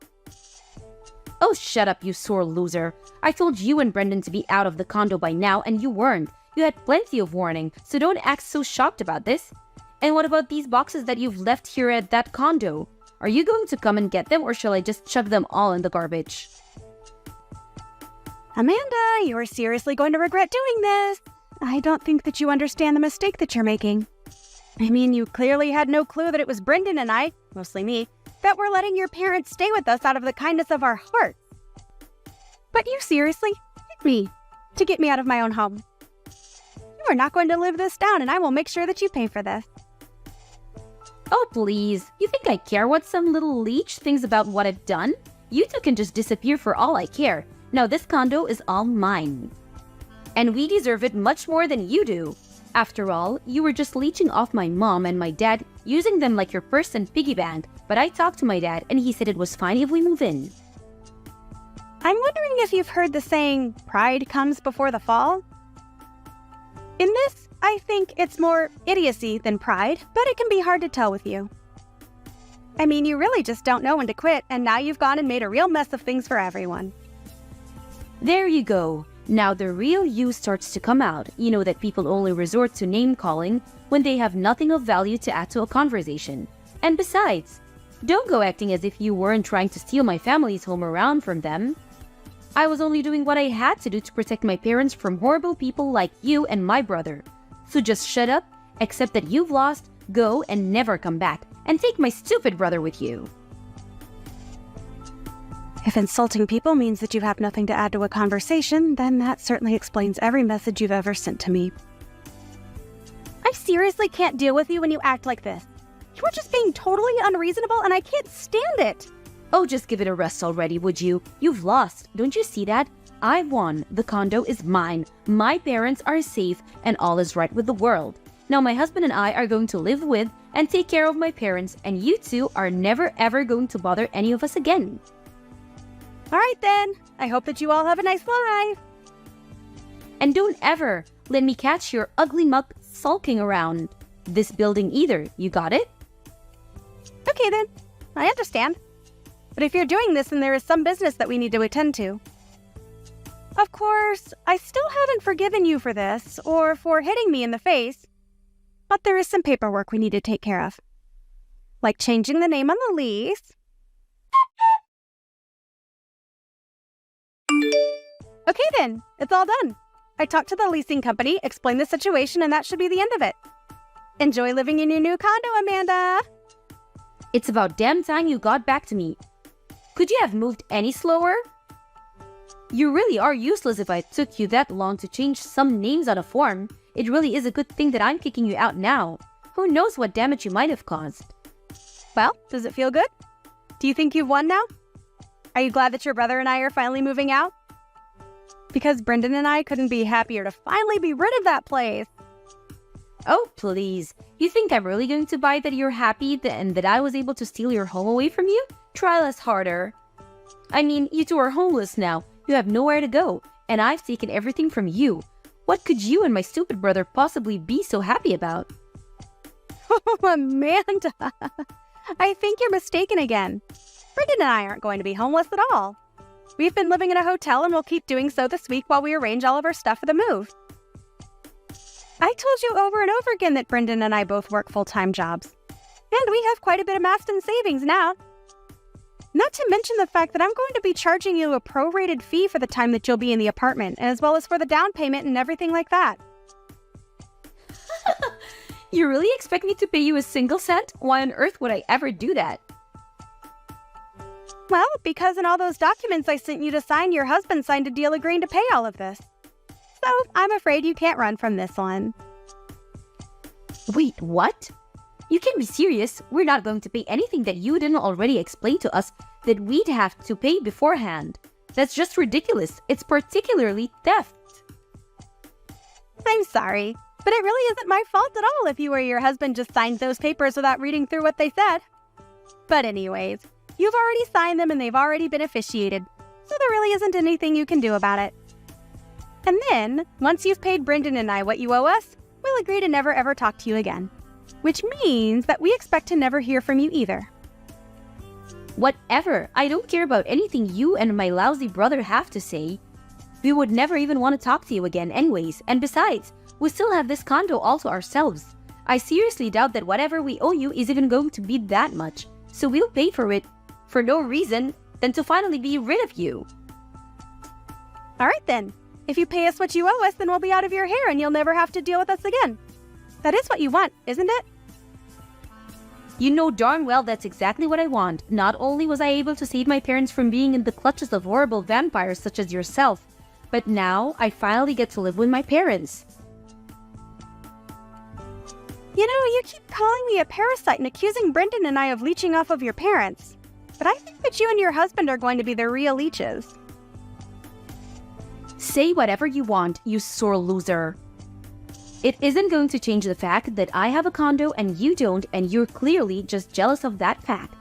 Oh, shut up, you sore loser. I told you and Brendan to be out of the condo by now and you weren't. You had plenty of warning, so don't act so shocked about this. And what about these boxes that you've left here at that condo? Are you going to come and get them or shall I just chuck them all in the garbage? Amanda, you are seriously going to regret doing this. I don't think that you understand the mistake that you're making. I mean, you clearly had no clue that it was Brendan and I, mostly me, that were letting your parents stay with us out of the kindness of our hearts. But you seriously hit me to get me out of my own home. You are not going to live this down, and I will make sure that you pay for this. Oh, please. You think I care what some little leech thinks about what I've done? You two can just disappear for all I care. Now this condo is all mine. And we deserve it much more than you do. After all, you were just leeching off my mom and my dad, using them like your purse and piggy bank. But I talked to my dad and he said it was fine if we move in. I'm wondering if you've heard the saying, pride comes before the fall? In this, I think it's more idiocy than pride, but it can be hard to tell with you. I mean, you really just don't know when to quit, and now you've gone and made a real mess of things for everyone. There you go. Now the real you starts to come out. You know that people only resort to name-calling when they have nothing of value to add to a conversation. And besides, don't go acting as if you weren't trying to steal my family's home around from them. I was only doing what I had to do to protect my parents from horrible people like you and my brother. So just shut up, accept that you've lost, go and never come back, and take my stupid brother with you. If insulting people means that you have nothing to add to a conversation, then that certainly explains every message you've ever sent to me. I seriously can't deal with you when you act like this. You are just being totally unreasonable and I can't stand it. Oh, just give it a rest already, would you? You've lost. Don't you see that? I won. The condo is mine. My parents are safe and all is right with the world. Now my husband and I are going to live with and take care of my parents, and you two are never ever going to bother any of us again. All right then. I hope that you all have a nice life. And don't ever let me catch your ugly mug sulking around this building either. You got it? Okay then. I understand. But if you're doing this, then there is some business that we need to attend to. Of course, I still haven't forgiven you for this, or for hitting me in the face. But there is some paperwork we need to take care of. Like changing the name on the lease. Okay then, it's all done. I talked to the leasing company, explained the situation, and that should be the end of it. Enjoy living in your new condo, Amanda! It's about damn time you got back to me. Could you have moved any slower? You really are useless if I took you that long to change some names on a form. It really is a good thing that I'm kicking you out now. Who knows what damage you might have caused? Well, does it feel good? Do you think you've won now? Are you glad that your brother and I are finally moving out? Because Brendan and I couldn't be happier to finally be rid of that place. Oh, please. You think I'm really going to buy that you're happy and that I was able to steal your home away from you? Try less harder. I mean, you two are homeless now. You have nowhere to go, and I've taken everything from you. What could you and my stupid brother possibly be so happy about? Oh, Amanda! I think you're mistaken again. Brendan and I aren't going to be homeless at all. We've been living in a hotel and we'll keep doing so this week while we arrange all of our stuff for the move. I told you over and over again that Brendan and I both work full-time jobs. And we have quite a bit amassed in savings now. Not to mention the fact that I'm going to be charging you a prorated fee for the time that you'll be in the apartment, as well as for the down payment and everything like that. You really expect me to pay you a single cent? Why on earth would I ever do that? Well, because in all those documents I sent you to sign, your husband signed a deal agreeing to pay all of this. So I'm afraid you can't run from this one. Wait, what? You can't be serious. We're not going to pay anything that you didn't already explain to us that we'd have to pay beforehand. That's just ridiculous. It's particularly theft. I'm sorry, but it really isn't my fault at all if you or your husband just signed those papers without reading through what they said. But anyways, you've already signed them and they've already been officiated, so there really isn't anything you can do about it. And then, once you've paid Brendan and I what you owe us, we'll agree to never ever talk to you again. Which means that we expect to never hear from you either. Whatever. I don't care about anything you and my lousy brother have to say. We would never even want to talk to you again anyways. And besides, we still have this condo all to ourselves. I seriously doubt that whatever we owe you is even going to be that much. So we'll pay for it for no reason than to finally be rid of you. All right then. If you pay us what you owe us, then we'll be out of your hair and you'll never have to deal with us again. That is what you want, isn't it? You know darn well that's exactly what I want. Not only was I able to save my parents from being in the clutches of horrible vampires such as yourself, but now I finally get to live with my parents. You know, you keep calling me a parasite and accusing Brendan and I of leeching off of your parents. But I think that you and your husband are going to be the real leeches. Say whatever you want, you sore loser. It isn't going to change the fact that I have a condo and you don't, and you're clearly just jealous of that fact.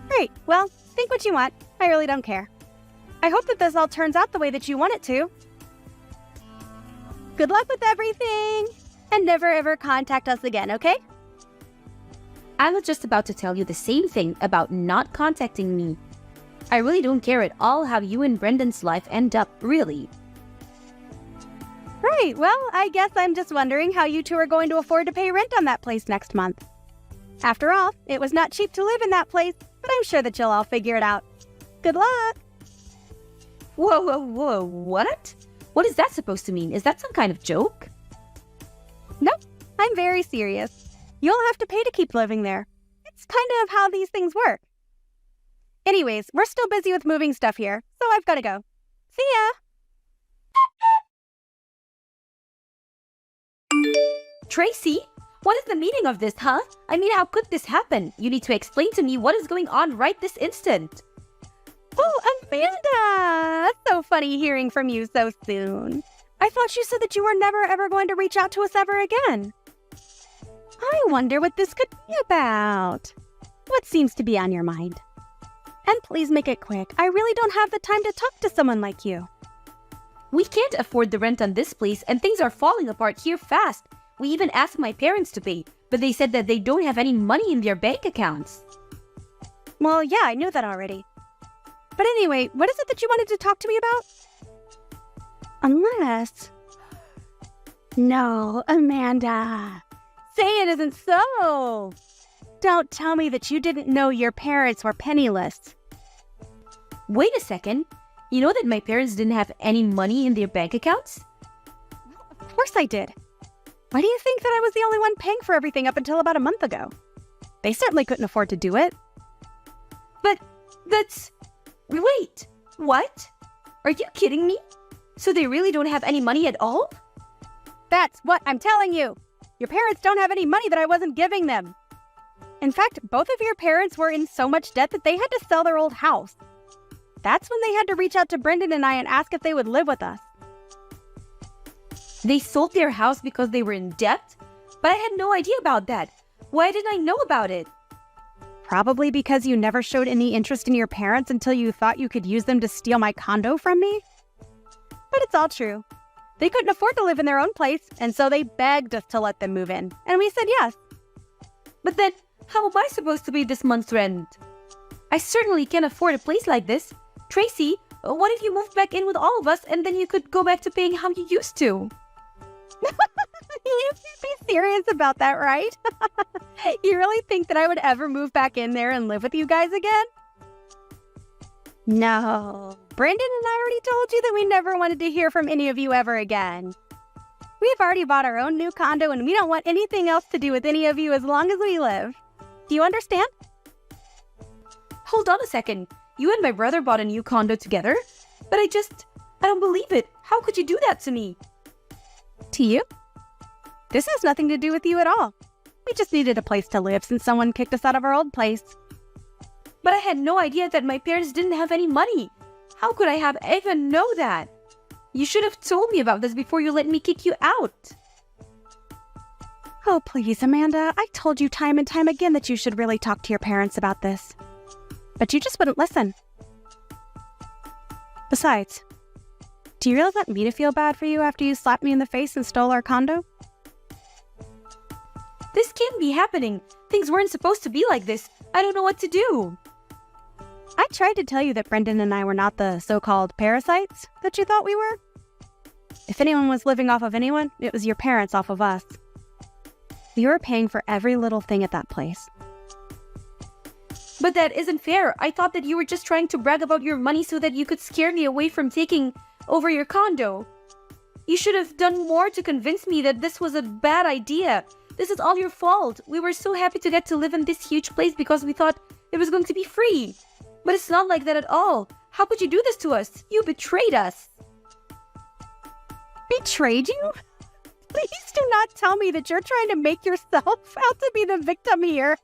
Great. Well, think what you want. I really don't care. I hope that this all turns out the way that you want it to. Good luck with everything, and never ever contact us again, okay? I was just about to tell you the same thing about not contacting me. I really don't care at all how you and Brendan's life end up, really. Right, well, I guess I'm just wondering how you two are going to afford to pay rent on that place next month. After all, it was not cheap to live in that place, but I'm sure that you'll all figure it out. Good luck! Whoa, what? What is that supposed to mean? Is that some kind of joke? Nope, I'm very serious. You'll have to pay to keep living there. It's kind of how these things work. Anyways, we're still busy with moving stuff here, so I've got to go. See ya! Tracy, What is the meaning of this, huh? I mean, how could this happen? You need to explain to me what is going on right this instant. Oh, Amanda! That's so funny hearing from you so soon. I thought you said that you were never ever going to reach out to us ever again. I wonder what this could be about. What seems to be on your mind? And please make it quick. I really don't have the time to talk to someone like you. We can't afford the rent on this place and things are falling apart here fast. We even asked my parents to pay, but they said that they don't have any money in their bank accounts. Well, yeah, I knew that already. But anyway, what is it that you wanted to talk to me about? Unless... No, Amanda. Say it isn't so. Don't tell me that you didn't know your parents were penniless. Wait a second. You know that my parents didn't have any money in their bank accounts? Of course I did. Why do you think that I was the only one paying for everything up until about a month ago? They certainly couldn't afford to do it. But that's... Wait, what? Are you kidding me? So they really don't have any money at all? That's what I'm telling you. Your parents don't have any money that I wasn't giving them. In fact, both of your parents were in so much debt that they had to sell their old house. That's when they had to reach out to Brendan and I and ask if they would live with us. They sold their house because they were in debt? But I had no idea about that. Why didn't I know about it? Probably because you never showed any interest in your parents until you thought you could use them to steal my condo from me. But it's all true. They couldn't afford to live in their own place, and so they begged us to let them move in. And we said yes. But then, how am I supposed to pay this month's rent? I certainly can't afford a place like this. Tracy, what if you moved back in with all of us and then you could go back to paying how you used to? You can't be serious about that, right? You really think that I would ever move back in there and live with you guys again? No. Brendan and I already told you that we never wanted to hear from any of you ever again. We've already bought our own new condo and we don't want anything else to do with any of you as long as we live. Do you understand? Hold on a second. You and my brother bought a new condo together? But I don't believe it. How could you do that to me? To you? This has nothing to do with you at all. We just needed a place to live since someone kicked us out of our old place. But I had no idea that my parents didn't have any money. How could I have even know that? You should have told me about this before you let me kick you out. Oh, please, Amanda. I told you time and time again that you should really talk to your parents about this. But you just wouldn't listen. Besides, do you really want me to feel bad for you after you slapped me in the face and stole our condo? This can't be happening. Things weren't supposed to be like this. I don't know what to do. I tried to tell you that Brendan and I were not the so-called parasites that you thought we were. If anyone was living off of anyone, it was your parents off of us. We were paying for every little thing at that place. But that isn't fair. I thought that you were just trying to brag about your money so that you could scare me away from taking over your condo. You should have done more to convince me that this was a bad idea. This is all your fault. We were so happy to get to live in this huge place because we thought it was going to be free. But it's not like that at all. How could you do this to us? You betrayed us. Betrayed you? Please do not tell me that you're trying to make yourself out to be the victim here.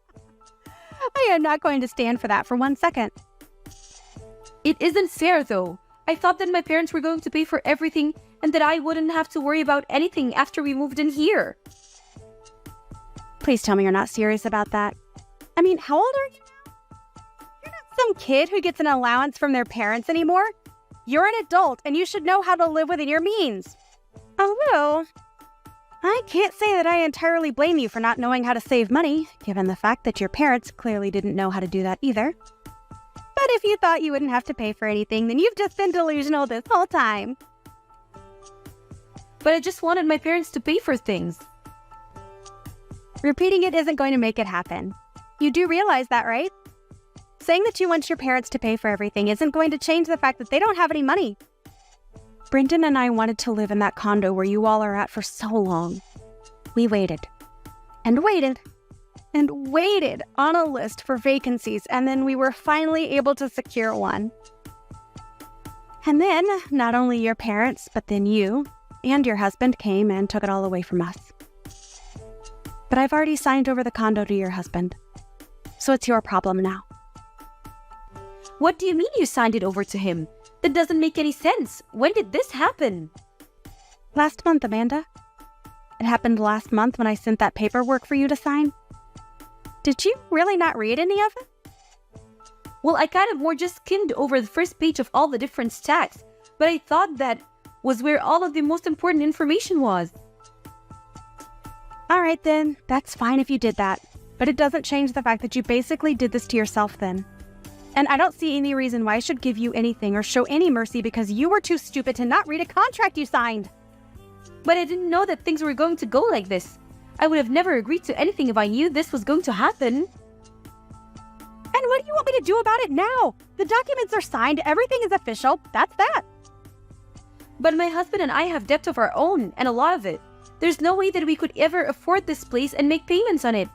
I am not going to stand for that for 1 second. It isn't fair, though. I thought that my parents were going to pay for everything and that I wouldn't have to worry about anything after we moved in here. Please tell me you're not serious about that. I mean, how old are you now? You're not some kid who gets an allowance from their parents anymore. You're an adult and you should know how to live within your means. Although, I can't say that I entirely blame you for not knowing how to save money, given the fact that your parents clearly didn't know how to do that either. But if you thought you wouldn't have to pay for anything, then you've just been delusional this whole time. But I just wanted my parents to pay for things. Repeating it isn't going to make it happen. You do realize that, right? Saying that you want your parents to pay for everything isn't going to change the fact that they don't have any money. Brendan and I wanted to live in that condo where you all are at for so long. We waited and waited and waited on a list for vacancies, and then we were finally able to secure one. And then, not only your parents, but then you and your husband came and took it all away from us. But I've already signed over the condo to your husband. So it's your problem now. What do you mean you signed it over to him? That doesn't make any sense. When did this happen? Last month, Amanda. It happened last month when I sent that paperwork for you to sign. Did you really not read any of it? Well, I kind of more just skimmed over the first page of all the different stacks, but I thought that was where all of the most important information was. All right then, that's fine if you did that. But it doesn't change the fact that you basically did this to yourself then. And I don't see any reason why I should give you anything or show any mercy because you were too stupid to not read a contract you signed. But I didn't know that things were going to go like this. I would have never agreed to anything if I knew this was going to happen. And what do you want me to do about it now? The documents are signed, everything is official, that's that. But my husband and I have debt of our own, and a lot of it. There's no way that we could ever afford this place and make payments on it.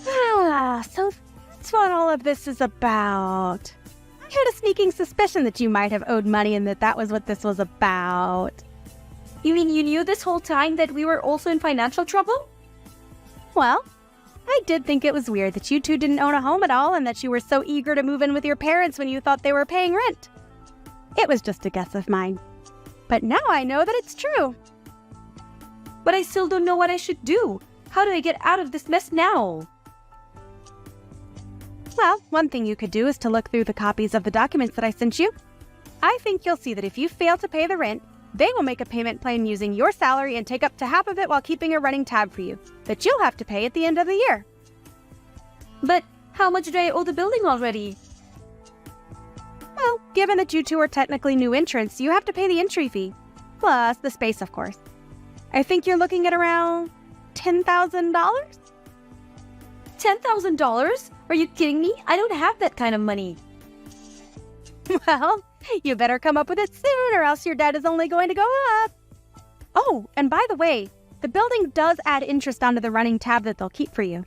So that's what all of this is about. I had a sneaking suspicion that you might have owed money and that was what this was about. You mean you knew this whole time that we were also in financial trouble? Well, I did think it was weird that you two didn't own a home at all and that you were so eager to move in with your parents when you thought they were paying rent. It was just a guess of mine. But now I know that it's true. But I still don't know what I should do. How do I get out of this mess now? Well, one thing you could do is to look through the copies of the documents that I sent you. I think you'll see that if you fail to pay the rent, they will make a payment plan using your salary and take up to half of it while keeping a running tab for you that you'll have to pay at the end of the year. But how much do I owe the building already? Well, given that you two are technically new entrants, you have to pay the entry fee. Plus the space, of course. I think you're looking at around $10,000? $10,000? Are you kidding me? I don't have that kind of money. Well, you better come up with it soon or else your debt is only going to go up. Oh, and by the way, the building does add interest onto the running tab that they'll keep for you.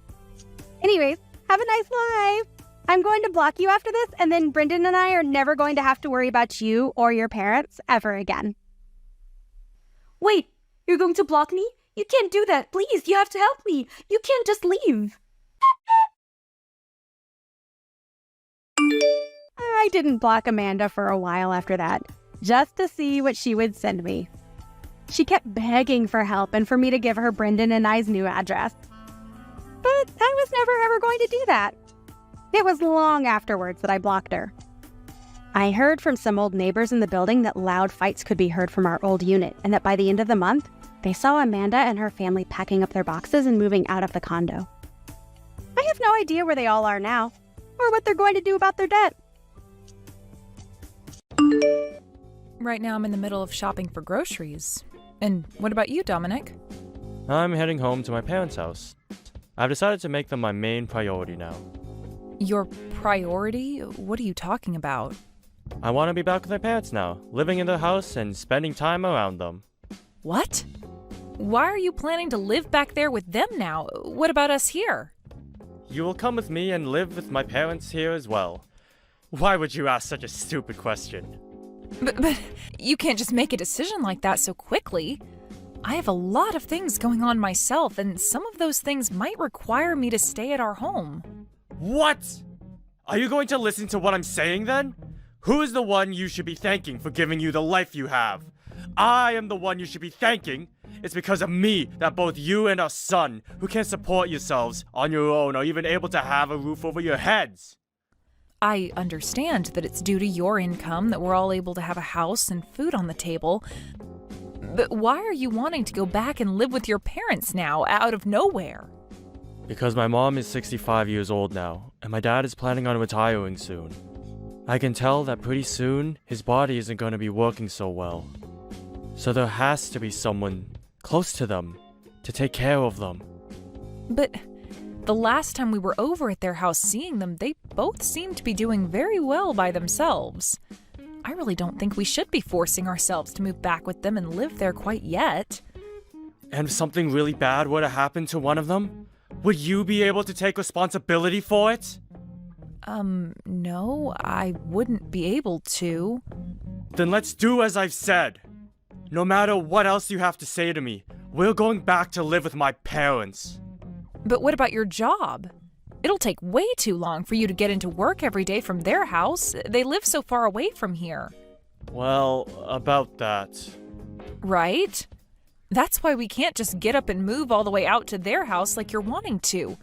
Anyways, have a nice life. I'm going to block you after this, and then Brendan and I are never going to have to worry about you or your parents ever again. Wait, you're going to block me? You can't do that. Please, you have to help me. You can't just leave. I didn't block Amanda for a while after that, just to see what she would send me. She kept begging for help and for me to give her Brendan and I's new address. But I was never ever going to do that. It was long afterwards that I blocked her. I heard from some old neighbors in the building that loud fights could be heard from our old unit, and that by the end of the month, they saw Amanda and her family packing up their boxes and moving out of the condo. I have no idea where they all are now, or what they're going to do about their debt. Right now I'm in the middle of shopping for groceries. And what about you, Dominic? I'm heading home to my parents' house. I've decided to make them my main priority now. Your priority? What are you talking about? I want to be back with my parents now, living in their house and spending time around them. What? Why are you planning to live back there with them now? What about us here? You will come with me and live with my parents here as well. Why would you ask such a stupid question? But you can't just make a decision like that so quickly. I have a lot of things going on myself, and some of those things might require me to stay at our home. What? Are you going to listen to what I'm saying then? Who is the one you should be thanking for giving you the life you have? I am the one you should be thanking. It's because of me that both you and our son, who can't support yourselves on your own, are even able to have a roof over your heads. I understand that it's due to your income that we're all able to have a house and food on the table. But why are you wanting to go back and live with your parents now, out of nowhere? Because my mom is 65 years old now, and my dad is planning on retiring soon. I can tell that pretty soon, his body isn't going to be working so well. So there has to be someone close to them to take care of them. But the last time we were over at their house seeing them, they both seemed to be doing very well by themselves. I really don't think we should be forcing ourselves to move back with them and live there quite yet. And if something really bad were to happen to one of them, would you be able to take responsibility for it? No, I wouldn't be able to. Then let's do as I've said. No matter what else you have to say to me, we're going back to live with my parents. But what about your job? It'll take way too long for you to get into work every day from their house. They live so far away from here. Well, about that. Right? That's why we can't just get up and move all the way out to their house like you're wanting to.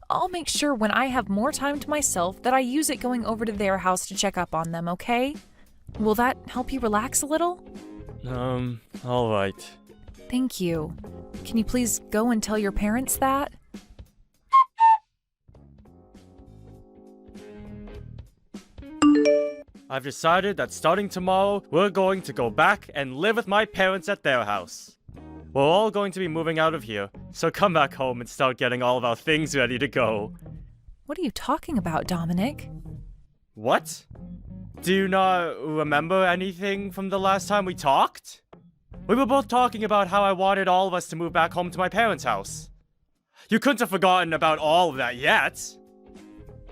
I'll make sure when I have more time to myself that I use it going over to their house to check up on them, okay? Will that help you relax a little? Alright. Thank you. Can you please go and tell your parents that? I've decided that starting tomorrow, we're going to go back and live with my parents at their house. We're all going to be moving out of here, so come back home and start getting all of our things ready to go. What are you talking about, Dominic? What? Do you not remember anything from the last time we talked? We were both talking about how I wanted all of us to move back home to my parents' house. You couldn't have forgotten about all of that yet.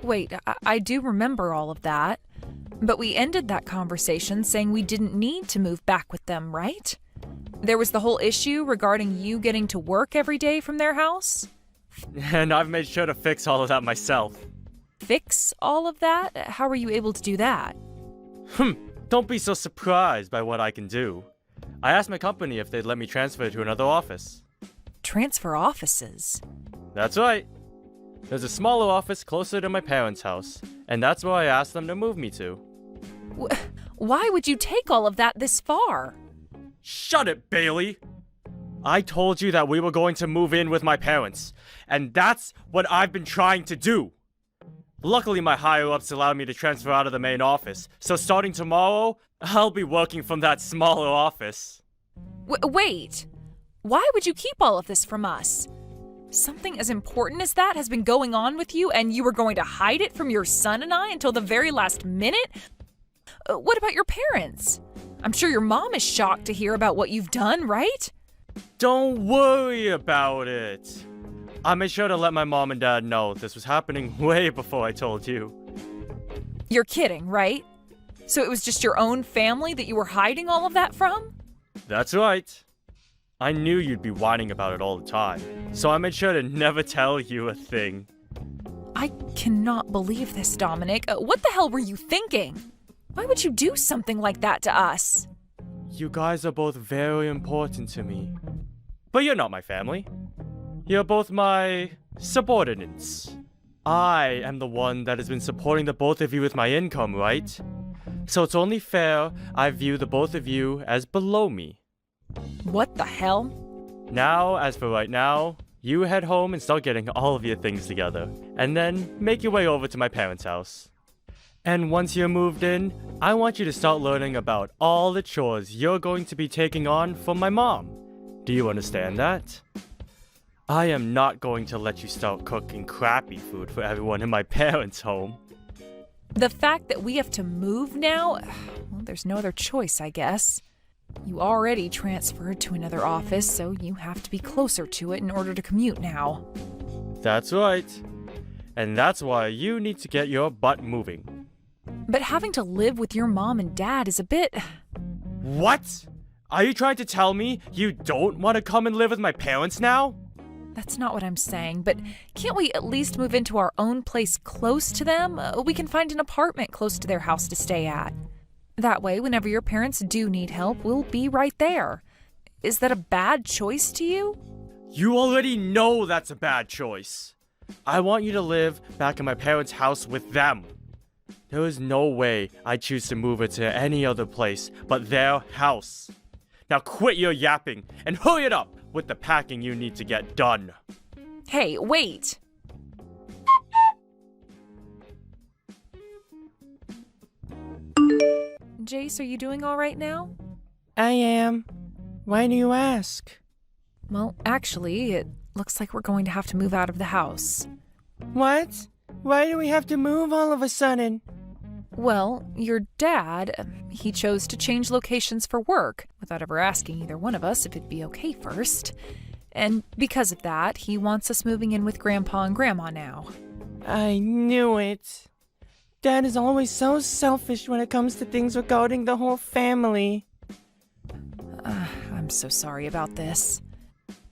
Wait, I do remember all of that. But we ended that conversation saying we didn't need to move back with them, right? There was the whole issue regarding you getting to work every day from their house. And I've made sure to fix all of that myself. Fix all of that? How were you able to do that? Don't be so surprised by what I can do. I asked my company if they'd let me transfer to another office. Transfer offices? That's right. There's a smaller office closer to my parents' house, and that's where I asked them to move me to. Why would you take all of that this far? Shut it, Bailey! I told you that we were going to move in with my parents, and that's what I've been trying to do. Luckily, my higher-ups allowed me to transfer out of the main office, so starting tomorrow, I'll be working from that smaller office. Wait! Why would you keep all of this from us? Something as important as that has been going on with you, and you were going to hide it from your son and I until the very last minute? What about your parents? I'm sure your mom is shocked to hear about what you've done, right? Don't worry about it. I made sure to let my mom and dad know this was happening way before I told you. You're kidding, right? So it was just your own family that you were hiding all of that from? That's right. I knew you'd be whining about it all the time, so I made sure to never tell you a thing. I cannot believe this, Dominic. What the hell were you thinking? Why would you do something like that to us? You guys are both very important to me. But you're not my family. You're both my subordinates. I am the one that has been supporting the both of you with my income, right? So it's only fair I view the both of you as below me. What the hell? Now, as for right now, you head home and start getting all of your things together, and then make your way over to my parents' house. And once you're moved in, I want you to start learning about all the chores you're going to be taking on from my mom. Do you understand that? I am not going to let you start cooking crappy food for everyone in my parents' home. The fact that we have to move now? Well, there's no other choice, I guess. You already transferred to another office, so you have to be closer to it in order to commute now. That's right. And that's why you need to get your butt moving. But having to live with your mom and dad is a bit... What? Are you trying to tell me you don't want to come and live with my parents now? That's not what I'm saying, but can't we at least move into our own place close to them? We can find an apartment close to their house to stay at. That way, whenever your parents do need help, we'll be right there. Is that a bad choice to you? You already know that's a bad choice. I want you to live back in my parents' house with them. There is no way I'd choose to move her to any other place but their house. Now quit your yapping and hurry it up with the packing you need to get done. Hey, wait! Jace, are you doing all right now? I am. Why do you ask? Well, actually, it looks like we're going to have to move out of the house. What? Why do we have to move all of a sudden? Well, your dad, he chose to change locations for work without ever asking either one of us if it'd be okay first. And because of that, he wants us moving in with Grandpa and Grandma now. I knew it. Dad is always so selfish when it comes to things regarding the whole family. I'm so sorry about this.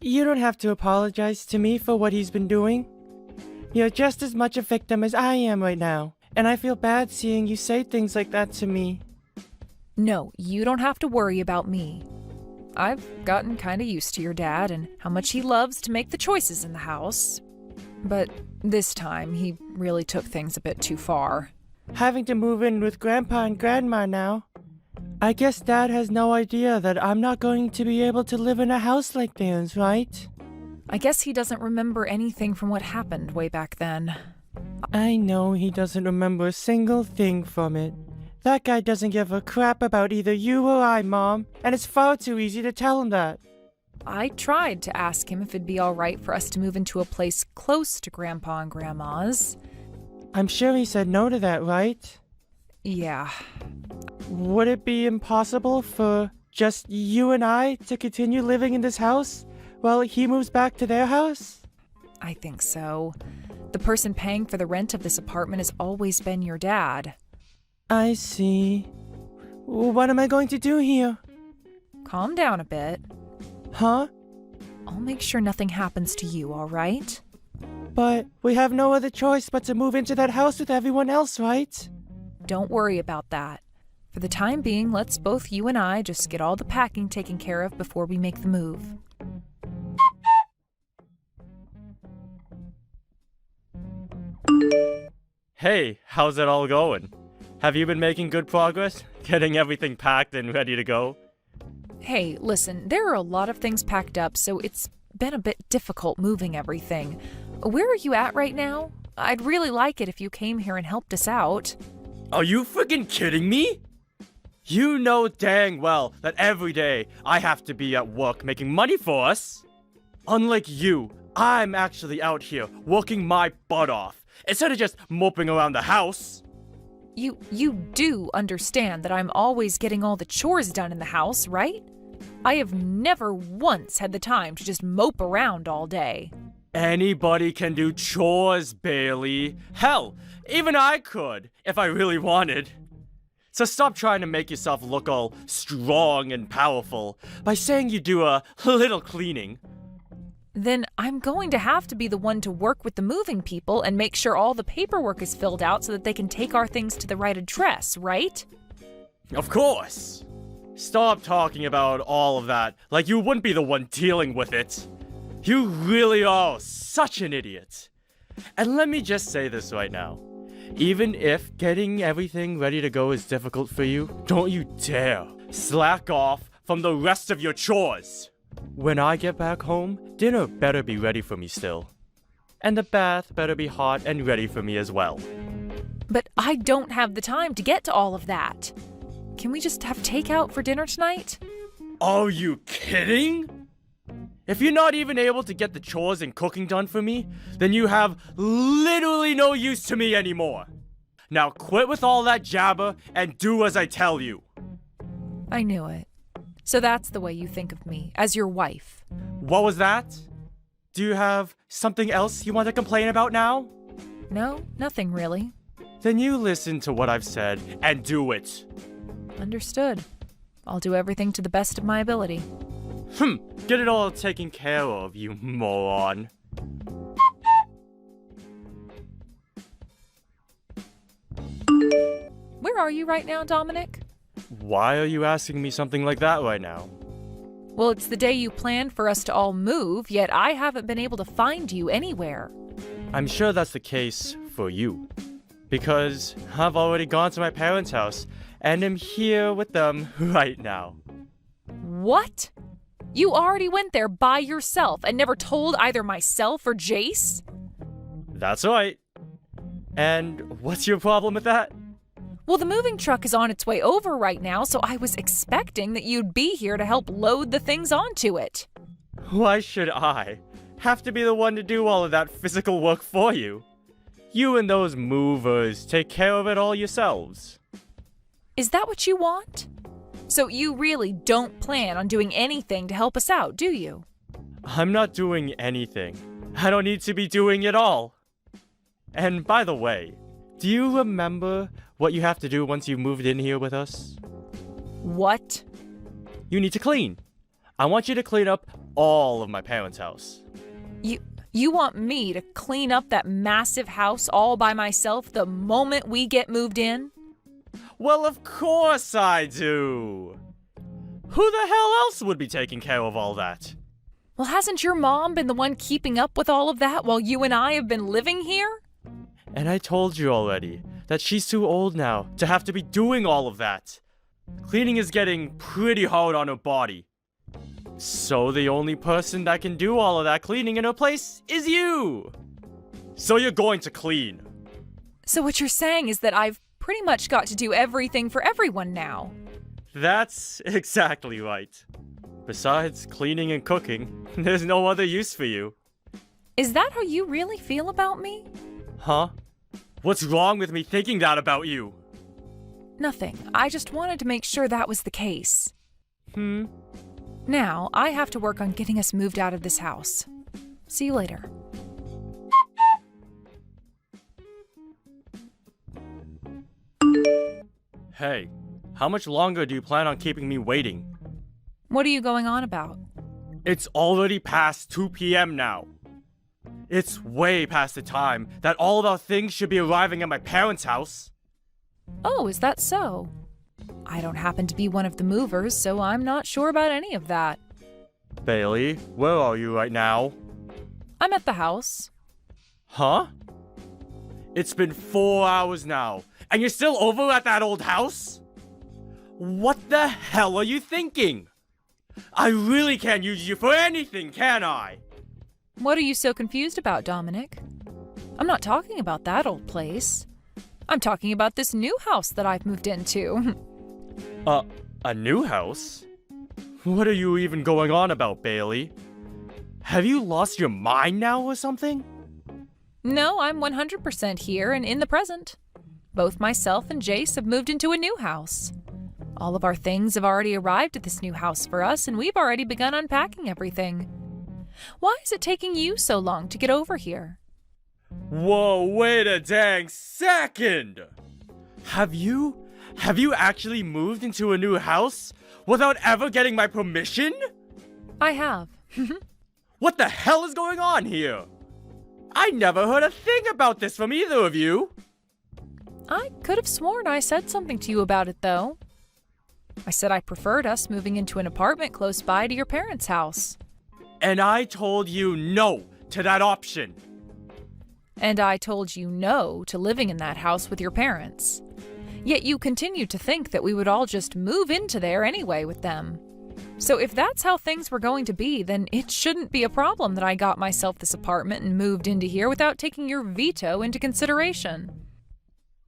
You don't have to apologize to me for what he's been doing. You're just as much a victim as I am right now, and I feel bad seeing you say things like that to me. No, you don't have to worry about me. I've gotten kind of used to your dad and how much he loves to make the choices in the house. But this time, he really took things a bit too far. Having to move in with Grandpa and Grandma now. I guess Dad has no idea that I'm not going to be able to live in a house like theirs, right? I guess he doesn't remember anything from what happened way back then. I know he doesn't remember a single thing from it. That guy doesn't give a crap about either you or I, Mom, and it's far too easy to tell him that. I tried to ask him if it'd be all right for us to move into a place close to Grandpa and Grandma's. I'm sure he said no to that, right? Yeah. Would it be impossible for just you and I to continue living in this house while he moves back to their house? I think so. The person paying for the rent of this apartment has always been your dad. I see. What am I going to do here? Calm down a bit. Huh? I'll make sure nothing happens to you, all right? But we have no other choice but to move into that house with everyone else, right? Don't worry about that. For the time being, let's both you and I just get all the packing taken care of before we make the move. Hey, how's it all going? Have you been making good progress? Getting everything packed and ready to go? Hey, listen, there are a lot of things packed up, so it's been a bit difficult moving everything. Where are you at right now? I'd really like it if you came here and helped us out. Are you freaking kidding me? You know dang well that every day I have to be at work making money for us. Unlike you, I'm actually out here working my butt off instead of just moping around the house. You do understand that I'm always getting all the chores done in the house, right? I have never once had the time to just mope around all day. Anybody can do chores, Bailey. Hell, even I could, if I really wanted. So stop trying to make yourself look all strong and powerful by saying you do a little cleaning. Then I'm going to have to be the one to work with the moving people and make sure all the paperwork is filled out so that they can take our things to the right address, right? Of course. Stop talking about all of that like you wouldn't be the one dealing with it. You really are such an idiot. And let me just say this right now. Even if getting everything ready to go is difficult for you, don't you dare slack off from the rest of your chores. When I get back home, dinner better be ready for me still. And the bath better be hot and ready for me as well. But I don't have the time to get to all of that. Can we just have takeout for dinner tonight? Are you kidding? If you're not even able to get the chores and cooking done for me, then you have literally no use to me anymore. Now quit with all that jabber and do as I tell you. I knew it. So that's the way you think of me, as your wife. What was that? Do you have something else you want to complain about now? No, nothing really. Then you listen to what I've said and do it. Understood. I'll do everything to the best of my ability. Get it all taken care of, you moron. Where are you right now, Dominic? Why are you asking me something like that right now? Well, it's the day you planned for us to all move, yet I haven't been able to find you anywhere. I'm sure that's the case for you. Because I've already gone to my parents' house and am here with them right now. What? You already went there by yourself and never told either myself or Jace? That's right. And what's your problem with that? Well, the moving truck is on its way over right now, so I was expecting that you'd be here to help load the things onto it. Why should I have to be the one to do all of that physical work for you? You and those movers take care of it all yourselves. Is that what you want? So you really don't plan on doing anything to help us out, do you? I'm not doing anything. I don't need to be doing it all. And by the way, do you remember what you have to do once you've moved in here with us? What? You need to clean. I want you to clean up all of my parents' house. You want me to clean up that massive house all by myself the moment we get moved in? Well, of course I do. Who the hell else would be taking care of all that? Well, hasn't your mom been the one keeping up with all of that while you and I have been living here? And I told you already that she's too old now to have to be doing all of that. Cleaning is getting pretty hard on her body. So the only person that can do all of that cleaning in her place is you. So you're going to clean. So what you're saying is that I've pretty much got to do everything for everyone now. That's exactly right. Besides cleaning and cooking, there's no other use for you. Is that how you really feel about me? Huh? What's wrong with me thinking that about you? Nothing. I just wanted to make sure that was the case. Now, I have to work on getting us moved out of this house. See you later. Hey, how much longer do you plan on keeping me waiting? What are you going on about? It's already past 2 p.m. now. It's way past the time that all of our things should be arriving at my parents' house. Oh, is that so? I don't happen to be one of the movers, so I'm not sure about any of that. Bailey, where are you right now? I'm at the house. Huh? It's been 4 hours now, and you're still over at that old house? What the hell are you thinking? I really can't use you for anything, can I? What are you so confused about, Dominic? I'm not talking about that old place. I'm talking about this new house that I've moved into. A new house? What are you even going on about, Bailey? Have you lost your mind now or something? No, I'm 100% here and in the present. Both myself and Jace have moved into a new house. All of our things have already arrived at this new house for us, and we've already begun unpacking everything. Why is it taking you so long to get over here? Whoa, wait a dang second! Have you actually moved into a new house without ever getting my permission? I have. What the hell is going on here? I never heard a thing about this from either of you. I could have sworn I said something to you about it, though. I said I preferred us moving into an apartment close by to your parents' house. And I told you no to that option. And I told you no to living in that house with your parents. Yet you continued to think that we would all just move into there anyway with them. So if that's how things were going to be, then it shouldn't be a problem that I got myself this apartment and moved into here without taking your veto into consideration.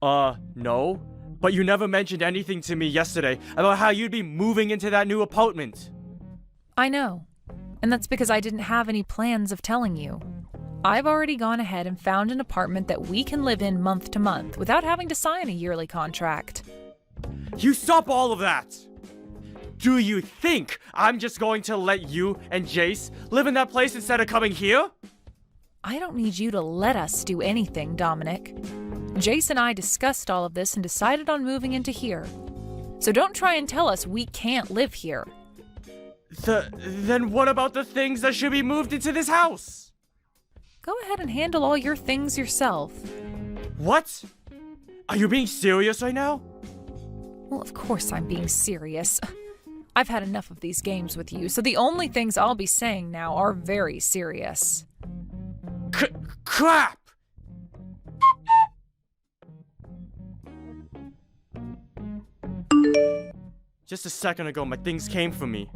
No. But you never mentioned anything to me yesterday about how you'd be moving into that new apartment. I know. And that's because I didn't have any plans of telling you. I've already gone ahead and found an apartment that we can live in month to month without having to sign a yearly contract. You stop all of that! Do you think I'm just going to let you and Jace live in that place instead of coming here? I don't need you to let us do anything, Dominic. Jace and I discussed all of this and decided on moving into here. So don't try and tell us we can't live here. Then what about the things that should be moved into this house? Go ahead and handle all your things yourself. What? Are you being serious right now? Well, of course I'm being serious. I've had enough of these games with you, so the only things I'll be saying now are very serious. Crap! Just a second ago, my things came for me.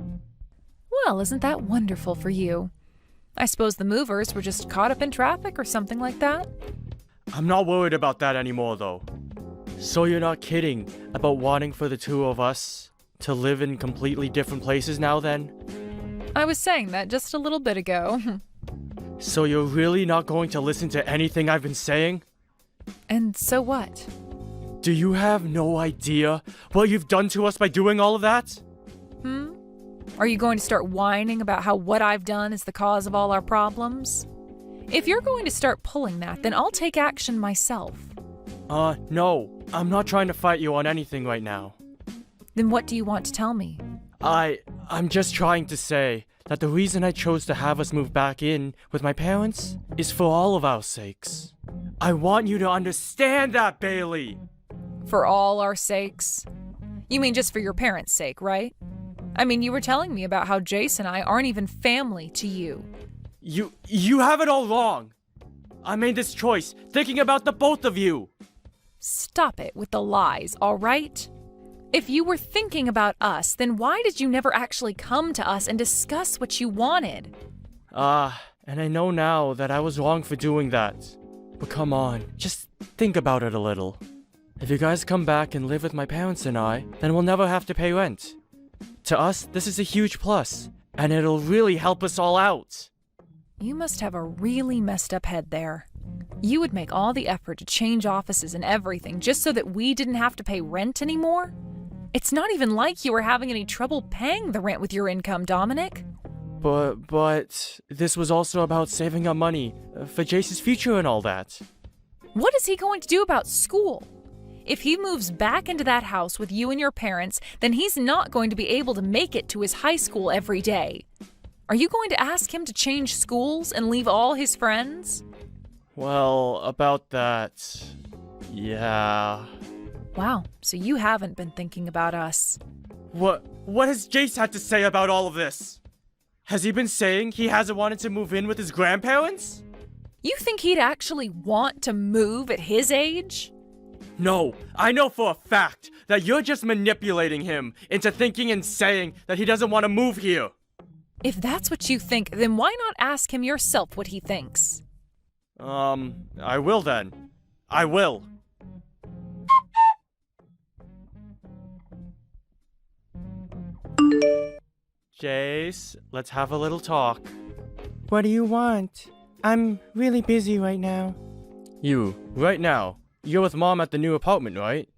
Well, isn't that wonderful for you? I suppose the movers were just caught up in traffic or something like that? I'm not worried about that anymore, though. So you're not kidding about wanting for the two of us to live in completely different places now, then? I was saying that just a little bit ago. So you're really not going to listen to anything I've been saying? And so what? Do you have no idea what you've done to us by doing all of that? Are you going to start whining about how what I've done is the cause of all our problems? If you're going to start pulling that, then I'll take action myself. No. I'm not trying to fight you on anything right now. Then what do you want to tell me? I I'm just trying to say that the reason I chose to have us move back in with my parents is for all of our sakes. I want you to understand that, Bailey! For all our sakes? You mean just for your parents' sake, right? I mean, you were telling me about how Jace and I aren't even family to you. You have it all wrong! I made this choice thinking about the both of you! Stop it with the lies, all right? If you were thinking about us, then why did you never actually come to us and discuss what you wanted? And I know now that I was wrong for doing that. But come on, just think about it a little. If you guys come back and live with my parents and I, then we'll never have to pay rent. To us, this is a huge plus, and it'll really help us all out. You must have a really messed up head there. You would make all the effort to change offices and everything just so that we didn't have to pay rent anymore? It's not even like you were having any trouble paying the rent with your income, Dominic. But this was also about saving up money for Jace's future and all that. What is he going to do about school? If he moves back into that house with you and your parents, then he's not going to be able to make it to his high school every day. Are you going to ask him to change schools and leave all his friends? Well, about that... yeah... Wow, so you haven't been thinking about us. What has Jace had to say about all of this? Has he been saying he hasn't wanted to move in with his grandparents? You think he'd actually want to move at his age? No, I know for a fact that you're just manipulating him into thinking and saying that he doesn't want to move here. If that's what you think, then why not ask him yourself what he thinks? I will then. I will. Jace, let's have a little talk. What do you want? I'm really busy right now. You, right now, you're with Mom at the new apartment, right?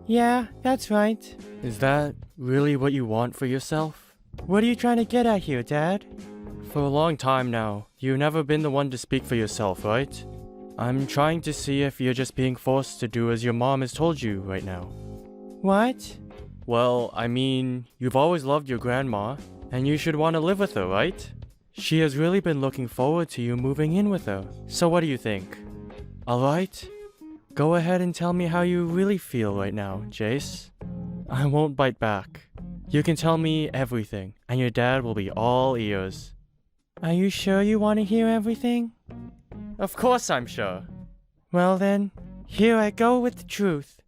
Yeah, that's right. Is that really what you want for yourself? What are you trying to get at here, Dad? For a long time now, you've never been the one to speak for yourself, right? I'm trying to see if you're just being forced to do as your mom has told you right now. What? Well, I mean, you've always loved your grandma, and you should want to live with her, right? She has really been looking forward to you moving in with her. So what do you think? Alright? Go ahead and tell me how you really feel right now, Jace. I won't bite back. You can tell me everything, and your dad will be all ears. Are you sure you want to hear everything? Of course I'm sure. Well then, here I go with the truth.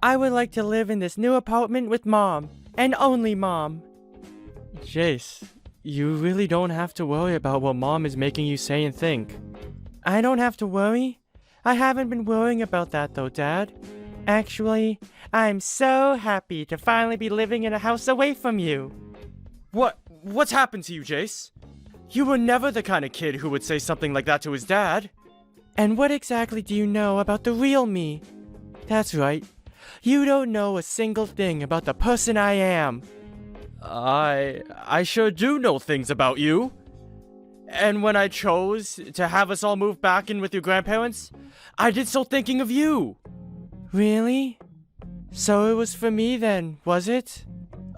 I would like to live in this new apartment with Mom, and only Mom. Jace, you really don't have to worry about what Mom is making you say and think. I don't have to worry. I haven't been worrying about that though, Dad. Actually, I'm so happy to finally be living in a house away from you. What's happened to you, Jace? You were never the kind of kid who would say something like that to his dad. And what exactly do you know about the real me? That's right. You don't know a single thing about the person I am. I sure do know things about you. And when I chose to have us all move back in with your grandparents, I did so thinking of you. Really? So it was for me then, was it?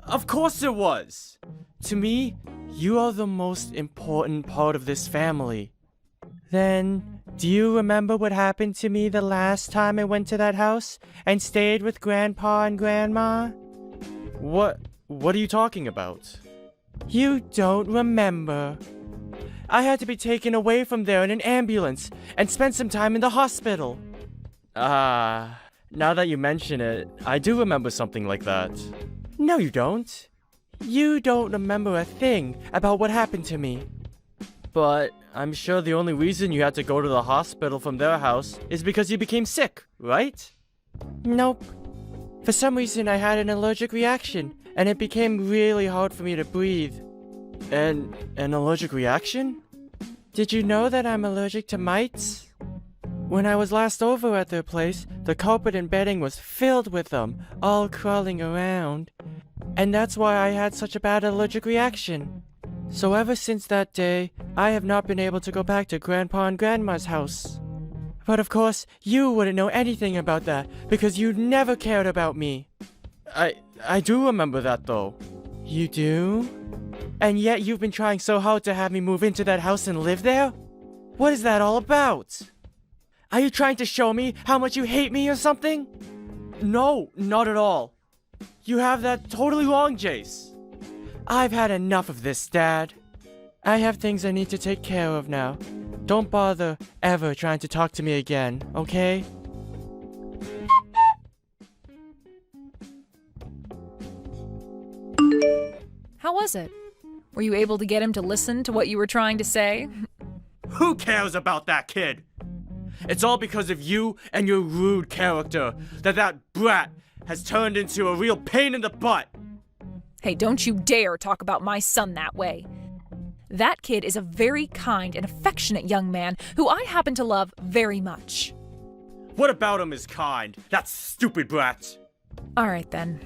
Of course it was. To me, you are the most important part of this family. Then, do you remember what happened to me the last time I went to that house and stayed with Grandpa and Grandma? What are you talking about? You don't remember. I had to be taken away from there in an ambulance and spent some time in the hospital. Now that you mention it, I do remember something like that. No, you don't. You don't remember a thing about what happened to me. But I'm sure the only reason you had to go to the hospital from their house is because you became sick, right? Nope. For some reason I had an allergic reaction, and it became really hard for me to breathe. An allergic reaction? Did you know that I'm allergic to mites? When I was last over at their place, the carpet and bedding was filled with them, all crawling around. And that's why I had such a bad allergic reaction. So ever since that day, I have not been able to go back to Grandpa and Grandma's house. But of course, you wouldn't know anything about that, because you never cared about me. I do remember that though. You do? And yet you've been trying so hard to have me move into that house and live there? What is that all about? Are you trying to show me how much you hate me or something? No, not at all. You have that totally wrong, Jace. I've had enough of this, Dad. I have things I need to take care of now. Don't bother ever trying to talk to me again, okay? How was it? Were you able to get him to listen to what you were trying to say? Who cares about that kid? It's all because of you and your rude character that brat has turned into a real pain in the butt. Hey, don't you dare talk about my son that way. That kid is a very kind and affectionate young man who I happen to love very much. What about him is kind? That stupid brat. All right, then.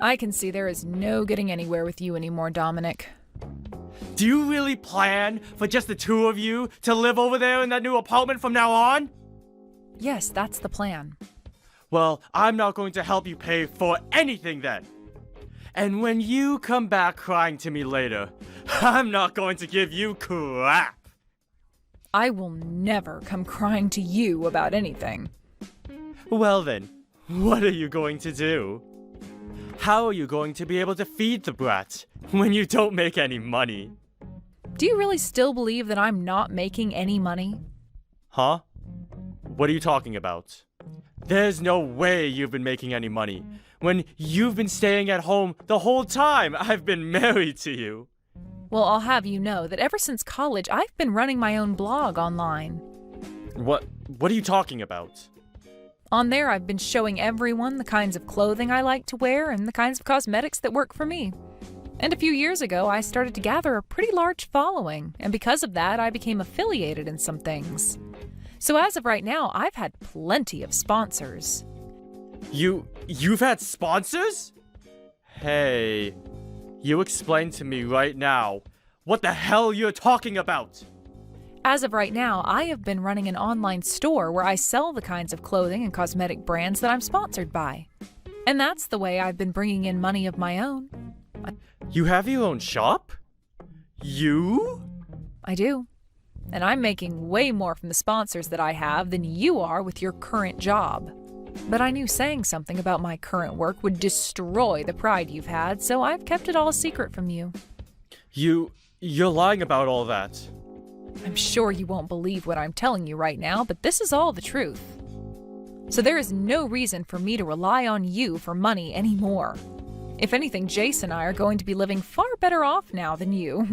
I can see there is no getting anywhere with you anymore, Dominic. Do you really plan for just the two of you to live over there in that new apartment from now on? Yes, that's the plan. Well, I'm not going to help you pay for anything then. And when you come back crying to me later, I'm not going to give you crap. I will never come crying to you about anything. Well then, what are you going to do? How are you going to be able to feed the brat when you don't make any money? Do you really still believe that I'm not making any money? Huh? What are you talking about? There's no way you've been making any money when you've been staying at home the whole time I've been married to you. Well, I'll have you know that ever since college, I've been running my own blog online. What are you talking about? On there, I've been showing everyone the kinds of clothing I like to wear and the kinds of cosmetics that work for me. And a few years ago, I started to gather a pretty large following, and because of that, I became affiliated in some things. So as of right now, I've had plenty of sponsors. You've had sponsors? Hey, you explain to me right now what the hell you're talking about. As of right now, I have been running an online store where I sell the kinds of clothing and cosmetic brands that I'm sponsored by. And that's the way I've been bringing in money of my own. You have your own shop? You? I do. And I'm making way more from the sponsors that I have than you are with your current job. But I knew saying something about my current work would destroy the pride you've had, so I've kept it all a secret from you. You're lying about all that. I'm sure you won't believe what I'm telling you right now, but this is all the truth. So there is no reason for me to rely on you for money anymore. If anything, Jace and I are going to be living far better off now than you.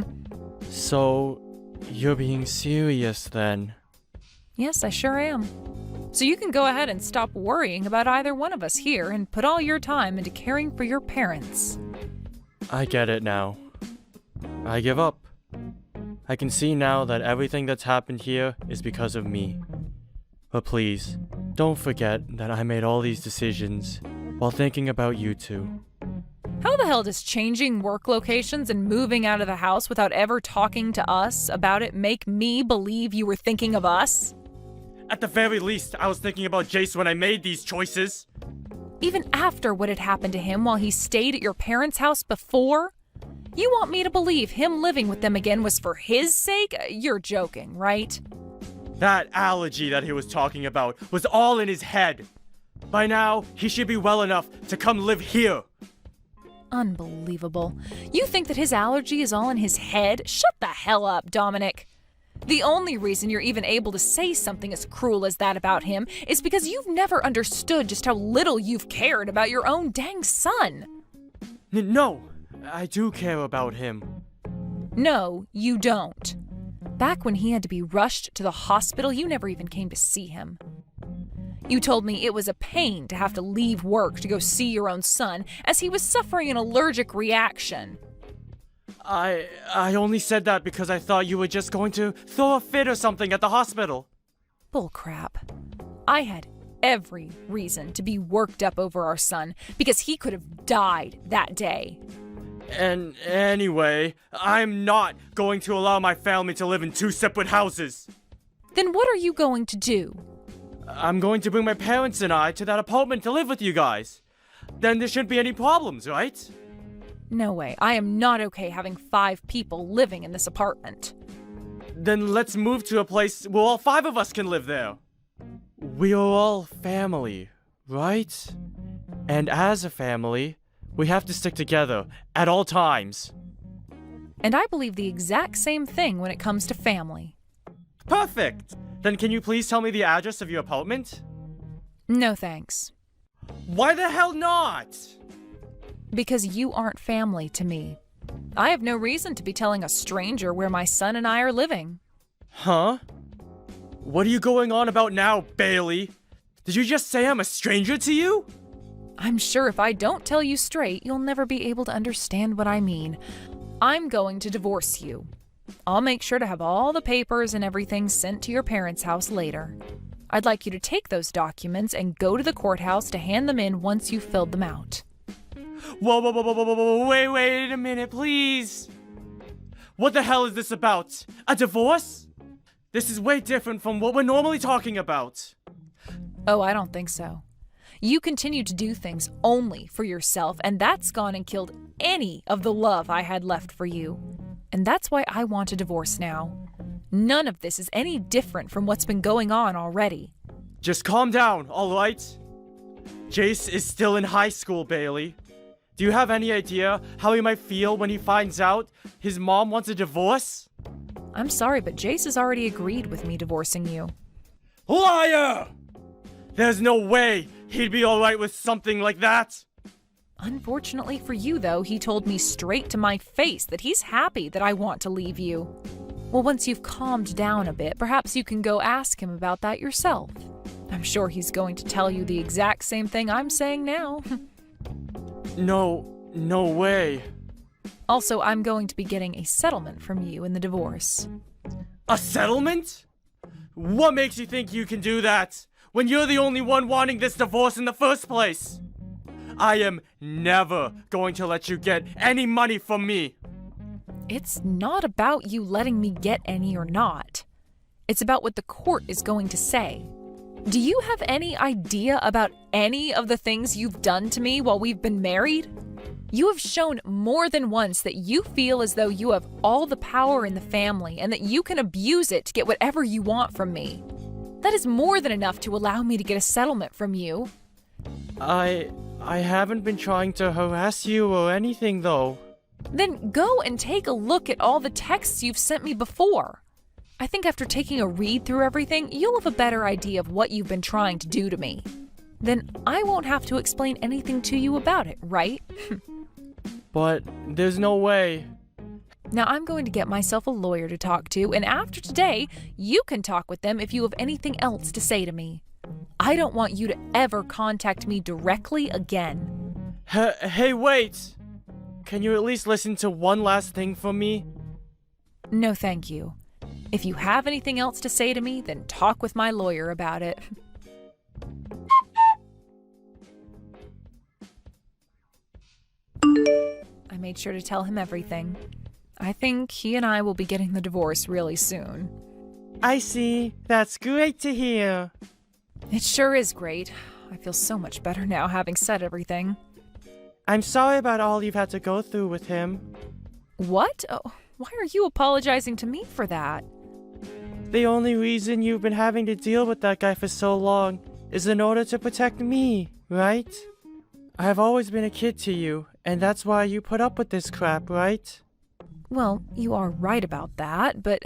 So, you're being serious then? Yes, I sure am. So you can go ahead and stop worrying about either one of us here and put all your time into caring for your parents. I get it now. I give up. I can see now that everything that's happened here is because of me. But please, don't forget that I made all these decisions while thinking about you two. How the hell does changing work locations and moving out of the house without ever talking to us about it make me believe you were thinking of us? At the very least, I was thinking about Jace when I made these choices. Even after what had happened to him while he stayed at your parents' house before? You want me to believe him living with them again was for his sake? You're joking, right? That allergy that he was talking about was all in his head. By now, he should be well enough to come live here. Unbelievable. You think that his allergy is all in his head? Shut the hell up, Dominic. The only reason you're even able to say something as cruel as that about him is because you've never understood just how little you've cared about your own dang son. No, I do care about him. No, you don't. Back when he had to be rushed to the hospital, you never even came to see him. You told me it was a pain to have to leave work to go see your own son as he was suffering an allergic reaction. I only said that because I thought you were just going to throw a fit or something at the hospital. Bullcrap. I had every reason to be worked up over our son because he could have died that day. And anyway, I'm not going to allow my family to live in two separate houses. Then what are you going to do? I'm going to bring my parents and I to that apartment to live with you guys. Then there shouldn't be any problems, right? No way. I am not okay having 5 people living in this apartment. Then let's move to a place where all 5 of us can live there. We are all family, right? And as a family, we have to stick together at all times. And I believe the exact same thing when it comes to family. Perfect! Then can you please tell me the address of your apartment? No thanks. Why the hell not? Because you aren't family to me. I have no reason to be telling a stranger where my son and I are living. Huh? What are you going on about now, Bailey? Did you just say I'm a stranger to you? I'm sure if I don't tell you straight, you'll never be able to understand what I mean. I'm going to divorce you. I'll make sure to have all the papers and everything sent to your parents' house later. I'd like you to take those documents and go to the courthouse to hand them in once you've filled them out. Whoa, wait a minute, please. What the hell is this about? A divorce? This is way different from what we're normally talking about. Oh, I don't think so. You continue to do things only for yourself, and that's gone and killed any of the love I had left for you. And that's why I want a divorce now. None of this is any different from what's been going on already. Just calm down, alright? Jace is still in high school, Bailey. Do you have any idea how he might feel when he finds out his mom wants a divorce? I'm sorry, but Jace has already agreed with me divorcing you. Liar! There's no way he'd be alright with something like that. Unfortunately for you, though, he told me straight to my face that he's happy that I want to leave you. Well, once you've calmed down a bit, perhaps you can go ask him about that yourself. I'm sure he's going to tell you the exact same thing I'm saying now. No way. Also, I'm going to be getting a settlement from you in the divorce. A settlement? What makes you think you can do that when you're the only one wanting this divorce in the first place? I am never going to let you get any money from me. It's not about you letting me get any or not. It's about what the court is going to say. Do you have any idea about any of the things you've done to me while we've been married? You have shown more than once that you feel as though you have all the power in the family and that you can abuse it to get whatever you want from me. That is more than enough to allow me to get a settlement from you. I haven't been trying to harass you or anything, though. Then go and take a look at all the texts you've sent me before. I think after taking a read through everything, you'll have a better idea of what you've been trying to do to me. Then I won't have to explain anything to you about it, right? But there's no way. Now I'm going to get myself a lawyer to talk to, and after today, you can talk with them if you have anything else to say to me. I don't want you to ever contact me directly again. Hey, wait! Can you at least listen to one last thing from me? No, thank you. If you have anything else to say to me, then talk with my lawyer about it. I made sure to tell him everything. I think he and I will be getting the divorce really soon. I see. That's great to hear. It sure is great. I feel so much better now having said everything. I'm sorry about all you've had to go through with him. What? Oh, why are you apologizing to me for that? The only reason you've been having to deal with that guy for so long is in order to protect me, right? I've always been a kid to you, and that's why you put up with this crap, right? Well, you are right about that, but...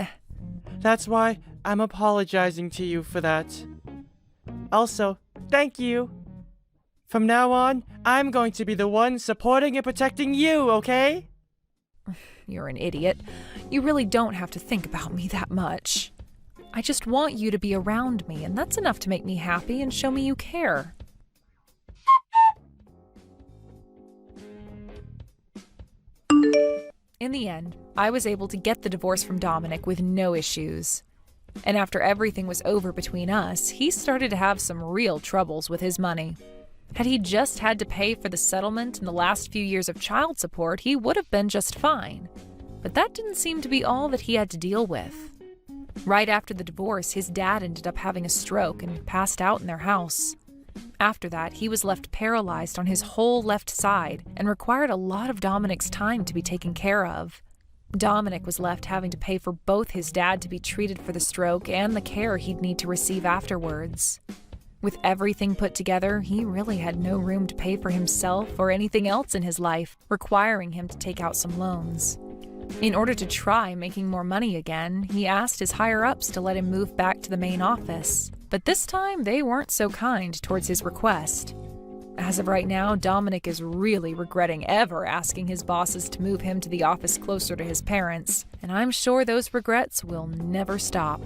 That's why I'm apologizing to you for that. Also, thank you. From now on, I'm going to be the one supporting and protecting you, okay? You're an idiot. You really don't have to think about me that much. I just want you to be around me, and that's enough to make me happy and show me you care. In the end, I was able to get the divorce from Dominic with no issues. And after everything was over between us, he started to have some real troubles with his money. Had he just had to pay for the settlement and the last few years of child support, he would have been just fine. But that didn't seem to be all that he had to deal with. Right after the divorce, his dad ended up having a stroke and passed out in their house. After that, he was left paralyzed on his whole left side and required a lot of Dominic's time to be taken care of. Dominic was left having to pay for both his dad to be treated for the stroke and the care he'd need to receive afterwards. With everything put together, he really had no room to pay for himself or anything else in his life, requiring him to take out some loans. In order to try making more money again, he asked his higher-ups to let him move back to the main office. But this time, they weren't so kind towards his request. As of right now, Dominic is really regretting ever asking his bosses to move him to the office closer to his parents, and I'm sure those regrets will never stop.